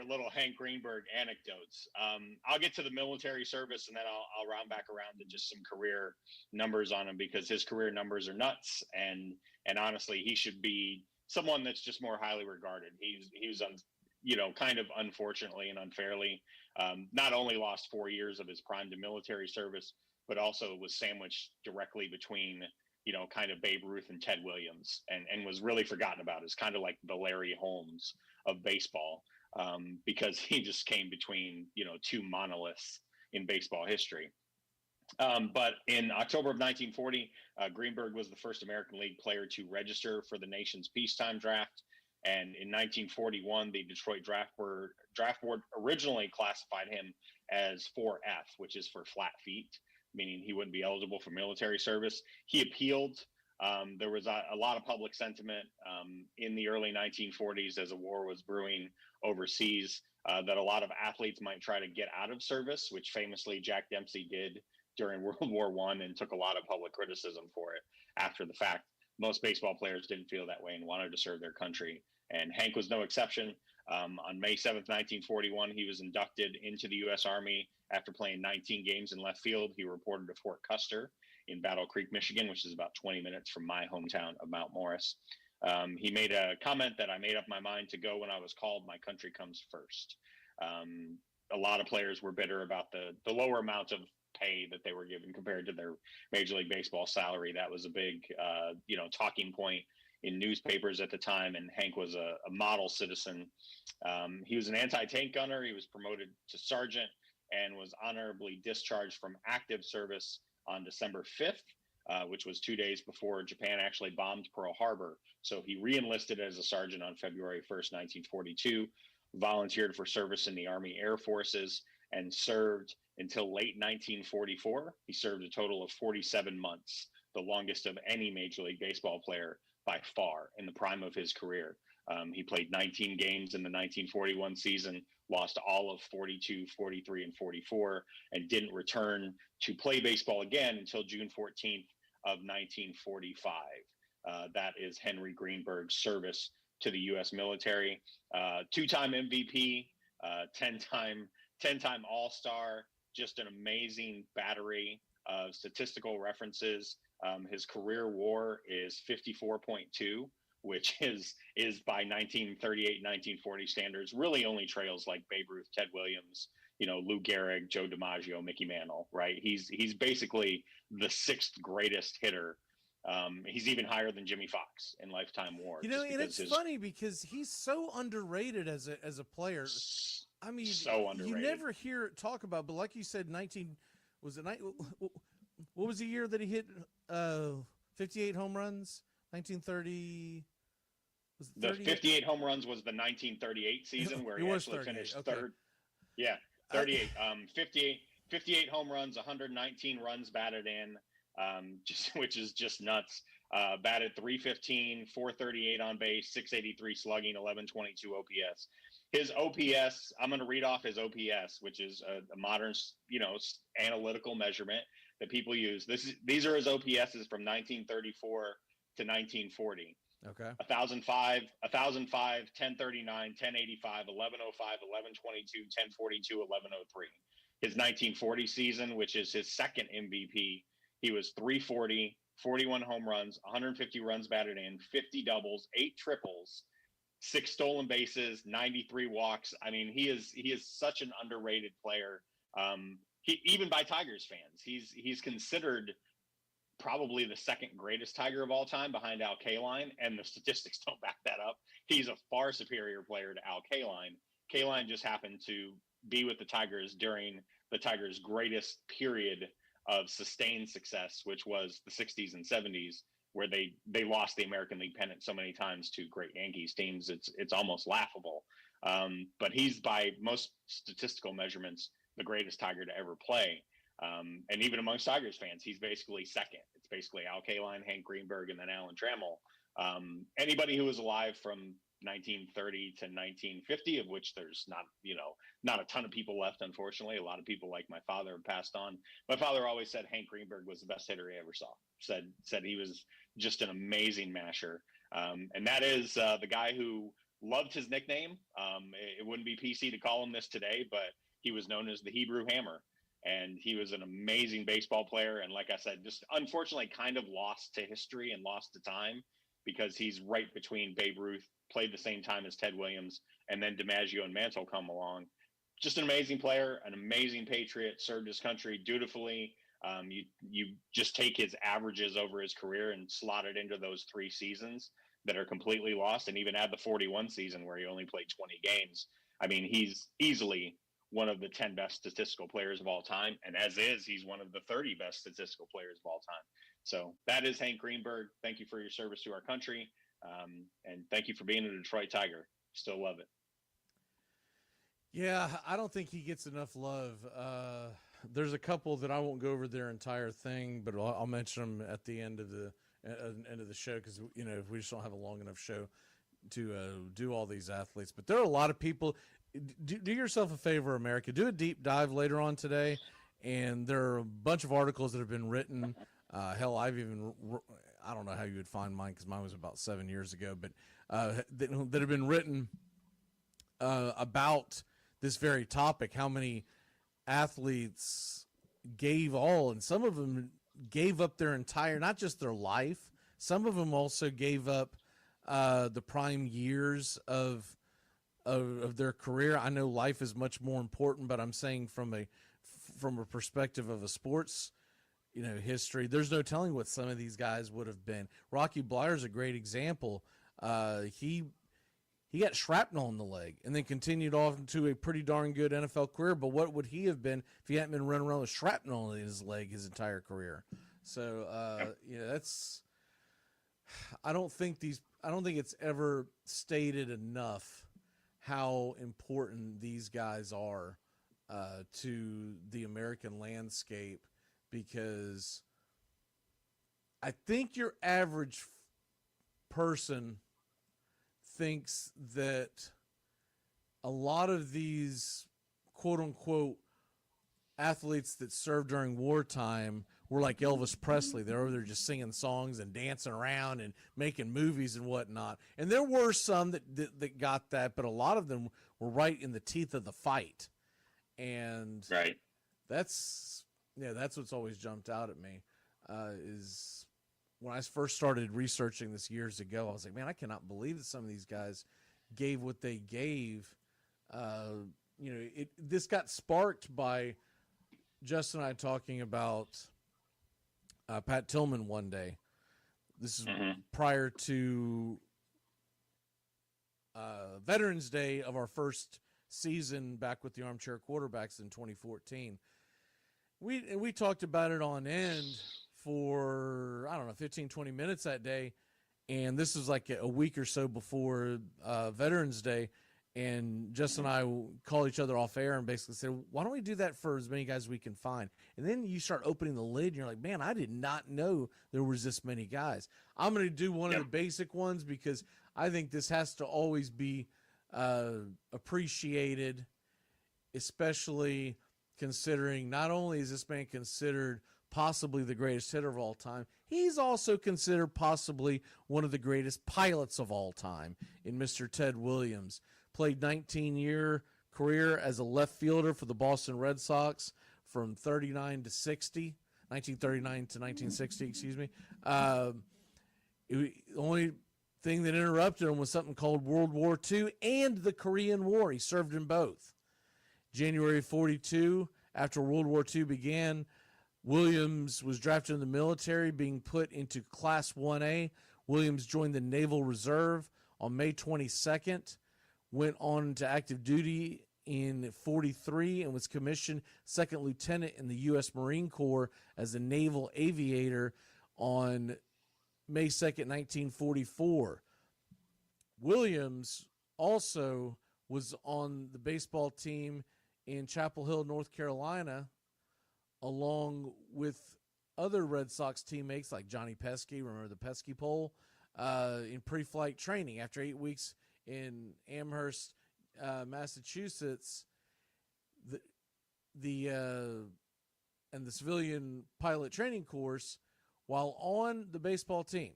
little Hank Greenberg anecdotes. I'll get to the military service, and then I'll round back around to just some career numbers on him, because his career numbers are nuts, and honestly, he should be someone that's just more highly regarded. He was kind of unfortunately and unfairly, not only lost 4 years of his prime to military service, but also was sandwiched directly between, kind of Babe Ruth and Ted Williams, and was really forgotten about as kind of like the Larry Holmes of baseball, because he just came between, 2 monoliths in baseball history. But in October of 1940, Greenberg was the first American League player to register for the nation's peacetime draft. And in 1941, the Detroit Draft Board originally classified him as 4F, which is for flat feet, meaning he wouldn't be eligible for military service. He appealed. There was a lot of public sentiment in the early 1940s, as a war was brewing overseas, that a lot of athletes might try to get out of service, which famously Jack Dempsey did during World War I, and took a lot of public criticism for it after the fact. Most baseball players didn't feel that way and wanted to serve their country, and Hank was no exception. On May 7th, 1941, he was inducted into the U.S. Army after playing 19 games in left field. He reported to Fort Custer in Battle Creek, Michigan, which is about 20 minutes from my hometown of Mount Morris. He made a comment that I made up my mind to go when I was called. My country comes first. A lot of players were bitter about the lower amount of pay that they were given compared to their Major League Baseball salary. That was a big, talking point in newspapers at the time, and Hank was a model citizen. He was an anti-tank gunner. He was promoted to sergeant and was honorably discharged from active service on December 5th, which was 2 days before Japan actually bombed Pearl Harbor. So he re-enlisted as a sergeant on February 1st, 1942, volunteered for service in the Army Air Forces, and served until late 1944. He served a total of 47 months, the longest of any Major League Baseball player by far in the prime of his career. He played 19 games in the 1941 season, lost all of 42, 43, and 44, and didn't return to play baseball again until June 14th of 1945. That is Henry Greenberg's service to the U.S. military. 2-time MVP, 10-time All-Star, just an amazing battery of statistical references. His career WAR is 54.2, which is by 1938, 1940 standards, really only trails like Babe Ruth, Ted Williams, Lou Gehrig, Joe DiMaggio, Mickey Mantle, right? He's basically the sixth greatest hitter. He's even higher than Jimmy Fox in lifetime WAR. And it's funny because he's so underrated as a player. I mean, so underrated. You never hear it talk about, but like you said, what was the year that he hit 58 home runs? 1930. Was it 30? The 58 home runs was the 1938 season where he actually finished third. Yeah, 38. 58 home runs, 119 runs batted in, which is just nuts. Batted 315, 438 on base, 683 slugging, 1122 OPS. His OPS, I'm going to read off his OPS, which is a modern, analytical measurement that people use. These are his OPSs from 1934 to 1940. Okay. 1005, 1039, 1085, 1105, 1122, 1042, 1103. His 1940 season, which is his second MVP, he was 340, 41 home runs, 150 runs batted in, 50 doubles, 8 triples, 6 stolen bases, 93 walks. I mean, he is such an underrated player. Even by Tigers fans, he's considered probably the second greatest Tiger of all time behind Al Kaline, and the statistics don't back that up. He's a far superior player to Al Kaline. Kaline just happened to be with the Tigers during the Tigers' greatest period of sustained success, which was the 60s and 70s, where they lost the American League pennant so many times to great Yankees teams. It's almost laughable. But he's, by most statistical measurements, the greatest Tiger to ever play. And even amongst Tigers fans, he's basically second. It's basically Al Kaline, Hank Greenberg, and then Alan Trammell. Anybody who was alive from 1930 to 1950, of which there's not a ton of people left, unfortunately. A lot of people like my father have passed on. My father always said Hank Greenberg was the best hitter he ever saw. Said he was just an amazing masher. And that is the guy who loved his nickname. It wouldn't be PC to call him this today, but he was known as the Hebrew Hammer. And he was an amazing baseball player. And like I said, just unfortunately kind of lost to history and lost to time, because he's right between Babe Ruth, played the same time as Ted Williams, and then DiMaggio and Mantle come along. Just an amazing player, an amazing Patriot, served his country dutifully. You just take his averages over his career and slot it into those 3 seasons that are completely lost, and even add the 41 season where he only played 20 games. I mean, he's easily one of the 10 best statistical players of all time. And he's one of the 30 best statistical players of all time. So that is Hank Greenberg. Thank you for your service to our country. And thank you for being a Detroit Tiger. Still love it. Yeah, I don't think he gets enough love. There's a couple that I won't go over their entire thing, but I'll mention them at the end of the show, because we just don't have a long enough show to do all these athletes. But there are a lot of people. Do yourself a favor, America. Do a deep dive later on today, and there are a bunch of articles that have been written. Hell, I don't know how you would find mine, because mine was about 7 years ago, but that have been written about this very topic. How many athletes gave all, and some of them gave up their entire, not just their life. Some of them also gave up the prime years of their career. I know life is much more important, but I'm saying from a perspective of a sports, history, there's no telling what some of these guys would have been. Rocky Blier is a great example. He got shrapnel in the leg and then continued off into a pretty darn good NFL career. But what would he have been if he hadn't been running around with shrapnel in his leg his entire career? So, that's, I don't think it's ever stated enough how important these guys are to the American landscape, because I think your average person thinks that a lot of these quote unquote athletes that served during wartime were like Elvis Presley. They're over there just singing songs and dancing around and making movies and whatnot. And there were some that got that, but a lot of them were right in the teeth of the fight. And right. That's what's always jumped out at me, is when I first started researching this years ago, I was like, man, I cannot believe that some of these guys gave what they gave. This got sparked by Justin and I talking about Pat Tillman one day. This is prior to Veterans Day of our first season back with the Armchair Quarterbacks in 2014. We talked about it on end for, 15, 20 minutes that day. And this was like a week or so before Veterans Day. And Justin and I called each other off air and basically said, why don't we do that for as many guys as we can find? And then you start opening the lid and you're like, man, I did not know there was this many guys. I'm going to do one of the basic ones because I think this has to always be appreciated, especially considering not only is this man considered possibly the greatest hitter of all time, he's also considered possibly one of the greatest pilots of all time in Mr. Ted Williams. Played 19-year career as a left fielder for the Boston Red Sox from 1939 to 1960, excuse me. The only thing that interrupted him was something called World War II and the Korean War. He served in both. January 42, after World War II began, Williams was drafted in the military, being put into Class 1A. Williams joined the Naval Reserve on May 22nd. Went on to active duty in 43 and was commissioned second lieutenant in the U.S. Marine Corps as a naval aviator on May 2nd, 1944. Williams also was on the baseball team in Chapel Hill, North Carolina, along with other Red Sox teammates like Johnny Pesky, remember the Pesky pole, in pre-flight training. After 8 weeks in Amherst, Massachusetts, the civilian pilot training course while on the baseball team.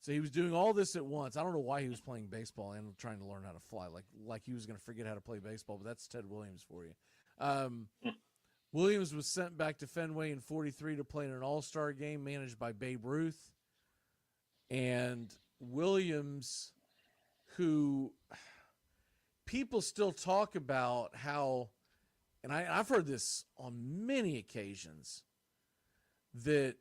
So he was doing all this at once. I don't know why he was playing baseball and trying to learn how to fly, like he was going to forget how to play baseball, but that's Ted Williams for you. Williams was sent back to Fenway in 43 to play in an all-star game managed by Babe Ruth. And Williams, who people still talk about how, and I've heard this on many occasions, that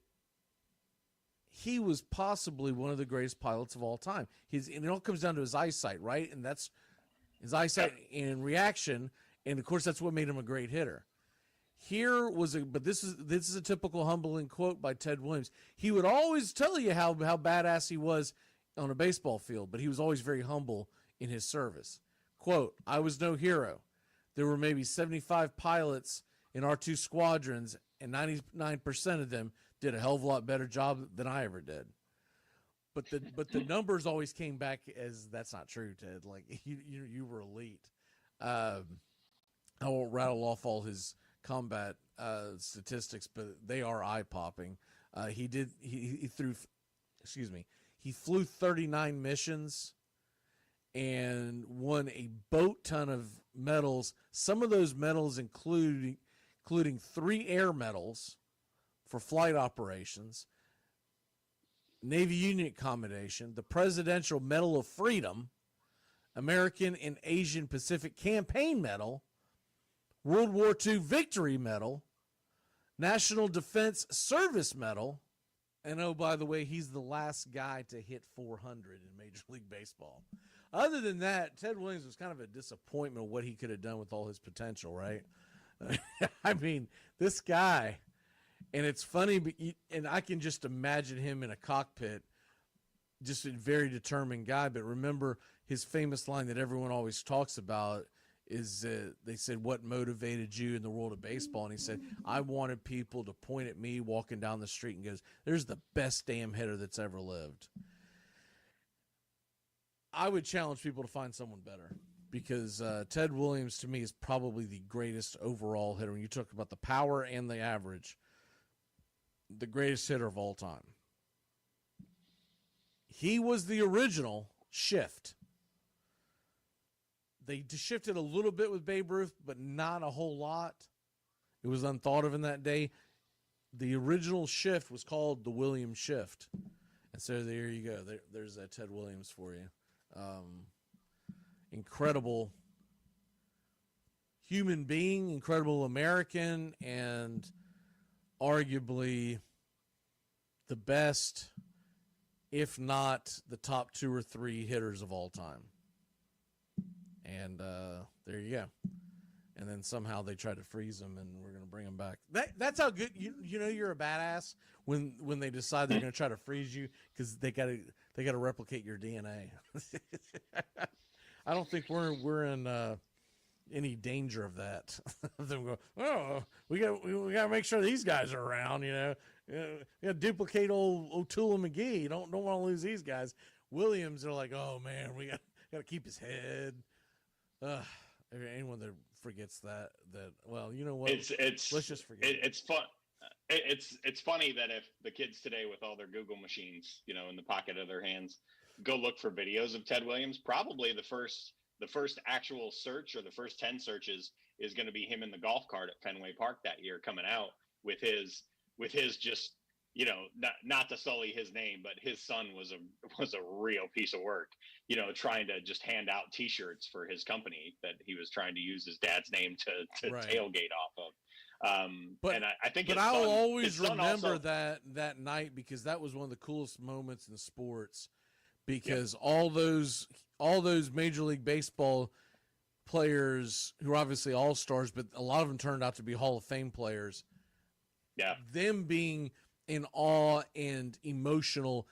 he was possibly one of the greatest pilots of all time. And it all comes down to his eyesight, right? And that's his eyesight in reaction, and of course that's what made him a great hitter. But this is a typical humbling quote by Ted Williams. He would always tell you how badass he was on a baseball field, but he was always very humble in his service. Quote, I was no hero. There were maybe 75 pilots in our two squadrons, and 99% of them did a hell of a lot better job than I ever did. But the numbers always came back as, that's not true, Ted. Like, you were elite. I won't rattle off all his combat statistics, but they are eye-popping. He flew 39 missions and won a boat ton of medals. Some of those medals including 3 air medals for flight operations, Navy Unit Commendation, the Presidential Medal of Freedom, American and Asian Pacific Campaign Medal, World War II Victory Medal, National Defense Service Medal, and oh, by the way, he's the last guy to hit 400 in Major League Baseball. Other than that, Ted Williams was kind of a disappointment of what he could have done with all his potential, right? I mean, this guy, and it's funny, and I can just imagine him in a cockpit, just a very determined guy. But remember his famous line that everyone always talks about is they said, what motivated you in the world of baseball? And he said, I wanted people to point at me walking down the street and goes, there's the best damn hitter that's ever lived. I would challenge people to find someone better, because Ted Williams, to me, is probably the greatest overall hitter. When you talk about the power and the average, the greatest hitter of all time. He was the original shift. They shifted a little bit with Babe Ruth, but not a whole lot. It was unthought of in that day. the original shift was called the Williams shift. And so there you go. There's that Ted Williams for you. Incredible human being, incredible American, and arguably the best, if not the top 2 or 3 hitters of all time. And there you go. And then somehow they tried to freeze him, and we're going to bring him back. That's how good you know you're a badass when they decide they're going to try to freeze you because they got to replicate your DNA. I don't think we're in any danger of that. Them go, oh, we got to make sure these guys are around. You know, we got to duplicate old O'Toole and McGee. You don't want to lose these guys. Williams, they're like, oh man, we got to keep his head. Anyone that forgets that well, you know what? Let's just forget. It's fun. It's funny that if the kids today with all their Google machines, you know, in the pocket of their hands, go look for videos of Ted Williams, probably the first actual search or the first 10 searches is going to be him in the golf cart at Fenway Park that year, coming out with his just, you know, not to sully his name, but his son was a real piece of work, you know, trying to just hand out T-shirts for his company that he was trying to use his dad's name to Right. tailgate off of. And I think, but I'll always remember that night because that was one of the coolest moments in sports. Because all those Major League Baseball players who are obviously all-stars, but a lot of them turned out to be Hall of Fame players. Yeah, them being in awe and emotional,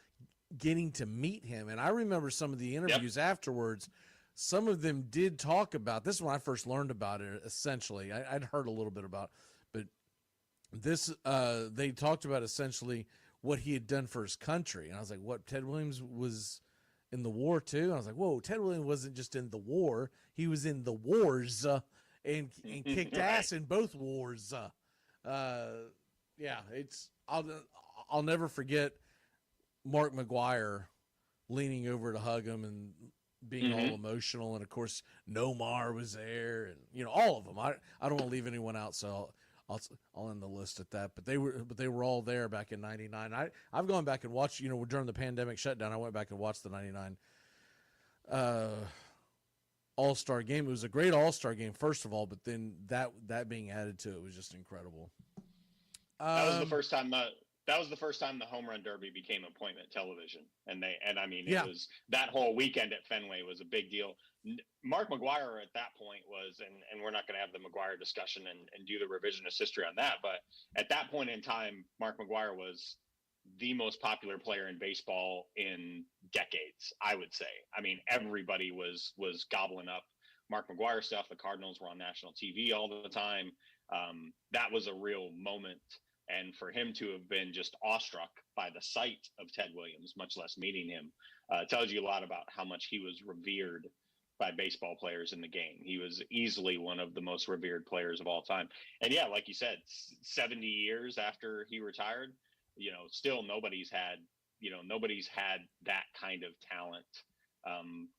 getting to meet him. And I remember some of the interviews afterwards. Some of them did talk about this. Is when I first learned about it. Essentially, I'd heard a little bit about, but this they talked about essentially what he had done for his country. And I was like, what, Ted Williams was in the war too? And I was like, whoa, Ted Williams wasn't just in the war. He was in the wars and kicked ass in both wars. Yeah, I'll never forget Mark McGuire leaning over to hug him and being all emotional. And of course, Nomar was there and, you know, all of them. I don't want to leave anyone out. So I'll end the list at that, but they were all there back in '99. I've gone back and watched, you know, during the pandemic shutdown, I went back and watched the '99 All-Star game. It was a great All-Star game, first of all, but then that being added to it was just incredible. That was the first time the home run derby became appointment television, and I mean, it was that whole weekend at Fenway was a big deal. Mark McGuire at that point was, and we're not going to have the McGuire discussion and do the revisionist history on that, but at that point in time, Mark McGuire was the most popular player in baseball in decades, I would say. I mean, everybody was gobbling up Mark McGuire stuff. The Cardinals were on national TV all the time. That was a real moment. And for him to have been just awestruck by the sight of Ted Williams, much less meeting him, tells you a lot about how much he was revered by baseball players in the game. He was easily one of the most revered players of all time. And yeah, like you said, 70 years after he retired, you know, still nobody's had that kind of talent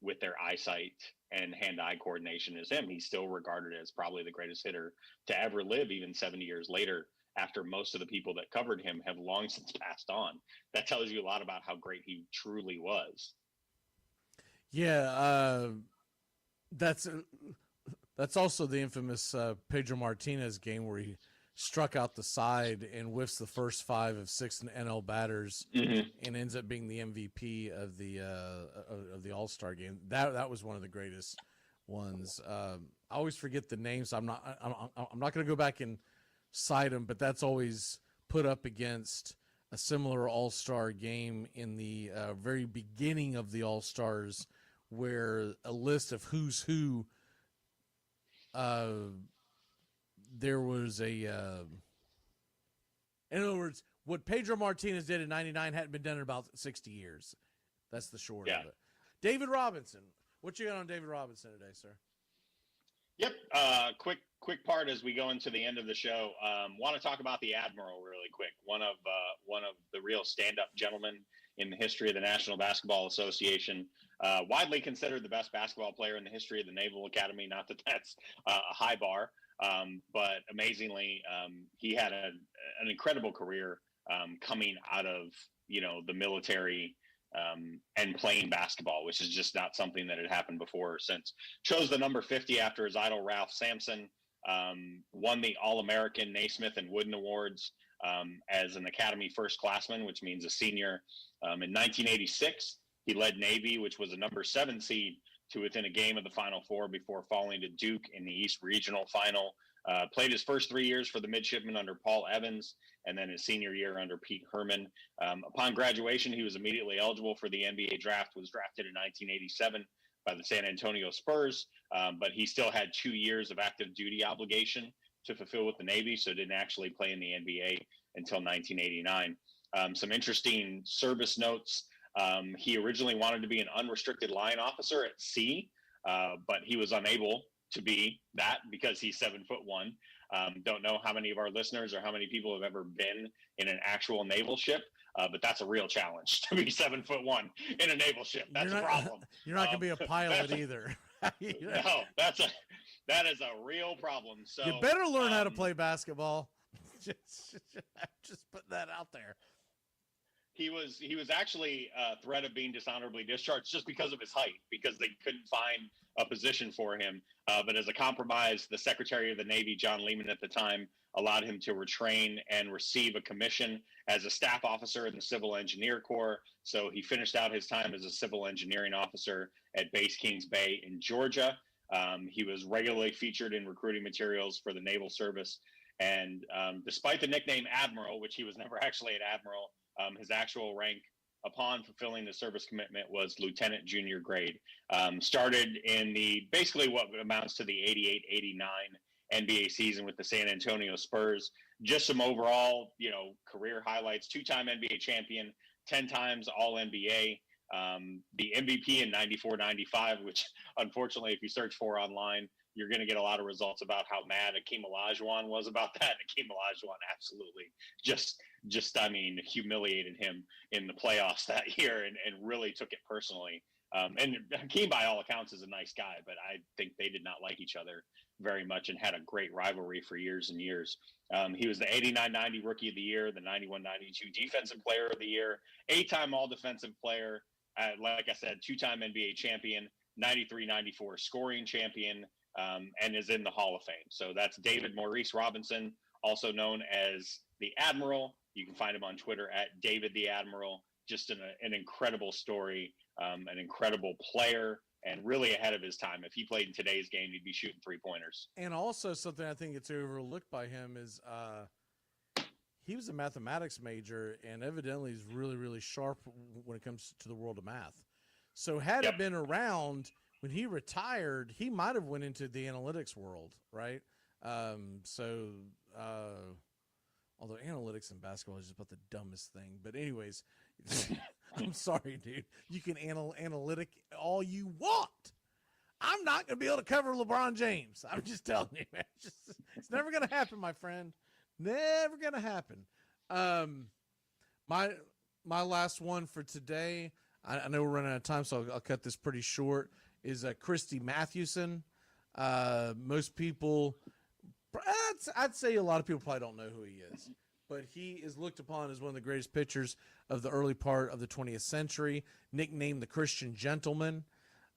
with their eyesight and hand-eye coordination as him. He's still regarded as probably the greatest hitter to ever live, even 70 years later, after most of the people that covered him have long since passed on. That tells you a lot about how great he truly was. Yeah, that's also the infamous Pedro Martinez game where he struck out the side and whiffs the first 5 of 6 NL batters and ends up being the MVP of the All-Star game. That was one of the greatest ones. I always forget the names. So I'm not going to go back and cite them, but that's always put up against a similar All-Star game in the very beginning of the All-Stars, where a list of who's who. There was in other words, what Pedro Martinez did in '99 hadn't been done in about 60 years. That's the short of it. David Robinson. What you got on David Robinson today, sir? Yep. Quick part as we go into the end of the show. Want to talk about the Admiral really quick. One of the real stand-up gentlemen in the history of the National Basketball Association. Widely considered the best basketball player in the history of the Naval Academy. Not that that's a high bar. But amazingly, he had an incredible career coming out of, the military and playing basketball, which is just not something that had happened before or since. Chose the number 50 after his idol, Ralph Sampson. Won the All-American Naismith and Wooden Awards as an Academy first-classman, which means a senior. In 1986, he led Navy, which was a number 7 seed, to within a game of the Final Four before falling to Duke in the East Regional Final. Played his first 3 years for the midshipmen under Paul Evans, and then his senior year under Pete Herman. Upon graduation, he was immediately eligible for the NBA draft, was drafted in 1987 by the San Antonio Spurs, but he still had 2 years of active duty obligation to fulfill with the Navy, so didn't actually play in the NBA until 1989. Some interesting service notes. He originally wanted to be an unrestricted line officer at sea, but he was unable to be that because he's 7'1". Don't know how many of our listeners or how many people have ever been in an actual naval ship, but that's a real challenge to be 7'1" in a naval ship. That's a problem. You're not going to be a pilot either. No, that is a real problem. So you better learn how to play basketball. just put that out there. He was actually a threat of being dishonorably discharged just because of his height, because they couldn't find a position for him. But as a compromise, the Secretary of the Navy, John Lehman at the time, allowed him to retrain and receive a commission as a staff officer in the Civil Engineer Corps. So he finished out his time as a civil engineering officer at Base Kings Bay in Georgia. He was regularly featured in recruiting materials for the Naval Service. And despite the nickname Admiral, which he was never actually an admiral, his actual rank upon fulfilling the service commitment was lieutenant junior grade. Started in basically what amounts to the 88-89 NBA season with the San Antonio Spurs. Just some overall, career highlights: 2-time NBA champion, 10 times All-NBA, the MVP in 94-95, which unfortunately, if you search for online, you're going to get a lot of results about how mad Akeem Olajuwon was about that. Akeem Olajuwon absolutely just humiliated him in the playoffs that year and really took it personally. And Hakeem, by all accounts, is a nice guy, but I think they did not like each other very much and had a great rivalry for years and years. He was the 89-90 Rookie of the Year, the 91-92 Defensive Player of the Year, 8-time All-Defensive Player, like I said, 2-time NBA champion, 93-94 scoring champion, and is in the Hall of Fame. So that's David Maurice Robinson, also known as the Admiral. You can find him on Twitter at David the Admiral. Just an incredible story, an incredible player, and really ahead of his time. If he played in today's game, he'd be shooting 3-pointers. And also something I think it's overlooked by him is he was a mathematics major and evidently is really, really sharp when it comes to the world of math. So had it been around when he retired, he might have went into the analytics world, right? Although analytics in basketball is just about the dumbest thing. But anyways, I'm sorry, dude. You can analytic all you want. I'm not going to be able to cover LeBron James. I'm just telling you, man. It's never going to happen, my friend. Never going to happen. My last one for today, I know we're running out of time, so I'll cut this pretty short, is Christy Mathewson. Most people, I'd say a lot of people probably don't know who he is, but he is looked upon as one of the greatest pitchers of the early part of the 20th century, nicknamed the Christian Gentleman.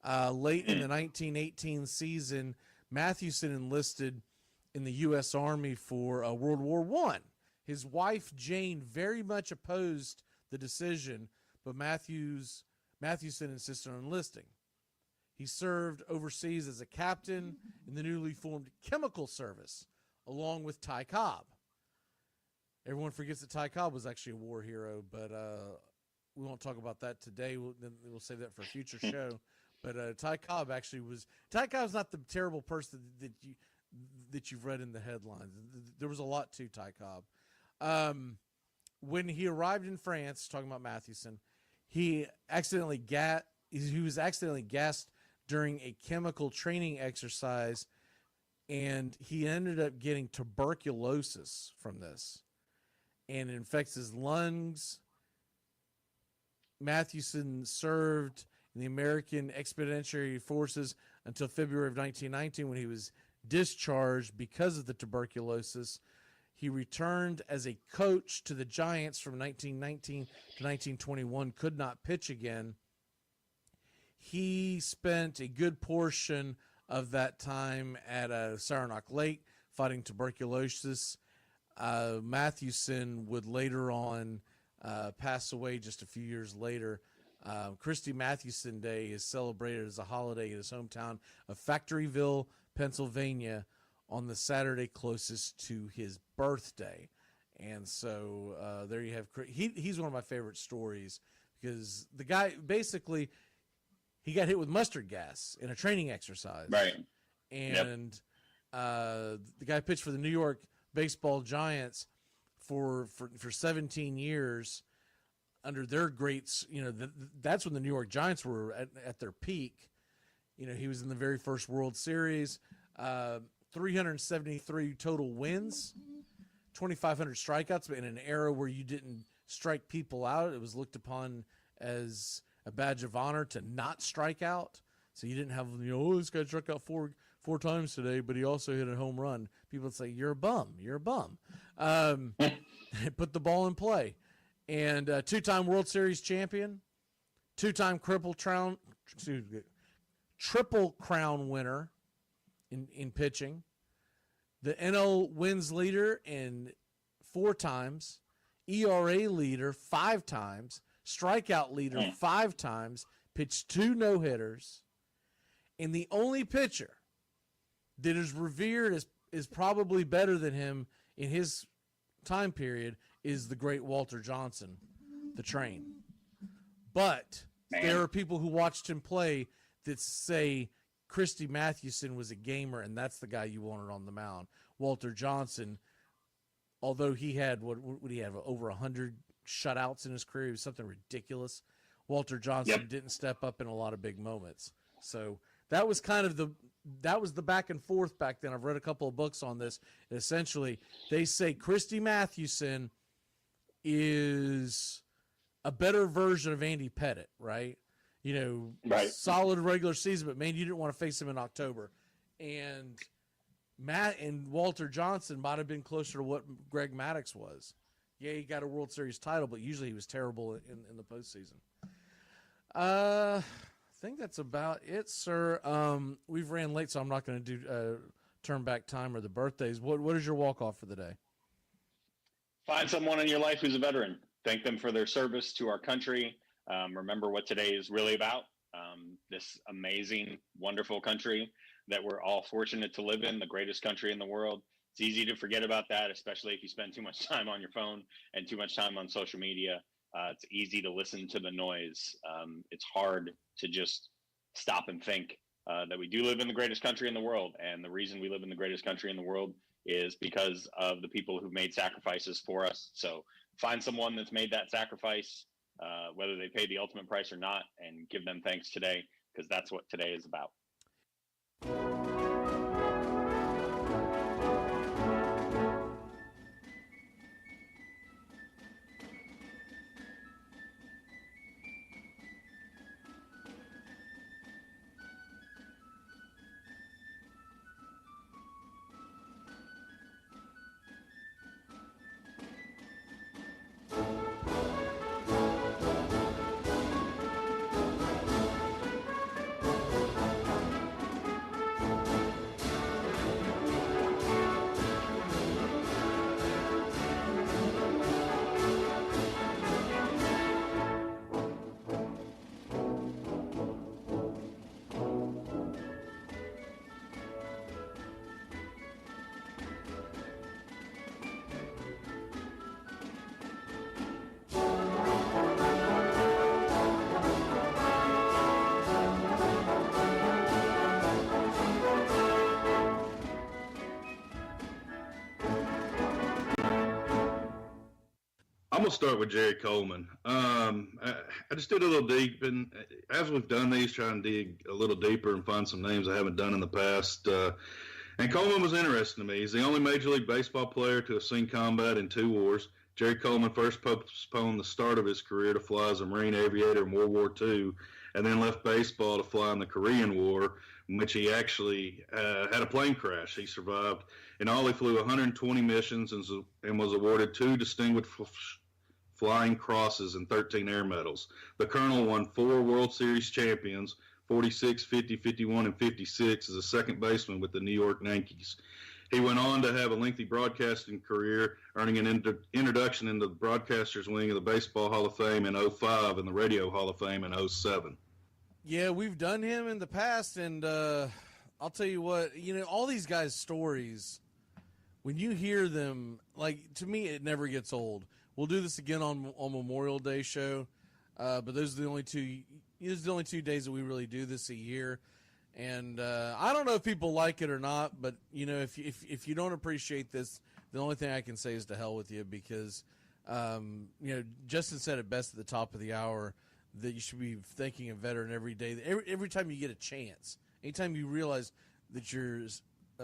Late in the 1918 season, Mathewson enlisted in the U.S. Army for World War I. His wife, Jane, very much opposed the decision, but Mathewson insisted on enlisting. He served overseas as a captain in the newly formed Chemical Service, along with Ty Cobb. Everyone forgets that Ty Cobb was actually a war hero, but we won't talk about that today. We'll save that for a future show. But Ty Cobb actually was. Ty Cobb's not the terrible person that you've read in the headlines. There was a lot to Ty Cobb. When he arrived in France, talking about Mathewson, he was accidentally gassed during a chemical training exercise, and he ended up getting tuberculosis from this, and it infects his lungs. Mathewson served in the American Expeditionary Forces until February of 1919, when he was discharged because of the tuberculosis. He returned as a coach to the Giants from 1919 to 1921, could not pitch again. He spent a good portion of that time at Saranac Lake fighting tuberculosis. Mathewson would later on pass away just a few years later. Christy Mathewson Day is celebrated as a holiday in his hometown of Factoryville, Pennsylvania, on the Saturday closest to his birthday. And so there you have, he's one of my favorite stories, because the guy basically, he got hit with mustard gas in a training exercise. Right. And the guy pitched for the New York Baseball Giants for 17 years under their greats. You know, that's when the New York Giants were at their peak. You know, he was in the very first World Series, 373 total wins, 2,500 strikeouts, but in an era where you didn't strike people out. It was looked upon as a badge of honor to not strike out. So you didn't have, oh, this guy struck out four times today, but he also hit a home run. People would say, you're a bum. You're a bum. Put the ball in play. And two-time World Series champion, two-time Triple Crown winner in pitching, the NL wins leader in 4 times, ERA leader 5 times, strikeout leader 5 times, pitched 2 no-hitters, and the only pitcher that is revered is probably better than him in his time period is the great Walter Johnson, the Train. But there are people who watched him play that say Christy Mathewson was a gamer, and that's the guy you wanted on the mound. Walter Johnson, although he had, what would he have, over 100 shutouts in his career? It was something ridiculous. Walter Johnson didn't step up in a lot of big moments. So that was kind of the back and forth back then. I've read a couple of books on this. Essentially, they say Christy Mathewson is a better version of Andy Pettitte, right? You know, solid regular season, but man, you didn't want to face him in October. And Matt and Walter Johnson might have been closer to what Greg Maddux was. Yeah, he got a World Series title, but usually he was terrible in the postseason. I think that's about it, sir. We've ran late, so I'm not going to do turn back time or the birthdays. What is your walk-off for the day? Find someone in your life who's a veteran. Thank them for their service to our country. Remember what today is really about. This amazing, wonderful country that we're all fortunate to live in, the greatest country in the world. It's easy to forget about that, especially if you spend too much time on your phone and too much time on social media. It's easy to listen to the noise. It's hard to just stop and think that we do live in the greatest country in the world. And the reason we live in the greatest country in the world is because of the people who've made sacrifices for us. So find someone that's made that sacrifice, whether they pay the ultimate price or not, and give them thanks today, because that's what today is about. I'm going to start with Jerry Coleman. I just did a little deep, and as we've done these, trying to dig a little deeper and find some names I haven't done in the past. And Coleman was interesting to me. He's the only Major League Baseball player to have seen combat in 2 wars. Jerry Coleman first postponed the start of his career to fly as a Marine aviator in World War II and then left baseball to fly in the Korean War, in which he actually had a plane crash. He survived. In all, he flew 120 missions and was awarded 2 distinguished flying crosses and 13 air medals. The Colonel won 4 World Series champions, 46, 50, 51, and 56 as a second baseman with the New York Yankees. He went on to have a lengthy broadcasting career, earning an introduction into the broadcasters wing of the Baseball Hall of Fame in 2005 and the Radio Hall of Fame in 2007. Yeah, we've done him in the past, and I'll tell you what, all these guys' stories, when you hear them, like, to me, it never gets old. We'll do this again on Memorial Day show, but those are the only 2 days that we really do this a year. And I don't know if people like it or not, but if you don't appreciate this, the only thing I can say is to hell with you, because Justin said it best at the top of the hour that you should be thanking a veteran every day, every time you get a chance, anytime you realize that you're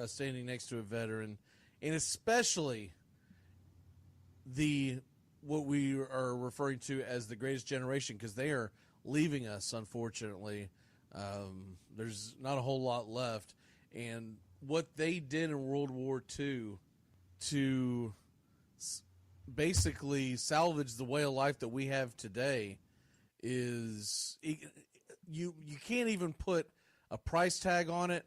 standing next to a veteran, and especially what we are referring to as the greatest generation, because they are leaving us, unfortunately. There's not a whole lot left, and what they did in World War II to basically salvage the way of life that we have today is you can't even put a price tag on it.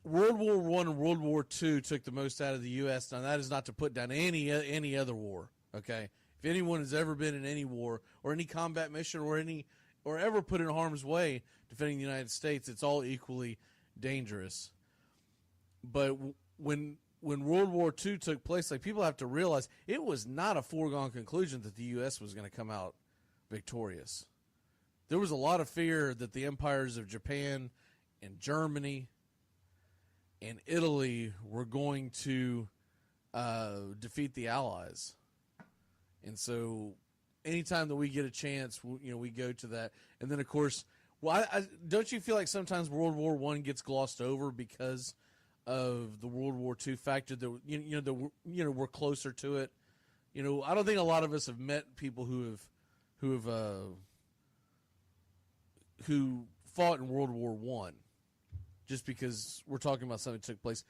World War I and World War II took the most out of the U.S. Now, that is not to put down any other war, okay? If anyone has ever been in any war or any combat mission or ever put in harm's way defending the United States, it's all equally dangerous. But when World War II took place, like, people have to realize it was not a foregone conclusion that the U.S. was going to come out victorious. There was a lot of fear that the empires of Japan and Germany and Italy were going to defeat the Allies. And so anytime that we get a chance, we go to that. And then, of course, don't you feel like sometimes World War I gets glossed over because of the World War II factor that we're closer to it? I don't think a lot of us have met people who fought in World War I, just because we're talking about something that took place.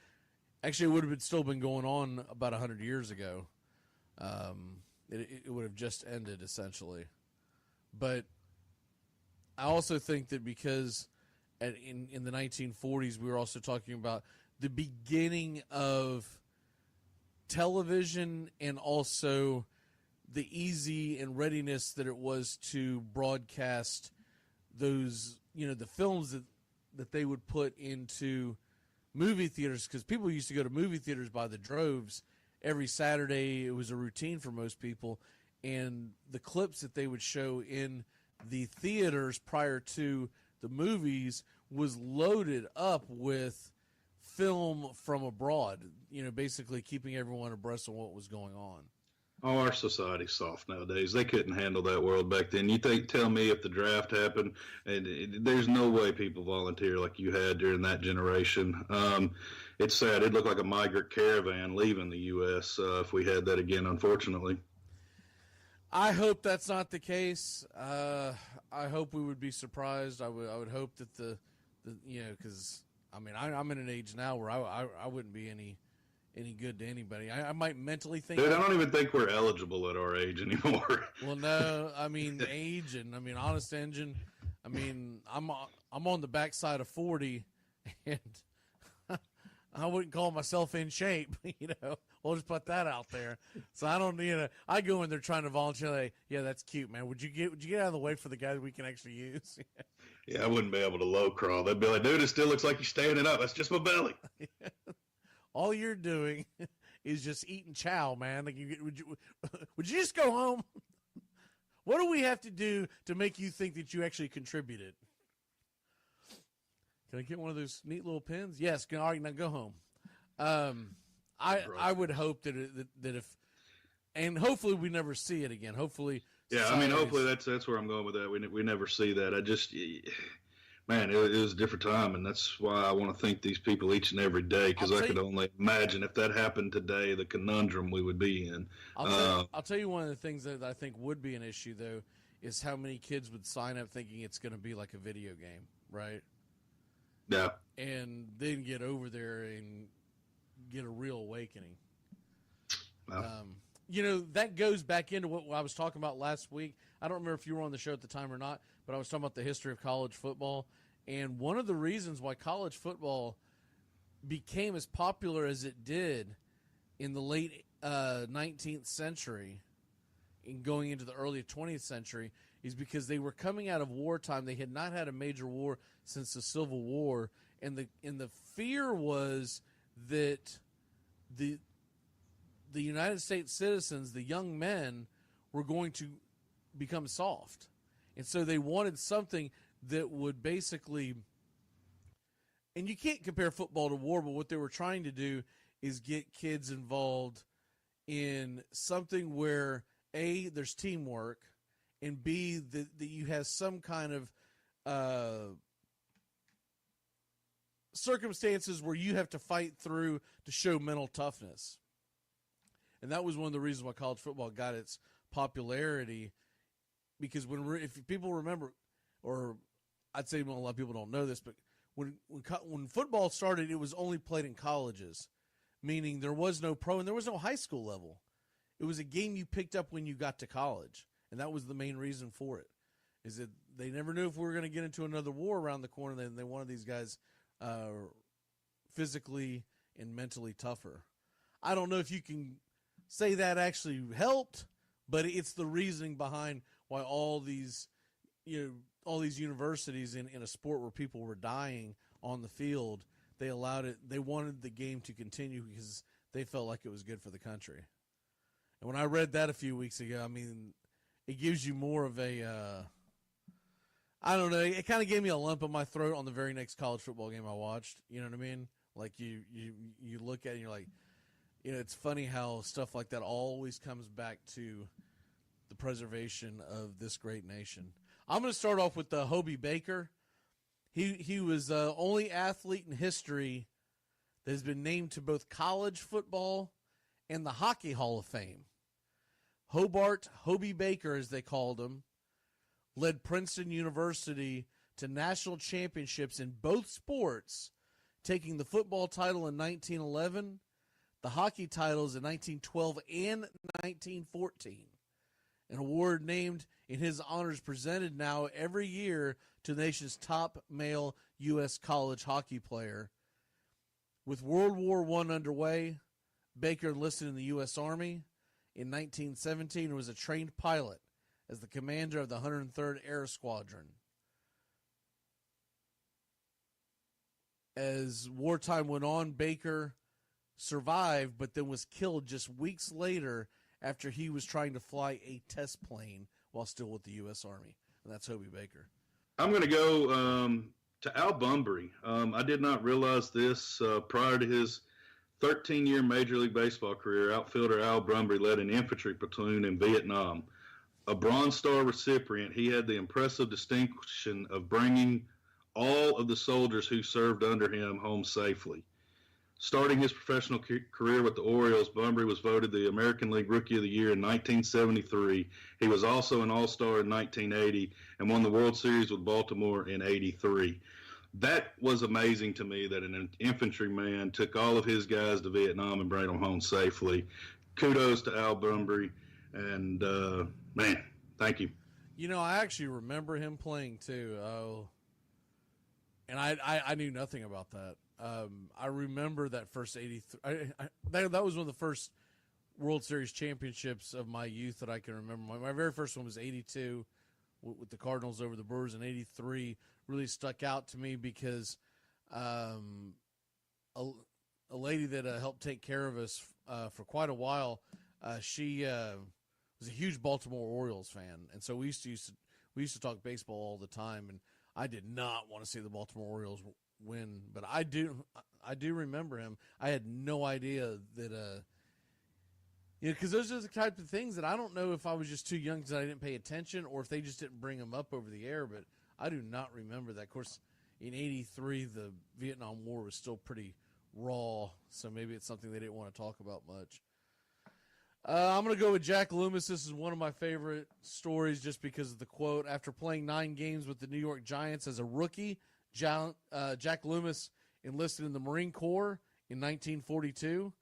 Actually, it would have still been going on about 100 years ago. It would have just ended, essentially. But I also think that because in the 1940s, we were also talking about the beginning of television and also the easy and readiness that it was to broadcast those, the films that they would put into movie theaters, because people used to go to movie theaters by the droves every Saturday. It was a routine for most people, and the clips that they would show in the theaters prior to the movies was loaded up with film from abroad, basically keeping everyone abreast of what was going on. Oh, our society's soft nowadays. They couldn't handle that world back then. Tell me if the draft happened, and there's no way people volunteer like you had during that generation. It's sad. It'd look like a migrant caravan leaving the U.S. If we had that again, unfortunately. I hope that's not the case. I hope we would be surprised. I would hope that because I'm in an age now where I wouldn't be any good to anybody. I might mentally think. Dude, I don't even think we're eligible at our age anymore. Well, no, age and honest engine. I'm on the backside of 40, and I wouldn't call myself in shape. We'll just put that out there. So I don't. I go in there trying to volunteer. Like, yeah, that's cute, man. Would you get out of the way for the guy that we can actually use? Yeah, I wouldn't be able to low crawl. They'd be like, dude, it still looks like you're standing up. That's just my belly. All you're doing is just eating chow, man. Like, would you just go home? What do we have to do to make you think that you actually contributed? Can I get one of those neat little pins? Yes. All right, now go home. I would hope that if, and hopefully we never see it again. Hopefully. Yeah, hopefully that's where I'm going with that. We never see that. Man, it was a different time, and that's why I want to thank these people each and every day, because I could only imagine if that happened today, the conundrum we would be in. I'll tell you one of the things that I think would be an issue, though, is how many kids would sign up thinking it's going to be like a video game, right? Yeah. And then get over there and get a real awakening. Wow. That goes back into what I was talking about last week. I don't remember if you were on the show at the time or not, but I was talking about the history of college football. And one of the reasons why college football became as popular as it did in the late 19th century and going into the early 20th century is because they were coming out of wartime. They had not had a major war since the Civil War, and the fear was that the United States citizens, the young men, were going to become soft. And so they wanted something that would basically, and you can't compare football to war, but what they were trying to do is get kids involved in something where, A, there's teamwork, and B, that you have some kind of circumstances where you have to fight through to show mental toughness. And that was one of the reasons why college football got its popularity, because if people remember, or I'd say a lot of people don't know this, but when football started, it was only played in colleges, meaning there was no pro and there was no high school level. It was a game you picked up when you got to college, and that was the main reason for it, is that they never knew if we were going to get into another war around the corner. They wanted these guys physically and mentally tougher. I don't know if you can say that actually helped, but it's the reasoning behind why all these universities in a sport where people were dying on the field, they allowed it. They wanted the game to continue because they felt like it was good for the country. And when I read that a few weeks ago, I mean, it gives you more of a, I don't know, it kind of gave me a lump in my throat on the very next college football game I watched. You know what I mean? Like you look at it and you're like, it's funny how stuff like that always comes back to the preservation of this great nation. I'm going to start off with Hobie Baker. He was the only athlete in history that has been named to both college football and the Hockey Hall of Fame. Hobie Baker, as they called him, led Princeton University to national championships in both sports, taking the football title in 1911, the hockey titles in 1912 and 1914. An award named in his honors presented now every year to the nation's top male U.S. college hockey player. With World War I underway, Baker enlisted in the U.S. Army in 1917 and was a trained pilot as the commander of the 103rd Air Squadron. As wartime went on, Baker survived, but then was killed just weeks later after he was trying to fly a test plane while still with the U.S. Army. And that's Hobie Baker. I'm going to go to Al Bunbury. I did not realize this prior to his 13-year Major League Baseball career. Outfielder Al Bunbury led an infantry platoon in Vietnam. A Bronze Star recipient, he had the impressive distinction of bringing all of the soldiers who served under him home safely. Starting his professional career with the Orioles, Bunbury was voted the American League Rookie of the Year in 1973. He was also an All-Star in 1980 and won the World Series with Baltimore in 83. That was amazing to me that an infantryman took all of his guys to Vietnam and brought them home safely. Kudos to Al Bunbury, and man, thank you. I actually remember him playing too. And I knew nothing about that. I remember that first 83. That was one of the first World Series championships of my youth that I can remember. My very first one was 82 with the Cardinals over the Brewers, and 83 really stuck out to me because a lady that helped take care of us for quite a while, she was a huge Baltimore Orioles fan, and so we used to talk baseball all the time, and I did not want to see the Baltimore Orioles win, but I do remember him. I had no idea that because those are the type of things that I don't know if I was just too young because I didn't pay attention or if they just didn't bring them up over the air, but I do not remember that. Of course, in 83, the Vietnam War was still pretty raw, so maybe it's something they didn't want to talk about much. I'm going to go with Jack Loomis. This is one of my favorite stories just because of the quote. After playing 9 games with the New York Giants as a rookie, Jack Loomis enlisted in the Marine Corps in 1942.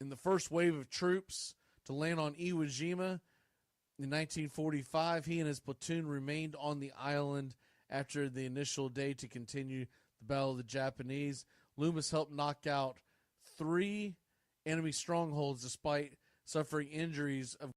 In the first wave of troops to land on Iwo Jima in 1945, he and his platoon remained on the island after the initial day to continue the Battle of the Japanese. Loomis helped knock out 3 enemy strongholds despite suffering injuries of